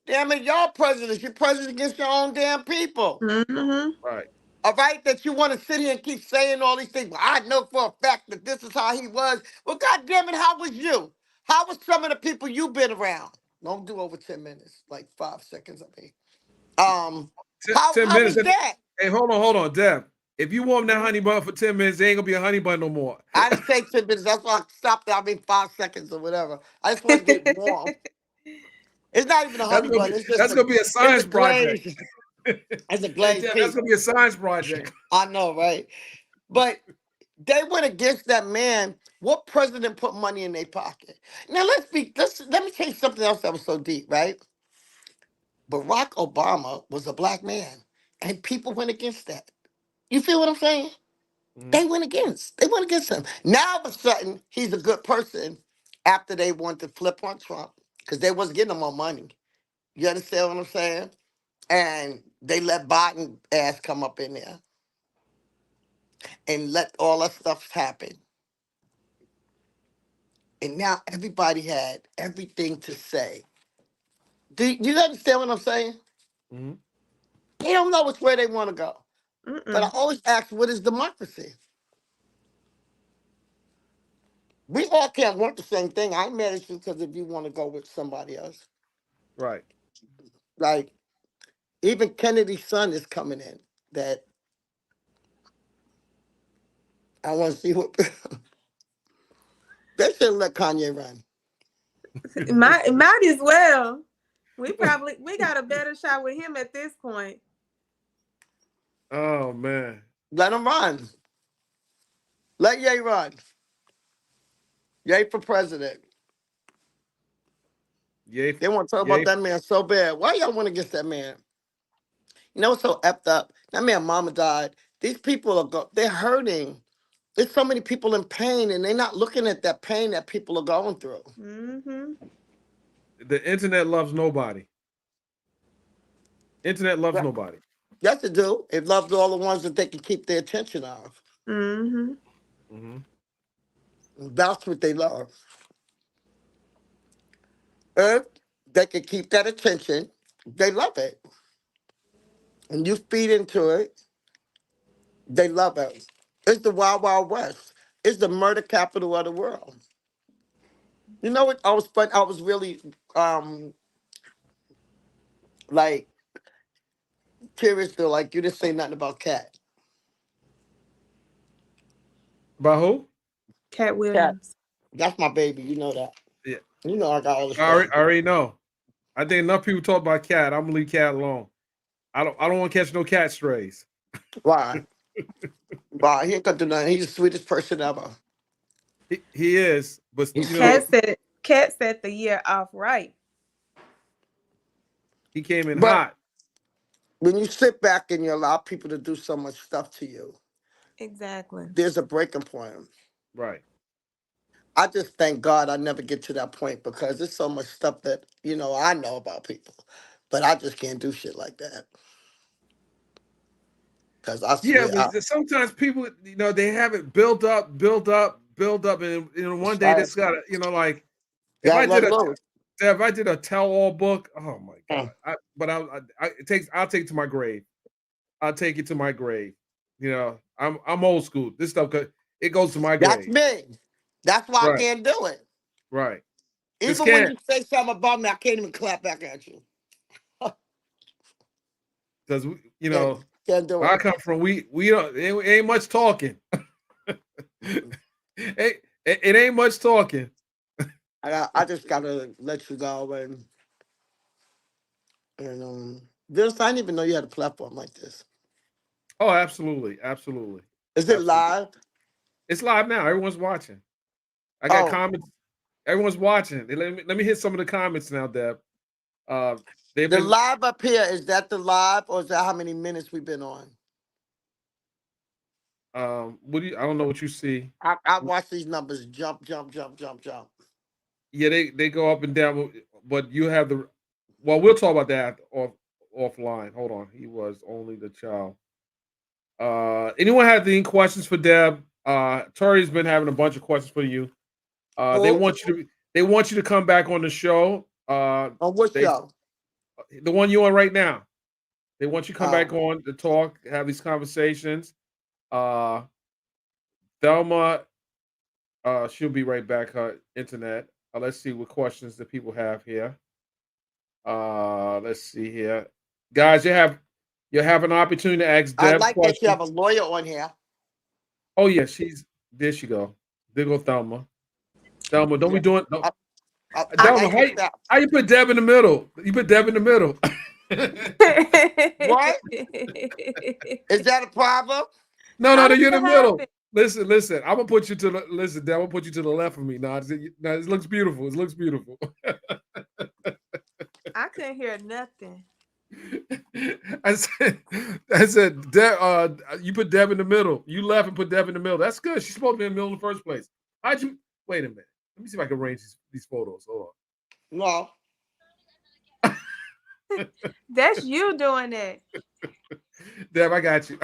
Speaker 7: Damn it, y'all prejudiced. You're prejudiced against your own damn people.
Speaker 2: Mm-hmm.
Speaker 1: Right.
Speaker 7: All right, that you want to sit here and keep saying all these things. Well, I know for a fact that this is how he was. Well, God damn it, how was you? How was some of the people you've been around? Don't do over 10 minutes, like 5 seconds, I mean.
Speaker 1: Ten
Speaker 7: How
Speaker 1: minutes.
Speaker 7: was that?
Speaker 1: Hey, hold on, Deb. If you warm that honey bun for 10 minutes, it ain't gonna be a honey bun no more.
Speaker 7: I didn't say 10 minutes. That's why I stopped there. I mean 5 seconds or whatever. I just want to get warm. It's not even a honey bun. It's just
Speaker 1: That's gonna be a
Speaker 7: it's a
Speaker 1: science project.
Speaker 7: glaze. It's a
Speaker 1: Hey,
Speaker 7: glazed
Speaker 1: Deb, that's
Speaker 7: piece.
Speaker 1: gonna be a science project.
Speaker 7: I know, right? But they went against that man. What president put money in their pocket? Now let me tell you something else that was so deep, right? Barack Obama was a black man, and people went against that. You feel what I'm saying? They went against him. Now all of a sudden, he's a good person after they wanted to flip on Trump because they wasn't getting him more money. You understand what I'm saying? And they let Biden ass come up in there and let all that stuff happen. And now everybody had everything to say. Do you understand what I'm saying?
Speaker 1: Mm-hmm.
Speaker 7: They don't know which way they want to go. But I
Speaker 2: Mm-mm.
Speaker 7: always ask, what is democracy? We all can't want the same thing. I ain't mad at you because if you want to go with somebody else.
Speaker 1: Right.
Speaker 7: Like, even Kennedy's son is coming in. That I want to see what they should let Kanye run.
Speaker 2: Might as well. We got a better shot with him at this point.
Speaker 1: Oh man.
Speaker 7: Let him run. Let Ye run. Ye for president.
Speaker 1: Yay.
Speaker 7: They want to talk about
Speaker 1: Yay.
Speaker 7: that man so bad. Why y'all want to against that man? You know what's so effed up? That man mama died. These people they're hurting. There's so many people in pain and they're not looking at that pain that people are going through.
Speaker 2: Mm-hmm.
Speaker 1: The internet loves nobody. Internet loves
Speaker 7: Yeah.
Speaker 1: nobody.
Speaker 7: Yes, it do. It loves all the ones that they can keep their attention of.
Speaker 2: Mm-hmm.
Speaker 1: Mm-hmm.
Speaker 7: That's what they love. If they can keep that attention, they love it. And you feed into it, they love it. It's the Wild Wild West. It's the murder capital of the world. You know what? I was really like curious though. Like you didn't say nothing about Cat.
Speaker 1: By who?
Speaker 2: Cat
Speaker 7: Cat.
Speaker 2: Williams.
Speaker 7: That's my baby. You know that.
Speaker 1: Yeah.
Speaker 7: You know I got all the
Speaker 1: I
Speaker 7: stuff.
Speaker 1: already know. I think enough people talk about Cat. I'm gonna leave Cat alone. I don't want to catch no cat strays.
Speaker 7: Why? Why? He ain't gonna do nothing. He's the sweetest person ever.
Speaker 1: He is, but
Speaker 7: He's
Speaker 1: you know,
Speaker 7: sweet.
Speaker 2: Cat set the year off right.
Speaker 1: he came in
Speaker 7: But
Speaker 1: hot.
Speaker 7: when you sit back and you allow people to do so much stuff to you,
Speaker 2: Exactly.
Speaker 7: there's a breaking point.
Speaker 1: Right.
Speaker 7: I just thank God I never get to that point because there's so much stuff that, I know about people. But I just can't do shit like that. Because I
Speaker 1: Yeah,
Speaker 7: swear,
Speaker 1: but sometimes people, they have it built up, and one day
Speaker 7: right,
Speaker 1: that's got to, like if I
Speaker 7: gotta let
Speaker 1: did
Speaker 7: it go.
Speaker 1: a tell-all book, oh my
Speaker 7: Mm.
Speaker 1: God! I'll take it to my grave. I'll take it to my grave. I'm old school. This stuff it goes to my
Speaker 7: That's
Speaker 1: grave.
Speaker 7: me. That's why I
Speaker 1: Right,
Speaker 7: can't do it.
Speaker 1: right. This
Speaker 7: Even when
Speaker 1: can't
Speaker 7: you say something about me, I can't even clap back at you.
Speaker 1: because
Speaker 7: Can't, can't do
Speaker 1: where I
Speaker 7: it.
Speaker 1: come from, we don't it ain't much talking.
Speaker 7: Mm-mm.
Speaker 1: It ain't much talking.
Speaker 7: I just gotta let you go and this I didn't even know you had a platform like this.
Speaker 1: Oh, absolutely, absolutely,
Speaker 7: Is it
Speaker 1: absolutely.
Speaker 7: live?
Speaker 1: It's live now. Everyone's watching. I got
Speaker 7: Oh,
Speaker 1: comments. Everyone's watching. Let me hit some of the comments now, Deb. Uh, they've
Speaker 7: the
Speaker 1: been.
Speaker 7: live up here, is that the live or is that how many minutes we've been on?
Speaker 1: What do you? I don't know what you see.
Speaker 7: I watch these numbers jump, jump, jump, jump, jump.
Speaker 1: Yeah, they go up and down, but you have the. Well, we'll talk about that offline. Hold on. He was only the child. Anyone have any questions for Deb? Tori's been having a bunch of questions for you. They
Speaker 7: Oh,
Speaker 1: want you to come back on the show.
Speaker 7: on what
Speaker 1: They
Speaker 7: show?
Speaker 1: the one you're on right now. They want you to come back
Speaker 7: Oh,
Speaker 1: on to talk, have these conversations. Thelma, she'll be right back. Her internet. Let's see what questions that people have here. Let's see here, guys. You have an opportunity to ask
Speaker 7: I
Speaker 1: Deb
Speaker 7: like that you
Speaker 1: questions.
Speaker 7: have a lawyer on here.
Speaker 1: Oh yeah, she's there. She go. There go Thelma. Thelma, don't
Speaker 7: Yeah,
Speaker 1: be doing. No.
Speaker 7: I
Speaker 1: Thelma,
Speaker 7: like that.
Speaker 1: how you put Deb in the middle? You put Deb in the middle.
Speaker 7: What? Is that a problem?
Speaker 1: No,
Speaker 2: How
Speaker 1: no, no,
Speaker 2: did
Speaker 1: you're in
Speaker 2: that
Speaker 1: the middle.
Speaker 2: happen?
Speaker 1: Listen. I'm gonna put you to the listen. Deb, I'm gonna put you to the left of me. Now, it looks beautiful. It looks beautiful.
Speaker 2: I couldn't hear nothing.
Speaker 1: I said, you put Deb in the middle. You left and put Deb in the middle. That's good. She's supposed to be in the middle in the first place. How'd you? Wait a minute. Let me see if I can arrange these photos. Hold
Speaker 7: No.
Speaker 1: on.
Speaker 2: That's you doing that.
Speaker 1: Deb, I got you.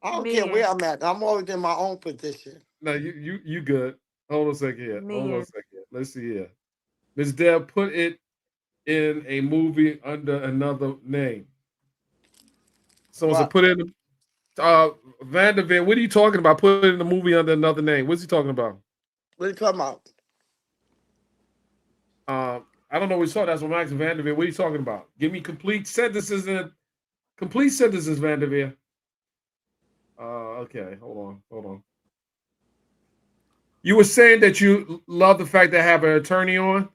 Speaker 7: I don't care
Speaker 2: Man,
Speaker 7: where I'm at. I'm always in my own position.
Speaker 1: No, you good. Hold on a second here. Hold on a
Speaker 2: man.
Speaker 1: second. Let's see here. Miss Deb, put it in a movie under another name. Someone said
Speaker 7: What?
Speaker 1: put in Vanderveer. What are you talking about? Put it in a movie under another name. What's he talking about?
Speaker 7: What are you talking about?
Speaker 1: I don't know what he's talking. That's what I'm asking Vanderveer. What are you talking about? Give me complete sentences, Vanderveer. Okay, hold on. You were saying that you love the fact that I have an attorney on.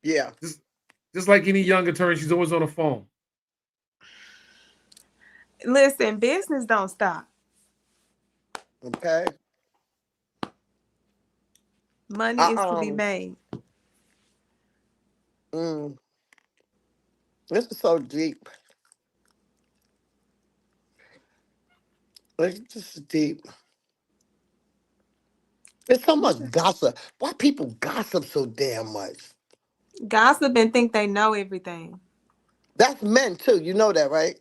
Speaker 7: Yeah.
Speaker 1: Just like any young attorney, she's always on the phone.
Speaker 2: Listen, business don't stop.
Speaker 7: Okay.
Speaker 2: Money is to be made.
Speaker 7: This is so deep. This is deep. There's so much gossip. Why people gossip so damn much?
Speaker 2: Gossip and think they know everything.
Speaker 7: That's men too. You know that, right?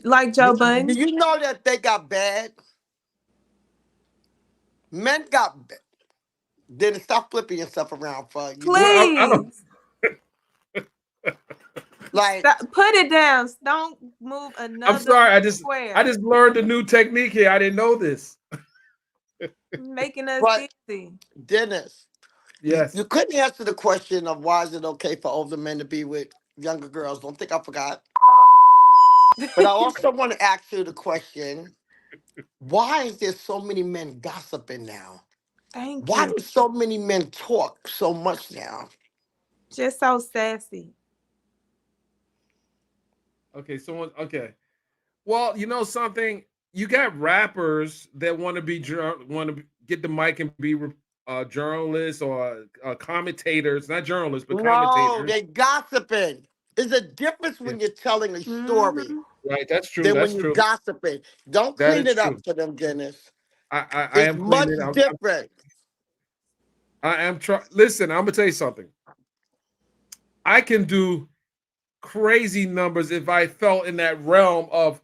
Speaker 2: Like Joe
Speaker 7: Do
Speaker 2: Budden.
Speaker 7: you know that they got bad? Men got bad. Then stop flipping yourself around for you.
Speaker 1: Well, I don't.
Speaker 2: Please.
Speaker 7: Like,
Speaker 2: Put it down. Don't move another
Speaker 1: I'm sorry. I just
Speaker 2: square.
Speaker 1: learned a new technique here. I didn't know this.
Speaker 2: Making us
Speaker 7: but
Speaker 2: dizzy.
Speaker 7: Dennis,
Speaker 1: Yes.
Speaker 7: you couldn't answer the question of why is it okay for older men to be with younger girls. Don't think I forgot. But I also want to ask you the question: why is there so many men gossiping now?
Speaker 2: Thank
Speaker 7: Why
Speaker 2: you.
Speaker 7: do so many men talk so much now?
Speaker 2: Just so sassy.
Speaker 1: Okay. Okay. Well, you know something. You got rappers that want to get the mic and be journalists or commentators, not journalists, but
Speaker 7: No,
Speaker 1: commentators.
Speaker 7: they gossiping. There's a difference
Speaker 1: Yeah.
Speaker 7: when you're telling a story
Speaker 1: Right. That's true.
Speaker 7: than when
Speaker 1: That's
Speaker 7: you're
Speaker 1: true.
Speaker 7: gossiping. Don't
Speaker 1: That
Speaker 7: clean
Speaker 1: is
Speaker 7: it up
Speaker 1: true.
Speaker 7: for them, Dennis.
Speaker 1: I
Speaker 7: It's
Speaker 1: am
Speaker 7: much
Speaker 1: cleaning.
Speaker 7: different.
Speaker 1: I am trying. Listen, I'm gonna tell you something. I can do crazy numbers if I felt in that realm of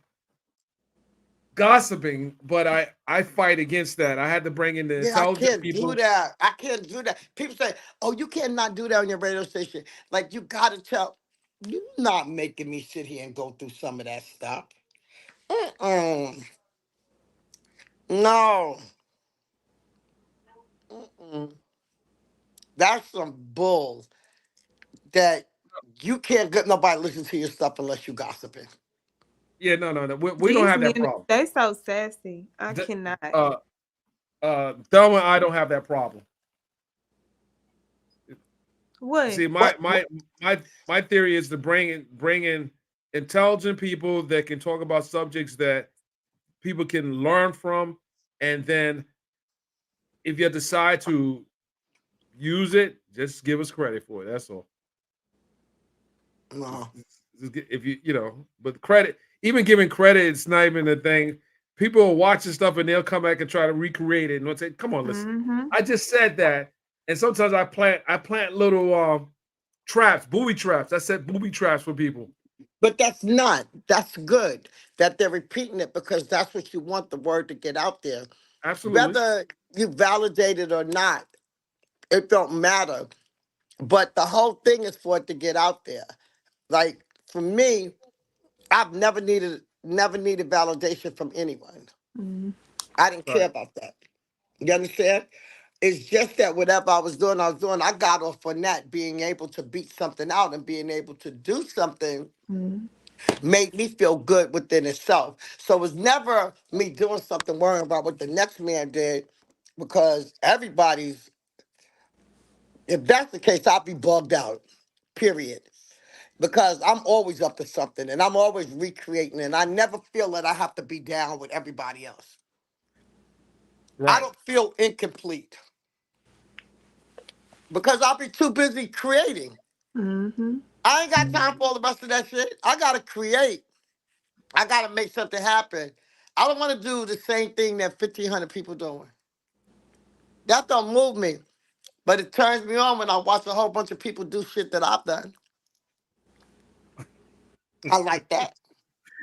Speaker 1: gossiping, but I fight against that. I had to bring in the
Speaker 7: Yeah, I
Speaker 1: intelligent
Speaker 7: can't do
Speaker 1: people.
Speaker 7: that. I can't do that. People say, "Oh, you cannot do that on your radio station." Like you gotta tell. You're not making me sit here and go through some of that stuff. Mm-mm. No. Mm-mm. That's some bull that you can't get nobody listen to your stuff unless you gossiping.
Speaker 1: Yeah, no. We don't
Speaker 2: These
Speaker 1: have that
Speaker 2: men,
Speaker 1: problem.
Speaker 2: they so sassy. I
Speaker 1: D-
Speaker 2: cannot.
Speaker 1: Thelma and I don't have that problem.
Speaker 2: What?
Speaker 1: See,
Speaker 7: What?
Speaker 1: my theory is to bring in intelligent people that can talk about subjects that people can learn from, and then if you decide to use it, just give us credit for it. That's all.
Speaker 7: No.
Speaker 1: If you know, but credit, even giving credit, it's not even a thing. People are watching stuff and they'll come back and try to recreate it and they'll say, "Come on, listen,
Speaker 2: Mm-hmm.
Speaker 1: I just said that." And sometimes I plant little traps, booby traps. I set booby traps for people.
Speaker 7: But that's good that they're repeating it because that's what you want the word to get out there.
Speaker 1: Absolutely.
Speaker 7: Whether you validate it or not, it don't matter. But the whole thing is for it to get out there. Like for me, I've never needed validation from anyone.
Speaker 2: Mm-hmm.
Speaker 7: I didn't care
Speaker 1: Right.
Speaker 7: about that. You understand? It's just that whatever I was doing, I got off on that, being able to beat something out and being able to do something
Speaker 2: Mm-hmm.
Speaker 7: made me feel good within itself. So it was never me doing something worrying about what the next man did, because if that's the case, I'll be bugged out, period. Because I'm always up to something and I'm always recreating, and I never feel that I have to be down with everybody else. I
Speaker 1: Right.
Speaker 7: don't feel incomplete because I'll be too busy creating.
Speaker 2: Mm-hmm.
Speaker 7: I ain't got time for all the rest of that shit. I gotta create. I gotta make something happen. I don't want to do the same thing that 1,500 people doing. That don't move me, but it turns me on when I watch a whole bunch of people do shit that I've done. I like that.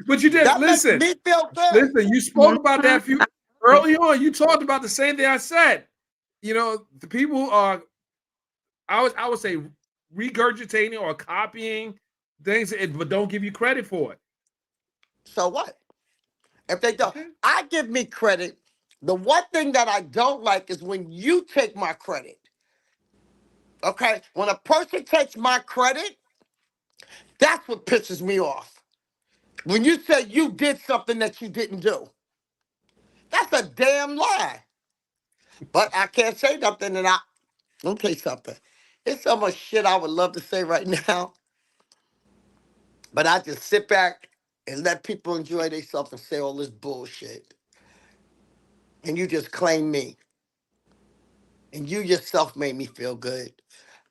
Speaker 1: But you did
Speaker 7: That makes
Speaker 1: listen.
Speaker 7: me feel good.
Speaker 1: Listen, you spoke about that few early on. You talked about the same thing I said. You know, the people are I would say regurgitating or copying things, but don't give you credit for it.
Speaker 7: So what? If they don't,
Speaker 1: Okay.
Speaker 7: I give me credit. The one thing that I don't like is when you take my credit. Okay? When a person takes my credit, that's what pisses me off. When you say you did something that you didn't do, that's a damn lie. But I can't say nothing, and let me tell you something. There's so much shit I would love to say right now, but I just sit back and let people enjoy themselves and say all this bullshit. And you just claim me. And you yourself made me feel good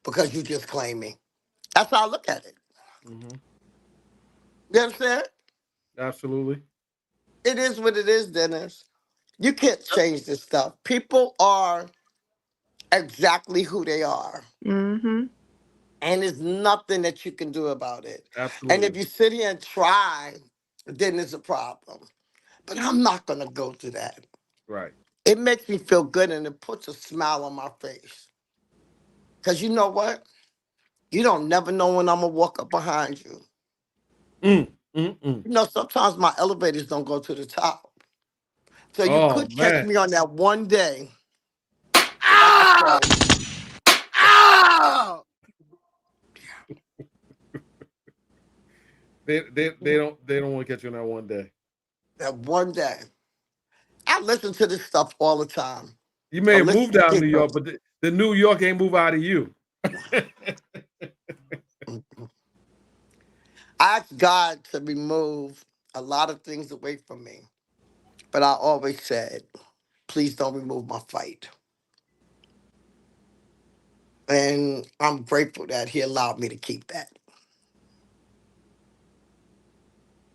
Speaker 7: because you just claim me. That's how I look at it.
Speaker 1: Mm-hmm.
Speaker 7: You understand?
Speaker 1: Absolutely.
Speaker 7: It is what it is, Dennis. You can't change this stuff. People are exactly who they are.
Speaker 2: Mm-hmm.
Speaker 7: And there's nothing that you can do about it. And if
Speaker 1: Absolutely.
Speaker 7: you sit here and try, then it's a problem. But I'm not going to go through that.
Speaker 1: Right.
Speaker 7: It makes me feel good and it puts a smile on my face. Because you know what? You don't never know when I'm going to walk up behind you.
Speaker 1: Mm, mm, mm.
Speaker 7: You know, sometimes my elevators don't go to the top. So you
Speaker 1: Oh
Speaker 7: could catch
Speaker 1: man.
Speaker 7: me on that one day. Like I
Speaker 1: Ah!
Speaker 7: said,
Speaker 1: Ah! They don't want to catch you on that one day.
Speaker 7: that one day. I listen to this stuff all the time.
Speaker 1: You may
Speaker 7: I
Speaker 1: have
Speaker 7: listen
Speaker 1: moved
Speaker 7: to
Speaker 1: out of New
Speaker 7: people.
Speaker 1: York, but the New York ain't move out of you.
Speaker 7: I asked God to remove a lot of things away from me. But I always said, please don't remove my fight. And I'm grateful that He allowed me to keep that.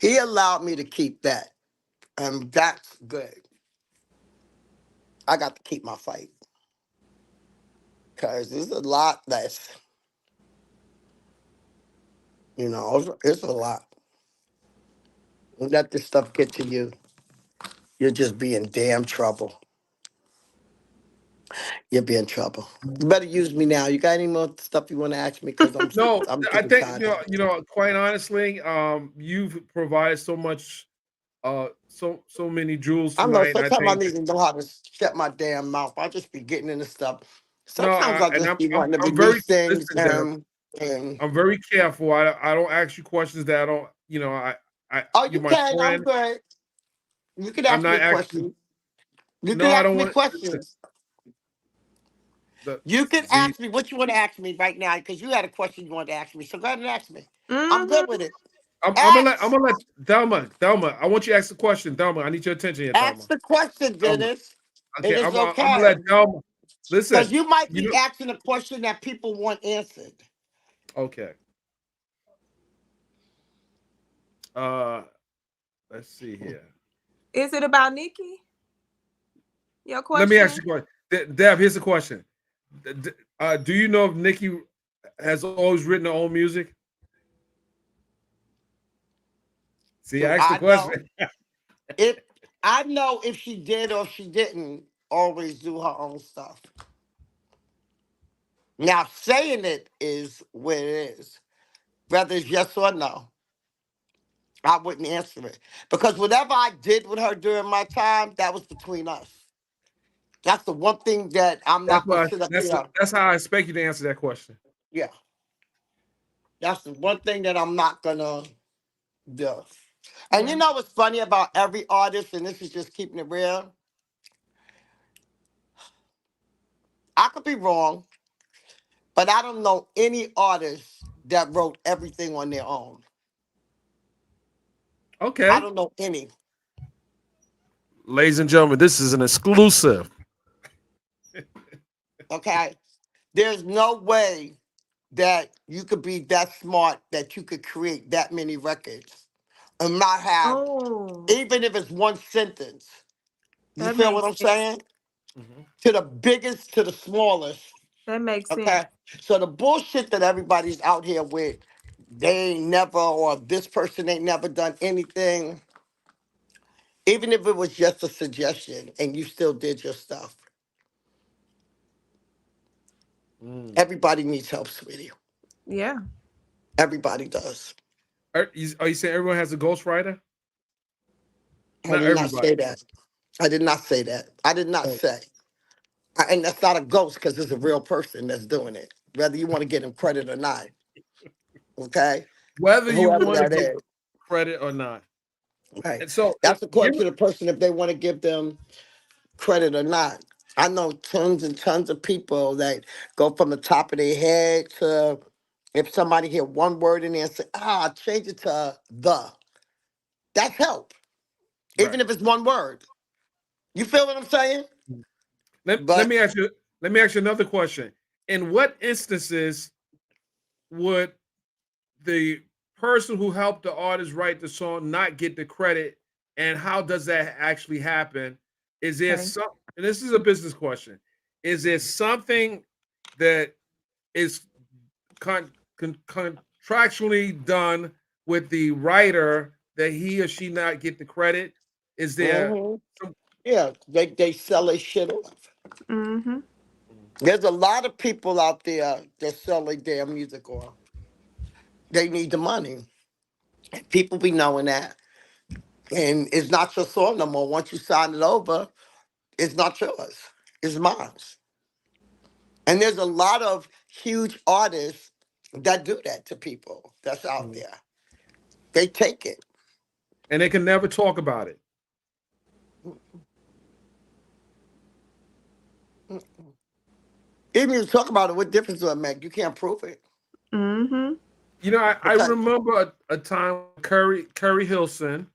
Speaker 7: He allowed me to keep that. And that's good. I got to keep my fight. Because there's a lot that's, it's a lot. Let this stuff get to you, you'll just be in damn trouble. You'll be in trouble. You better use me now. You got any more stuff you want to ask me? Because
Speaker 1: No,
Speaker 7: I'm
Speaker 1: I
Speaker 7: getting
Speaker 1: think
Speaker 7: tired.
Speaker 1: quite honestly, you've provided so much, so many jewels
Speaker 7: I know
Speaker 1: tonight. And I
Speaker 7: sometimes I
Speaker 1: think
Speaker 7: need to know how to shut my damn mouth. I just be getting into stuff.
Speaker 1: no,
Speaker 7: Sometimes I
Speaker 1: and
Speaker 7: just be
Speaker 1: I'm
Speaker 7: wanting to
Speaker 1: I'm very
Speaker 7: release things
Speaker 1: listen, Dev.
Speaker 7: and
Speaker 1: I'm very careful. I don't ask you questions that I don't.
Speaker 7: oh,
Speaker 1: You're
Speaker 7: you
Speaker 1: my
Speaker 7: can. I'm
Speaker 1: friend.
Speaker 7: good. You can
Speaker 1: I'm
Speaker 7: ask me
Speaker 1: not
Speaker 7: a
Speaker 1: asking.
Speaker 7: question. You
Speaker 1: No,
Speaker 7: can
Speaker 1: I
Speaker 7: ask
Speaker 1: don't
Speaker 7: me
Speaker 1: want. Listen,
Speaker 7: questions.
Speaker 1: the
Speaker 7: You can
Speaker 1: see.
Speaker 7: ask me what you want to ask me right now because you had a question you wanted to ask me. So go ahead and ask me. I'm good
Speaker 2: Mm-hmm.
Speaker 7: with it.
Speaker 1: I'm
Speaker 7: Ask.
Speaker 1: gonna let Thelma. I want you to ask the question, Thelma. I need your attention here,
Speaker 7: Ask
Speaker 1: Thelma.
Speaker 7: the question,
Speaker 1: Thelma.
Speaker 7: Dennis. It
Speaker 1: Okay,
Speaker 7: is
Speaker 1: I'm gonna let
Speaker 7: okay.
Speaker 1: Thelma.
Speaker 7: Because
Speaker 1: Listen,
Speaker 7: you might
Speaker 1: you
Speaker 7: be
Speaker 1: know.
Speaker 7: asking a question that people want answered.
Speaker 1: Okay. Uh, let's see here.
Speaker 2: Is it about Nicki? Your
Speaker 1: Let me ask you
Speaker 2: question?
Speaker 1: a question. Deb, here's the question. Do you know if Nicki has always written her own music? See,
Speaker 7: So
Speaker 1: I asked the
Speaker 7: I know
Speaker 1: question.
Speaker 7: if she did or if she didn't always do her own stuff. Now saying it is what it is. Whether it's yes or no, I wouldn't answer it. Because whatever I did with her during my time, that was between us. That's the one thing that I'm
Speaker 1: That's
Speaker 7: not gonna
Speaker 1: why.
Speaker 7: sit up here.
Speaker 1: That's how I expect you to answer that question.
Speaker 7: Yeah. That's the one thing that I'm not gonna do. And you know what's funny about every artist, and this is just keeping it real? I could be wrong, but I don't know any artist that wrote everything on their own. I
Speaker 1: Okay,
Speaker 7: don't know any.
Speaker 1: ladies and gentlemen, this is an exclusive.
Speaker 7: Okay? There's no way that you could be that smart that you could create that many records and not have,
Speaker 2: Oh,
Speaker 7: even if it's one sentence. You
Speaker 2: that
Speaker 7: feel what
Speaker 2: makes
Speaker 7: I'm
Speaker 2: sense.
Speaker 7: saying?
Speaker 1: Mhm.
Speaker 7: To the biggest, to the smallest.
Speaker 2: That makes sense.
Speaker 7: Okay? So the bullshit that everybody's out here with, they ain't never, or this person ain't never done anything, even if it was just a suggestion and you still did your stuff.
Speaker 1: Mm.
Speaker 7: Everybody needs help, sweetie.
Speaker 2: Yeah.
Speaker 7: Everybody does.
Speaker 1: Are you saying everyone has a ghostwriter?
Speaker 7: I
Speaker 1: Not
Speaker 7: did not
Speaker 1: everybody.
Speaker 7: say that. I did not say that. I did not
Speaker 1: Oh.
Speaker 7: say. And that's not a ghost because it's a real person that's doing it, whether you want to get him credit or not. Okay?
Speaker 1: Whether you
Speaker 7: Whoever
Speaker 1: want to
Speaker 7: that
Speaker 1: give
Speaker 7: is.
Speaker 1: credit or not.
Speaker 7: Right.
Speaker 1: And so,
Speaker 7: That's
Speaker 1: give
Speaker 7: according to the person if they want to give them credit or not. I know tons and tons of people that go from the top of their head to if somebody hear one word in there and say, change it to the. That's help. Even
Speaker 1: right.
Speaker 7: if it's one word. You feel what I'm saying?
Speaker 1: Let
Speaker 7: But
Speaker 1: me ask you. Let me ask you another question. In what instances would the person who helped the artist write the song not get the credit, and how does that actually happen? Is there
Speaker 2: Okay.
Speaker 1: some, and this is a business question, is there something that is contractually done with the writer that he or she not get the credit? Is there
Speaker 7: mhm,
Speaker 1: some,
Speaker 7: yeah, they sell their shit off.
Speaker 2: Mm-hmm.
Speaker 7: There's a lot of people out there that sell their damn music off. They need the money. People be knowing that. And it's not your song no more. Once you sign it over, it's not yours. It's mine. And there's a lot of huge artists that do that to people that's out there. They take it.
Speaker 1: and they can never talk about it?
Speaker 7: Even if you talk about it, what difference does it make? You can't prove it.
Speaker 2: Mm-hmm.
Speaker 1: You know, I
Speaker 7: Okay.
Speaker 1: remember a time Curry Hilson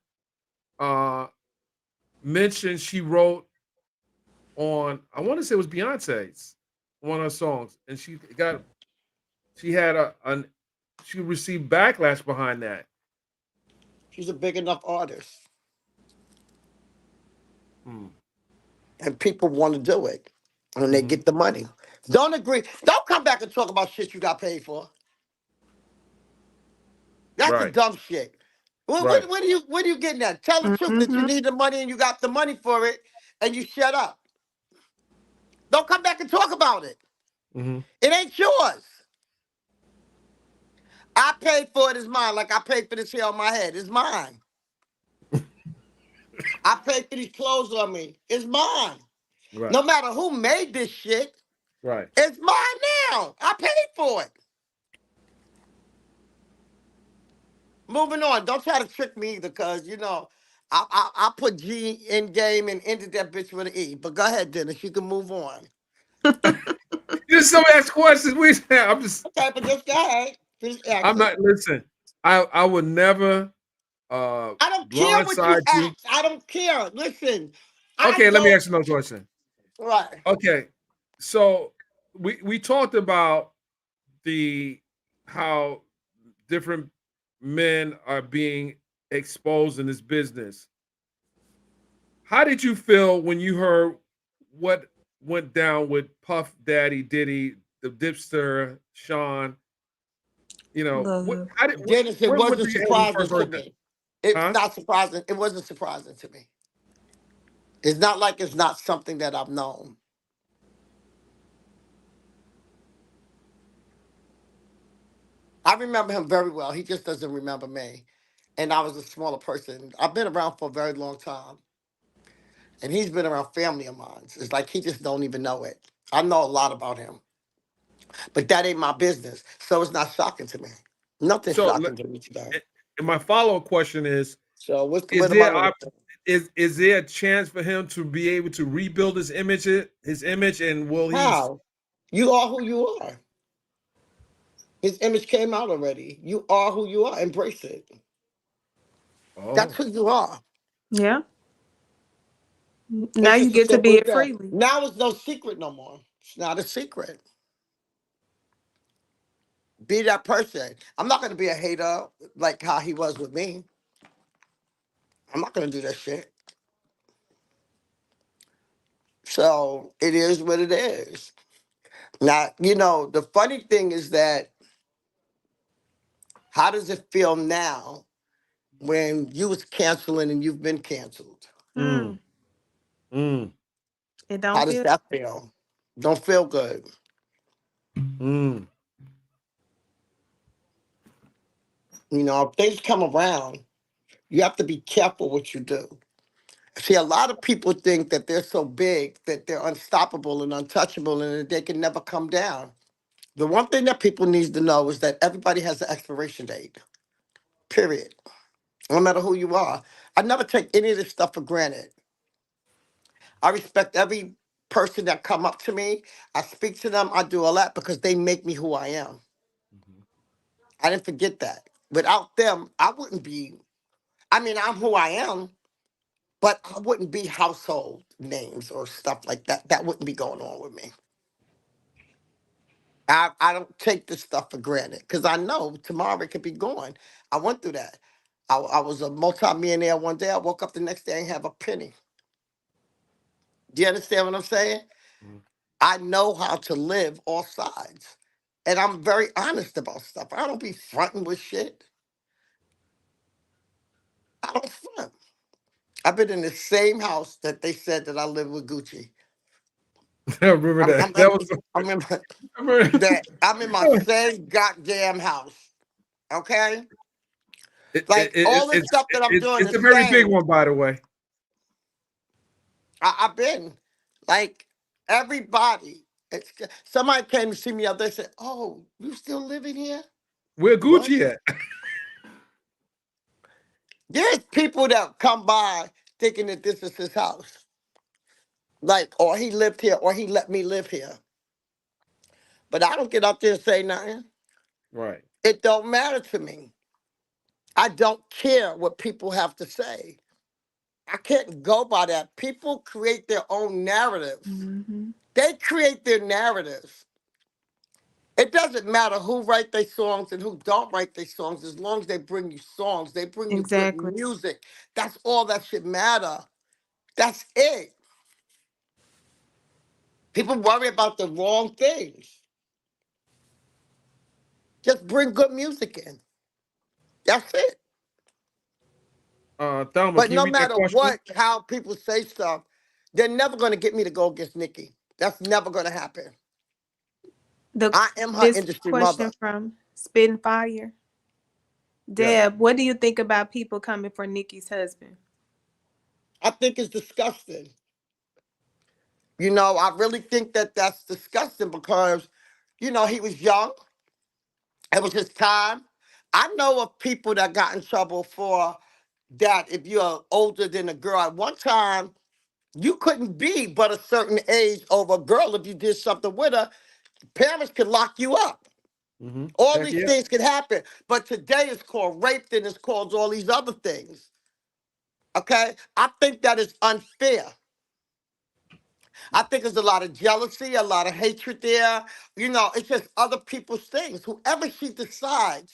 Speaker 1: uh mentioned she wrote on, I want to say it was Beyonce's one of her songs, and she had she received backlash behind that.
Speaker 7: She's a big enough artist.
Speaker 1: Hmm.
Speaker 7: And people want to do it. And they
Speaker 1: Mhm.
Speaker 7: get the money. Don't agree. Don't come back and talk about shit you got paid for. That's the
Speaker 1: Right,
Speaker 7: dumb shit.
Speaker 1: right.
Speaker 7: What are you getting at? Tell the truth that you
Speaker 2: Mm-hmm.
Speaker 7: need the money and you got the money for it and you shut up. Don't come back and talk about it.
Speaker 1: Hmm.
Speaker 7: It ain't yours. I paid for it, it's mine. Like I paid for this hair on my head. It's mine. I paid for these clothes on me. It's mine.
Speaker 1: Right,
Speaker 7: No matter who made this shit,
Speaker 1: right.
Speaker 7: it's mine now. I paid for it. Moving on. Don't try to trick me either, cause you know I put G in game and ended that bitch with an E. But go ahead, Dennis. You can move on.
Speaker 1: Just some ask questions. I'm just,
Speaker 7: Okay, but just go ahead. Just
Speaker 1: I'm
Speaker 7: ask it.
Speaker 1: not, listen. I would never
Speaker 7: I don't care what you
Speaker 1: blindside you.
Speaker 7: ask. I don't care. Listen, I
Speaker 1: Okay, let me
Speaker 7: don't.
Speaker 1: ask you another question.
Speaker 7: Right.
Speaker 1: Okay, so we talked about the how different men are being exposed in this business. How did you feel when you heard what went down with Puff Daddy, Diddy, the Dipster, Sean? You know what?
Speaker 2: Love.
Speaker 1: How did
Speaker 7: Dennis, it
Speaker 1: what
Speaker 7: wasn't
Speaker 1: were your head when you
Speaker 7: surprising
Speaker 1: first
Speaker 7: to
Speaker 1: heard that?
Speaker 7: me. It's
Speaker 1: Huh?
Speaker 7: not surprising. It wasn't surprising to me. It's not like it's not something that I've known. I remember him very well. He just doesn't remember me. And I was a smaller person. I've been around for a very long time. And he's been around family of mine. It's like he just don't even know it. I know a lot about him. But that ain't my business. So it's not shocking to me. Nothing's
Speaker 1: So,
Speaker 7: shocking to me today.
Speaker 1: and my follow-up question is:
Speaker 7: So
Speaker 1: Is
Speaker 7: what am I
Speaker 1: there
Speaker 7: gonna do?
Speaker 1: is there a chance for him to be able to rebuild his image, and will he?
Speaker 7: How? You are who you are. His image came out already. You are who you are. Embrace it. That's
Speaker 1: Oh,
Speaker 7: who you are.
Speaker 2: Yeah. Now
Speaker 7: It's
Speaker 2: you
Speaker 7: just as
Speaker 2: get to
Speaker 7: simple
Speaker 2: be
Speaker 7: as
Speaker 2: it
Speaker 7: that.
Speaker 2: freely.
Speaker 7: Now it's no secret no more. It's not a secret. Be that person. I'm not gonna be a hater like how he was with me. I'm not gonna do that shit. So it is what it is. Now, the funny thing is that how does it feel now when you was canceling and you've been canceled?
Speaker 1: mm,
Speaker 2: Hmm.
Speaker 1: mm,
Speaker 2: It
Speaker 7: How
Speaker 2: don't
Speaker 7: does
Speaker 2: feel.
Speaker 7: that feel? Don't feel good.
Speaker 1: mm.
Speaker 7: If things come around, you have to be careful what you do. See, a lot of people think that they're so big that they're unstoppable and untouchable and that they can never come down. The one thing that people need to know is that everybody has an expiration date, period. No matter who you are. I never take any of this stuff for granted. I respect every person that come up to me. I speak to them. I do all that because they make me who I am. I didn't forget that. Without them, I wouldn't be. I mean, I'm who I am, but I wouldn't be household names or stuff like that. That wouldn't be going on with me. I don't take this stuff for granted because I know tomorrow it could be gone. I went through that. I was a multi-millionaire one day. I woke up the next day and have a penny. Do you understand what I'm saying?
Speaker 1: Mhm.
Speaker 7: I know how to live all sides. And I'm very honest about stuff. I don't be fronting with shit. I don't front. I've been in the same house that they said that I live with Gucci.
Speaker 1: I remember
Speaker 7: I'm,
Speaker 1: that.
Speaker 7: I'm,
Speaker 1: That
Speaker 7: I'm,
Speaker 1: was.
Speaker 7: I'm, in, my,
Speaker 1: I remember,
Speaker 7: that I'm in my same goddamn house. Okay? Like all this stuff that I'm doing
Speaker 1: it's
Speaker 7: is
Speaker 1: a very big
Speaker 7: same.
Speaker 1: one, by the way.
Speaker 7: I've been like everybody. Somebody came to see me out there and said, "Oh, you still living here?"
Speaker 1: Where
Speaker 7: What?
Speaker 1: Gucci at?
Speaker 7: There's people that come by thinking that this is his house. Like, or he lived here, or he let me live here. But I don't get up there and say nothing.
Speaker 1: Right.
Speaker 7: It don't matter to me. I don't care what people have to say. I can't go by that. People create their own narratives.
Speaker 2: Hmm.
Speaker 7: They create their narratives. It doesn't matter who write their songs and who don't write their songs, as long as they bring you songs, they bring you good
Speaker 2: Exactly.
Speaker 7: music. That's all that should matter. That's it. People worry about the wrong things. Just bring good music in. That's it.
Speaker 1: Thelma,
Speaker 7: But
Speaker 1: can you
Speaker 7: no
Speaker 1: read that
Speaker 7: matter
Speaker 1: question?
Speaker 7: what, how people say stuff, they're never going to get me to go against Nicki. That's never going to happen.
Speaker 2: The
Speaker 7: I am her
Speaker 2: this
Speaker 7: industry mother.
Speaker 2: question from Spitting Fire.
Speaker 1: Yes.
Speaker 2: Deb, what do you think about people coming for Nikki's husband?
Speaker 7: I think it's disgusting. I really think that that's disgusting because, he was young. It was his time. I know of people that got in trouble for that if you're older than a girl. At one time, you couldn't be but a certain age over a girl if you did something with her. Parents could lock you up.
Speaker 1: Mm-hmm.
Speaker 7: All
Speaker 1: Heck
Speaker 7: these
Speaker 1: yeah.
Speaker 7: things could happen. But today it's called rape, then it's called all these other things. Okay? I think that is unfair. I think there's a lot of jealousy, a lot of hatred there. It's just other people's things. Whoever she decides,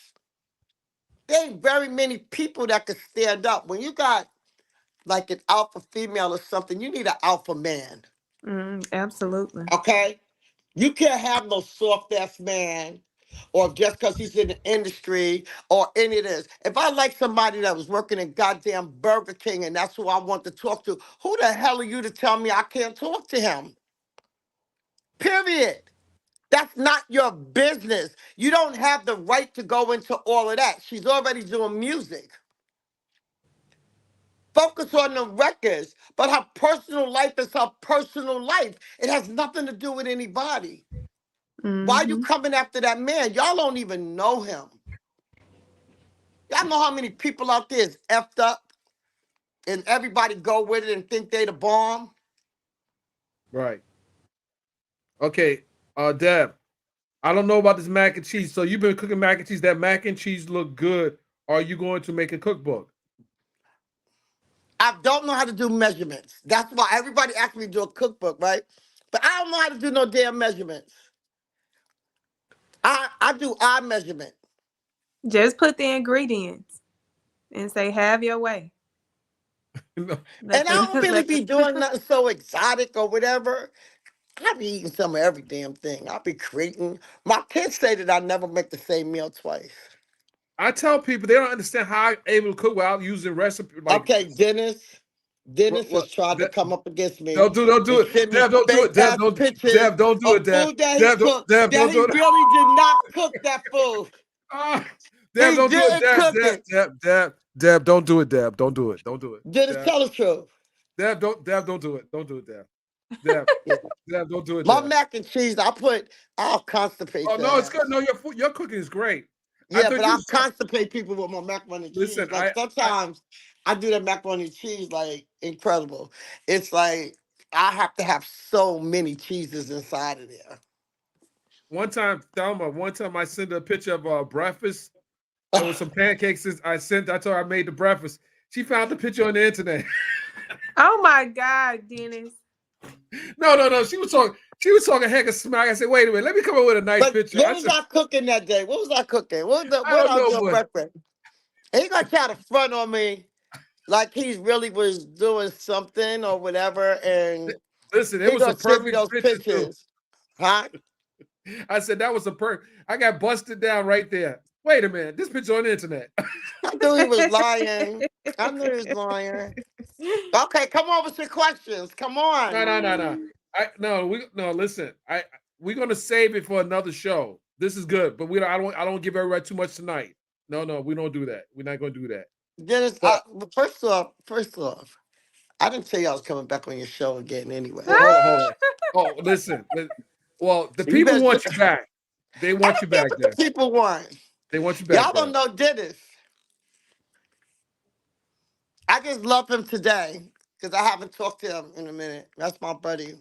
Speaker 7: there ain't very many people that could stand up. When you got like an alpha female or something, you need an alpha man.
Speaker 2: Absolutely.
Speaker 7: Okay? You can't have no soft ass man or just because he's in the industry or any of this. If I like somebody that was working in goddamn Burger King and that's who I want to talk to, who the hell are you to tell me I can't talk to him? Period. That's not your business. You don't have the right to go into all of that. She's already doing music. Focus on the records, but her personal life is her personal life. It has nothing to do with anybody. Why are you coming after that man? Y'all don't even know him. Y'all know how many people out there is effed up and everybody go with it and think they the bomb?
Speaker 1: Right. Okay. Deb, I don't know about this mac and cheese. So you've been cooking mac and cheese. That mac and cheese look good. Are you going to make a cookbook?
Speaker 7: I don't know how to do measurements. That's why everybody asks me to do a cookbook, right? But I don't know how to do no damn measurements. I do eye measurement.
Speaker 2: Just put the ingredients and say, have your way.
Speaker 7: And I don't really be doing nothing so exotic or whatever. I be eating some of every damn thing. I be creating. My kids say that I never make the same meal twice.
Speaker 1: I tell people they don't understand how I'm able to cook without using recipe. Like,
Speaker 7: okay, Dennis
Speaker 1: what,
Speaker 7: has tried to come up against me
Speaker 1: don't do
Speaker 7: and
Speaker 1: it.
Speaker 7: send me
Speaker 1: Deb, don't do it.
Speaker 7: fake
Speaker 1: Deb,
Speaker 7: ass
Speaker 1: don't.
Speaker 7: pictures
Speaker 1: Deb, don't do
Speaker 7: of
Speaker 1: it. Deb,
Speaker 7: food that he
Speaker 1: Deb, don't.
Speaker 7: cooked
Speaker 1: Deb,
Speaker 7: that
Speaker 1: don't
Speaker 7: he
Speaker 1: do it.
Speaker 7: really did not cook that food.
Speaker 1: Deb,
Speaker 7: He
Speaker 1: don't do it.
Speaker 7: didn't
Speaker 1: Deb,
Speaker 7: cook
Speaker 1: Deb,
Speaker 7: it.
Speaker 1: Deb, Deb, Deb, don't do it. Deb, don't do it. Don't do it.
Speaker 7: Dennis,
Speaker 1: Deb,
Speaker 7: tell the truth.
Speaker 1: Deb, don't. Deb, don't do it. Don't do it. Deb. Deb, Deb, don't do it.
Speaker 7: My
Speaker 1: Deb.
Speaker 7: mac and cheese, I'll constipate
Speaker 1: Oh
Speaker 7: the
Speaker 1: no, it's good.
Speaker 7: ass.
Speaker 1: No, your cooking is great. I
Speaker 7: Yeah,
Speaker 1: thought
Speaker 7: but
Speaker 1: you
Speaker 7: I'll
Speaker 1: was talking.
Speaker 7: constipate people with my macaroni and cheese.
Speaker 1: Listen,
Speaker 7: Like sometimes I do that macaroni and cheese like incredible. It's like I have to have so many cheeses inside of there.
Speaker 1: one time, Thelma. One time, I sent her a picture of breakfast. There was some pancakes. I told her I made the breakfast. She found the picture on the internet.
Speaker 2: Oh my God, Dennis.
Speaker 1: No. She was talking. She was talking heck of smack. I said, "Wait a minute. Let me come up with a nice
Speaker 7: But
Speaker 1: picture."
Speaker 7: what
Speaker 1: I
Speaker 7: was
Speaker 1: said,
Speaker 7: I cooking that day? What was I cooking?
Speaker 1: "I
Speaker 7: What
Speaker 1: don't
Speaker 7: I was
Speaker 1: know,
Speaker 7: doing
Speaker 1: but
Speaker 7: breakfast? And he gonna try to front on me like he really was doing something or whatever, and
Speaker 1: listen, it
Speaker 7: he
Speaker 1: was a
Speaker 7: gonna send me
Speaker 1: perfect
Speaker 7: those
Speaker 1: picture too."
Speaker 7: pictures. Huh?
Speaker 1: I said that was a I got busted down right there. Wait a minute. This picture on the internet.
Speaker 7: I knew he was lying. I knew he was lying. Okay, come on with your questions. Come on.
Speaker 1: No. Listen. We're gonna save it for another show. This is good, but I don't give everybody too much tonight. No, we don't do that. We're not gonna do that.
Speaker 7: Dennis,
Speaker 1: But
Speaker 7: first off, I didn't tell you I was coming back on your show again anyway.
Speaker 1: well, hold on. Oh, listen. Well, the
Speaker 7: So you
Speaker 1: people
Speaker 7: better
Speaker 1: want you back. They
Speaker 7: I
Speaker 1: want you
Speaker 7: don't care
Speaker 1: back
Speaker 7: what the
Speaker 1: there.
Speaker 7: people want.
Speaker 1: They want you back
Speaker 7: Y'all don't
Speaker 1: there.
Speaker 7: know Dennis. I just love him today because I haven't talked to him in a minute. That's my buddy.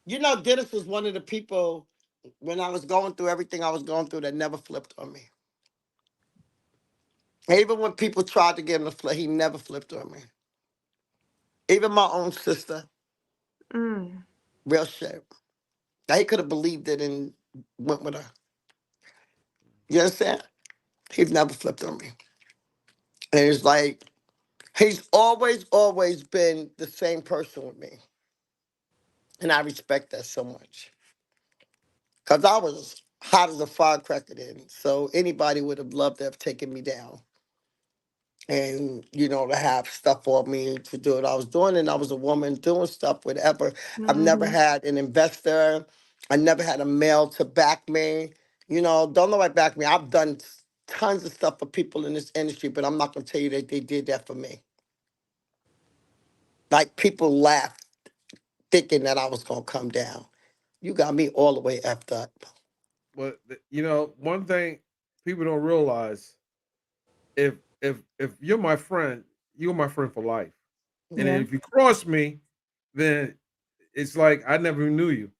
Speaker 7: You know, Dennis was one of the people when I was going through everything I was going through that never flipped on me. Even when people tried to get him to flip, he never flipped on me. Even my own sister,
Speaker 2: Mm.
Speaker 7: real shit. He could have believed it and went with her. You understand? He's never flipped on me. And it's like, he's always been the same person with me. And I respect that so much. Because I was hot as a firecracker then. So anybody would have loved to have taken me down. And, to have stuff on me to do what I was doing. And I was a woman doing stuff, whatever. I've never had an investor. I never had a male to back me. Don't nobody back me. I've done tons of stuff for people in this industry, but I'm not going to tell you that they did that for me. Like people laughed thinking that I was going to come down. You got me all the way effed up.
Speaker 1: But one thing people don't realize, if you're my friend, you're my friend for life. And
Speaker 2: Yeah.
Speaker 1: if you cross me, then it's like I never knew you.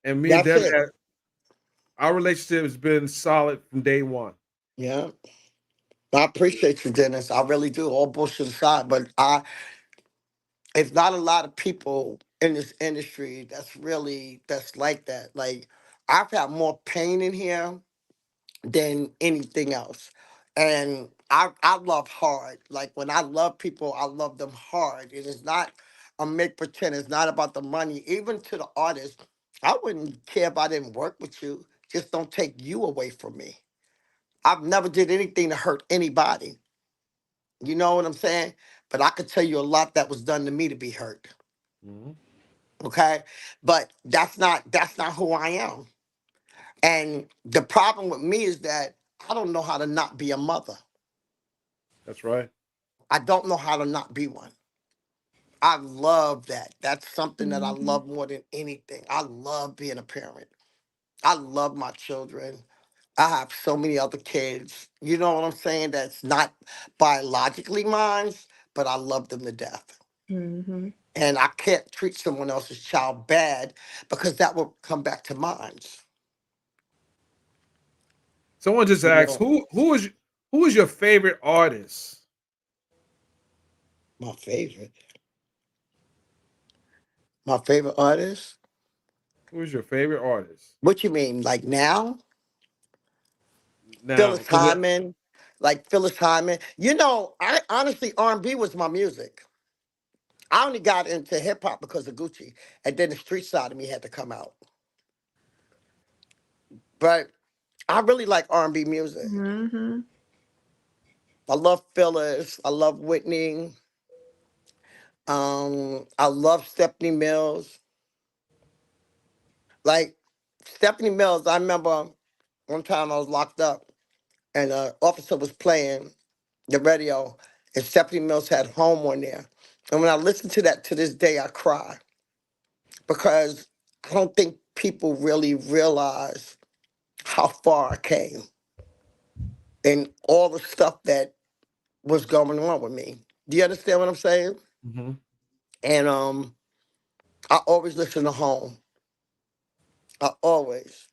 Speaker 1: And me and
Speaker 7: That's
Speaker 1: Deb
Speaker 7: it.
Speaker 1: our relationship has been solid from day one.
Speaker 7: Yeah. I appreciate you, Dennis. I really do. All bullshit aside, but it's not a lot of people in this industry that's like that. Like I've had more pain in here than anything else. And I love hard. Like when I love people, I love them hard. It is not a make pretend. It's not about the money. Even to the artist, I wouldn't care if I didn't work with you. Just don't take you away from me. I've never did anything to hurt anybody. You know what I'm saying? But I could tell you a lot that was done to me to be hurt.
Speaker 1: Mhm.
Speaker 7: Okay? But that's not who I am. And the problem with me is that I don't know how to not be a mother.
Speaker 1: That's right.
Speaker 7: I don't know how to not be one. I love that. That's something that I
Speaker 2: Mm-hmm.
Speaker 7: love more than anything. I love being a parent. I love my children. I have so many other kids. You know what I'm saying? That's not biologically mine, but I love them to death.
Speaker 2: Mm-hmm.
Speaker 7: And I can't treat someone else's child bad because that will come back to mine.
Speaker 1: Someone just
Speaker 7: You
Speaker 1: asked
Speaker 7: know,
Speaker 1: who is your favorite artist?
Speaker 7: my favorite. My favorite artist?
Speaker 1: Who is your favorite artist
Speaker 7: What you mean? Like now?
Speaker 1: now?
Speaker 7: Phyllis
Speaker 1: Because
Speaker 7: Hyman. Like Phyllis Hyman. You know, I honestly R&B was my music. I only got into hip hop because of Gucci. And then the street side of me had to come out. But I really like R&B music.
Speaker 2: Mm-hmm.
Speaker 7: I love Phyllis. I love Whitney. I love Stephanie Mills. Like Stephanie Mills, I remember one time I was locked up and an officer was playing the radio and Stephanie Mills had Home on there. And when I listen to that to this day, I cry because I don't think people really realize how far I came and all the stuff that was going on with me. Do you understand what I'm saying?
Speaker 1: hmm
Speaker 7: And I always listen to Home. I always.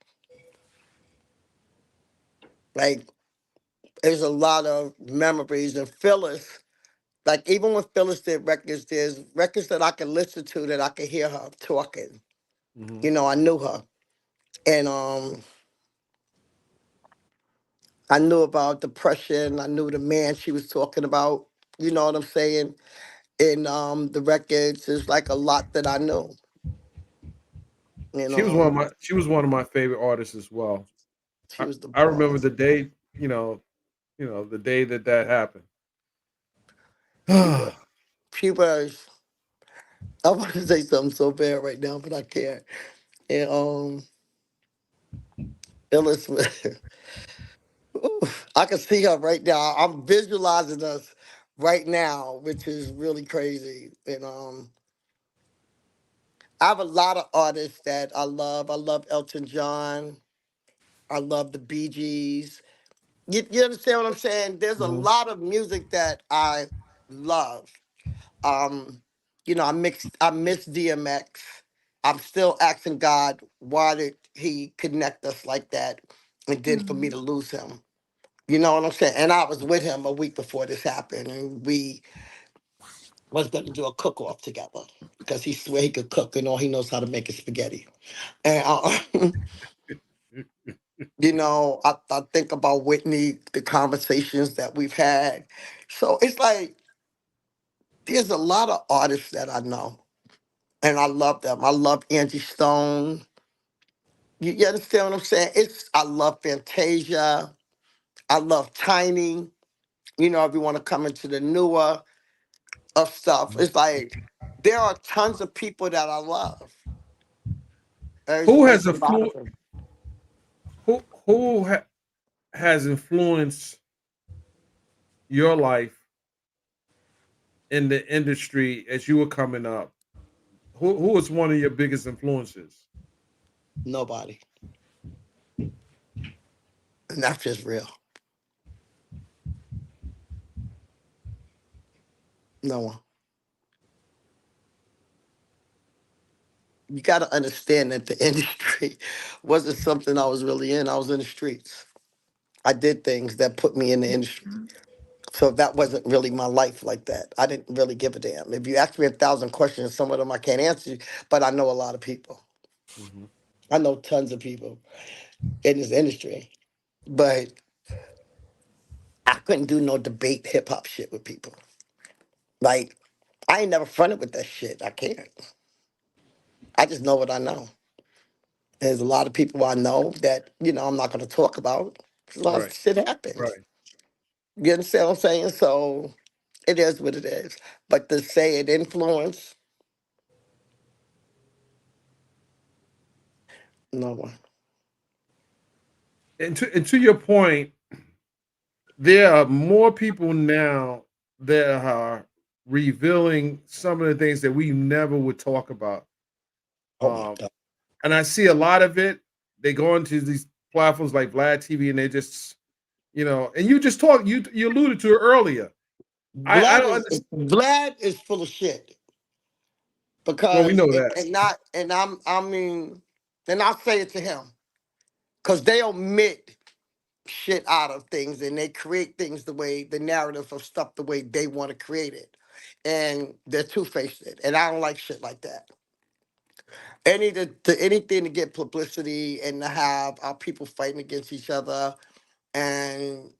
Speaker 7: Like, there's a lot of memories. And Phyllis, like, even when Phyllis did records, there's records that I can listen to that I can hear her talking.
Speaker 1: hmm
Speaker 7: You know, I knew her. And I knew about depression. I knew the man she was talking about. You know what I'm saying? In the records, there's like a lot that I knew. And
Speaker 1: she was one of my favorite artists as well.
Speaker 7: she
Speaker 1: I,
Speaker 7: was the
Speaker 1: I remember
Speaker 7: boss.
Speaker 1: the day, the day that happened.
Speaker 7: She was. She was. I want to say something so bad right now, but I can't. And Phyllis, ooh, I can see her right now. I'm visualizing us right now, which is really crazy. And I have a lot of artists that I love. I love Elton John. I love the Bee Gees. You understand what I'm saying? There's a
Speaker 1: Mhm.
Speaker 7: lot of music that I love. Um, I miss DMX. I'm still asking God, why did he connect us like that? And then for me
Speaker 2: Mm-hmm.
Speaker 7: to lose him. You know what I'm saying? And I was with him a week before this happened, and we was going to do a cook-off together because he swear he could cook and all he knows how to make is spaghetti. And I think about Whitney, the conversations that we've had. So it's like there's a lot of artists that I know, and I love them. I love Angie Stone. You understand what I'm saying? I love Fantasia. I love Tiny. If you want to come into the newer of stuff, it's like there are tons of people that I love. There's,
Speaker 1: Who
Speaker 7: there's
Speaker 1: has
Speaker 7: a lot
Speaker 1: influ-
Speaker 7: of them.
Speaker 1: who has influenced your life in the industry as you were coming up? Who was one of your biggest influences?
Speaker 7: Nobody, and that's just real. No one. You got to understand that the industry wasn't something I was really in. I was in the streets. I did things that put me in the industry. So that wasn't really my life like that. I didn't really give a damn. If you ask me 1,000 questions, some of them I can't answer, but I know a lot of people.
Speaker 1: hmm
Speaker 7: I know tons of people in this industry, but I couldn't do no debate hip hop shit with people. Like, I ain't never fronted with that shit. I can't. I just know what I know. There's a lot of people I know that, I'm not going to talk about. A lot of
Speaker 1: Right.
Speaker 7: shit happens.
Speaker 1: Right.
Speaker 7: You understand what I'm saying? So it is what it is. But to say it influenced, no one.
Speaker 1: And to your point, there are more people now that are revealing some of the things that we never would talk about.
Speaker 7: Oh my
Speaker 1: Um,
Speaker 7: God.
Speaker 1: and I see a lot of it. They go into these platforms like Vlad TV, and they just, and you just talk. You alluded to it earlier. I don't understand.
Speaker 7: Vlad is full of shit
Speaker 1: Well, we
Speaker 7: because
Speaker 1: know that.
Speaker 7: and I'll say it to him because they omit shit out of things and they create things the narrative of stuff the way they want to create it, and they're two-faced it, and I don't like shit like that. Anything to get publicity and to have our people fighting against each other, and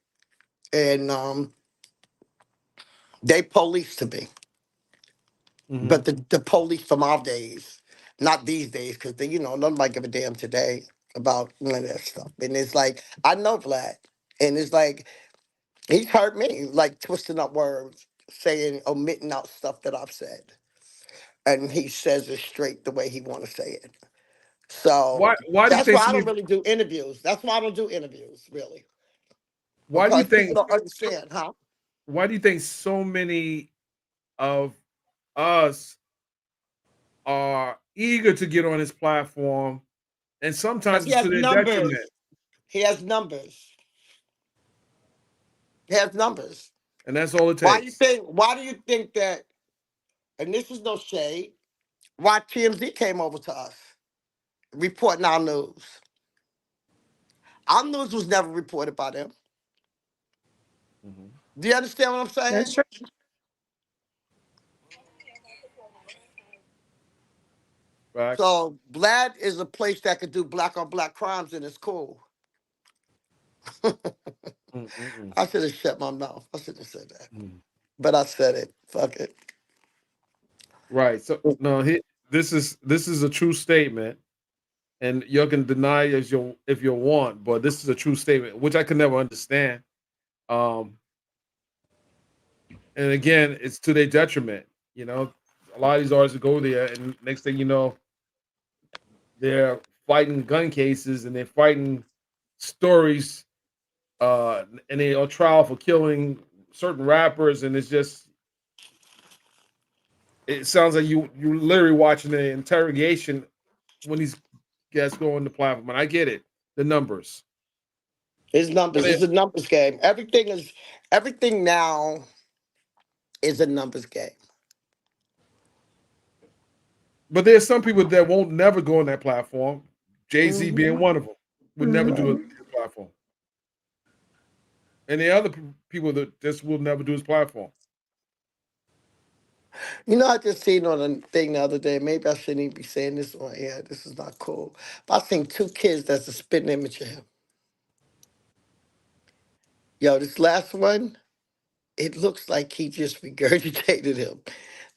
Speaker 7: and they police to me.
Speaker 1: Hmm.
Speaker 7: But the police from our days, not these days, because nobody give a damn today about none of that stuff. And it's like, I know Vlad. And it's like, he's hurt me, like twisting up words, saying, omitting out stuff that I've said. And he says it straight the way he want to say it. So
Speaker 1: Why do you
Speaker 7: that's
Speaker 1: think
Speaker 7: why
Speaker 1: so
Speaker 7: I don't
Speaker 1: many?
Speaker 7: really do interviews. That's why I don't do interviews, really.
Speaker 1: Why do you
Speaker 7: Because people
Speaker 1: think?
Speaker 7: don't understand, huh?
Speaker 1: Why do you think so many of us are eager to get on his platform, and
Speaker 7: Because
Speaker 1: sometimes
Speaker 7: he
Speaker 1: it's
Speaker 7: has
Speaker 1: to their detriment?
Speaker 7: numbers. He has numbers. He has numbers.
Speaker 1: And that's all it takes.
Speaker 7: Why do you think that, and this is no shade, why TMZ came over to us reporting our news? Our news was never reported by them.
Speaker 1: Mhm.
Speaker 7: Do you understand what I'm
Speaker 2: That's
Speaker 7: saying?
Speaker 2: true.
Speaker 1: Facts.
Speaker 7: So Vlad is a place that could do black on black crimes and it's cool.
Speaker 1: Mm-mm-mm.
Speaker 7: I should have shut my mouth. I should have said that.
Speaker 1: Mm.
Speaker 7: But I said it. Fuck it.
Speaker 1: Right. So no, this is a true statement, and you can deny as you if you want, but this is a true statement, which I could never understand. Um, and again, it's to their detriment. You know, a lot of these artists go there, and next thing you know, they're fighting gun cases and they're fighting stories, and they are trial for killing certain rappers, and it's just it sounds like you literally watching the interrogation when these guys go on the platform. And I get it, the numbers,
Speaker 7: It's
Speaker 1: but
Speaker 7: numbers. It's a numbers game. Everything now is a numbers game.
Speaker 1: there's some people that won't never go on that platform. Jay-Z being
Speaker 7: Hmm.
Speaker 1: one of them would never do
Speaker 2: Hmm.
Speaker 1: his platform, and the other people that just will never do his platform.
Speaker 7: I just seen on a thing the other day. Maybe I shouldn't even be saying this on air. This is not cool. But I seen two kids that's a spitting image of him. Yo, this last one, it looks like he just regurgitated him.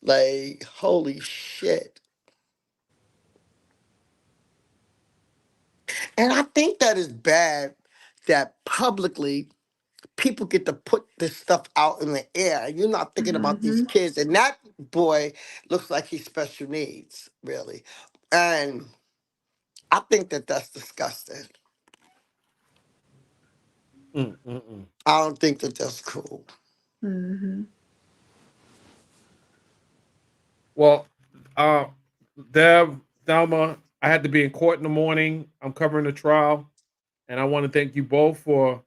Speaker 7: Like, holy shit. And I think that is bad that publicly people get to put this stuff out in the air. And you're not thinking about these
Speaker 2: Hmm.
Speaker 7: kids. And that boy looks like he's special needs, really. And I think that that's disgusting.
Speaker 1: Mm-mm-mm.
Speaker 7: I don't think that that's cool.
Speaker 2: Hmm.
Speaker 1: Well, uh, Dev, Thelma, I had to be in court in the morning. I'm covering the trial, and I want to thank you both for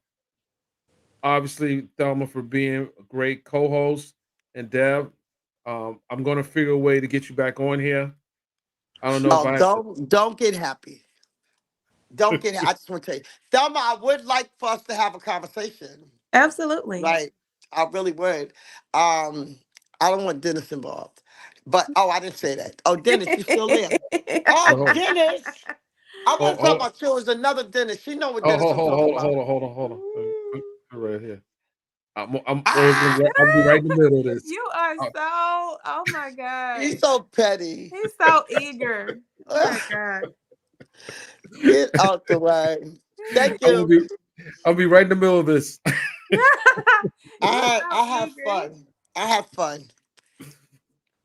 Speaker 1: obviously Thelma for being a great co-host, and Dev. I'm going to figure a way to get you back on here. I don't know if
Speaker 7: Oh,
Speaker 1: I have to.
Speaker 7: don't get happy. Don't get. I just want to tell you, Thelma. I would like for us to have a conversation.
Speaker 2: Absolutely.
Speaker 7: Like, I really would. I don't want Dennis involved. But I didn't say that. Oh, Dennis, you still there? Oh,
Speaker 1: Oh,
Speaker 7: Dennis. I
Speaker 1: oh,
Speaker 7: want to talk
Speaker 1: oh,
Speaker 7: about you. It was another Dennis. She know what
Speaker 1: oh,
Speaker 7: Dennis
Speaker 1: hold,
Speaker 7: I'm
Speaker 1: hold,
Speaker 7: talking
Speaker 1: hold,
Speaker 7: about.
Speaker 1: hold on, hold on, hold on, hold on. Right here.
Speaker 7: Ah,
Speaker 1: I'll be right in the middle of this.
Speaker 2: You are
Speaker 1: Uh,
Speaker 2: so, oh my God.
Speaker 7: he's so petty.
Speaker 2: He's so eager. Oh my God.
Speaker 7: Get out the way. Thank
Speaker 1: I will
Speaker 7: you.
Speaker 1: be. I'll be right in the middle of this.
Speaker 2: You
Speaker 7: I
Speaker 2: so
Speaker 7: have
Speaker 2: angry.
Speaker 7: fun. I have fun.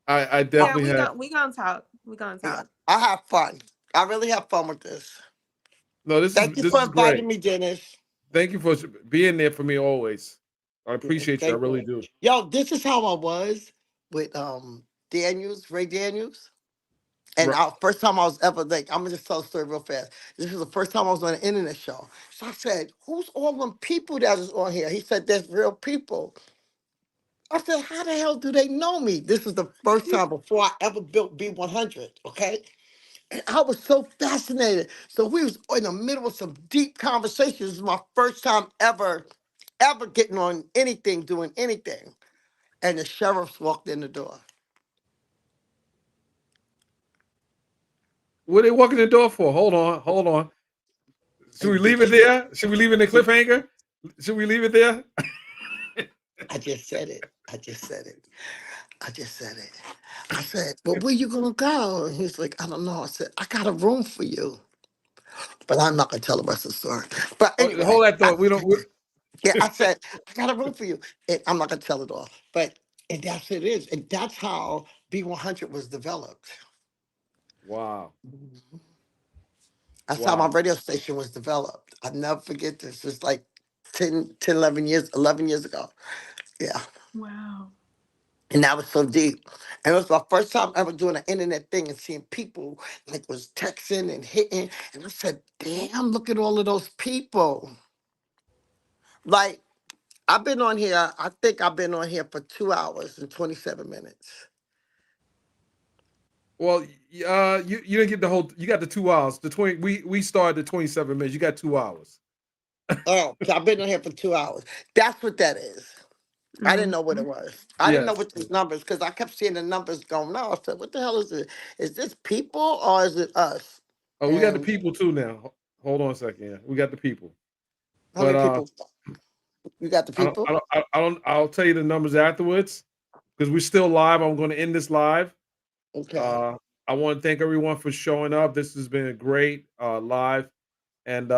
Speaker 1: I
Speaker 2: Yeah,
Speaker 1: definitely have.
Speaker 2: we gonna talk. We gonna
Speaker 7: Yeah,
Speaker 2: talk.
Speaker 7: I have fun. I really have fun with this.
Speaker 1: No,
Speaker 7: Thank you
Speaker 1: this
Speaker 7: for
Speaker 1: is great.
Speaker 7: inviting me, Dennis.
Speaker 1: Thank you for being there for me always. I
Speaker 7: Yeah,
Speaker 1: appreciate you. I
Speaker 7: thank
Speaker 1: really
Speaker 7: you.
Speaker 1: do.
Speaker 7: Yo, this is how I was with Daniels, Ray Daniels. And
Speaker 1: Right.
Speaker 7: first time I was ever like, I'm gonna just tell the story real fast. This was the first time I was on an internet show. So I said, "Who's all them people that is on here?" He said, "There's real people." I said, "How the hell do they know me?" This was the first time before I ever built B100. Okay, and I was so fascinated. So we was in the middle of some deep conversations. This is my first time ever getting on anything, doing anything. And the sheriffs walked in the door.
Speaker 1: What are they walking the door for? Hold on. Hold on. Should we
Speaker 7: And the
Speaker 1: leave it there? Should we leave it in the cliffhanger? Should we leave it there?
Speaker 7: I just said it. I just said it. I just said it. I said, "Well, where you gonna go?" And he's like, "I don't know." I said, "I got a room for you." But I'm not gonna tell the rest of the story. But anyway,
Speaker 1: Hold that thought. We don't.
Speaker 7: yeah, I said, "I got a room for you." And I'm not gonna tell it all. But and that's what it is. And that's how B100 was developed.
Speaker 1: Wow.
Speaker 7: That's how my
Speaker 1: Wow.
Speaker 7: radio station was developed. I'll never forget this. It's like 11 years ago. Yeah.
Speaker 2: Wow.
Speaker 7: And that was so deep. And it was my first time ever doing an internet thing and seeing people like was texting and hitting. And I said, damn, look at all of those people. Like, I've been on here, I think I've been on here for 2 hours and 27 minutes.
Speaker 1: Well, you didn't get the whole. You got the 2 hours. The 20. We started at 27 minutes. You got 2 hours.
Speaker 7: Oh, so I've been on here for 2 hours. That's what that is. I didn't know what
Speaker 2: Mhm.
Speaker 7: it was. I didn't know
Speaker 1: Yes.
Speaker 7: what these numbers, because I kept seeing the numbers going no. I said, what the hell is it? Is this people or is it us?
Speaker 1: Oh, we got the
Speaker 7: And
Speaker 1: people too now. Hold on a second. Yeah, we got the people.
Speaker 7: how
Speaker 1: But
Speaker 7: many people? You got the
Speaker 1: I don't.
Speaker 7: people?
Speaker 1: I don't. I don't. I'll tell you the numbers afterwards because we're still live. I'm going to end this live.
Speaker 7: Okay.
Speaker 1: Uh, I want to thank everyone for showing up. This has been a great live, and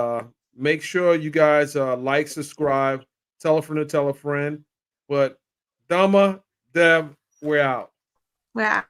Speaker 1: make sure you guys like, subscribe, tell a friend to tell a friend. But Dama, Deb, we're out.
Speaker 2: Wow.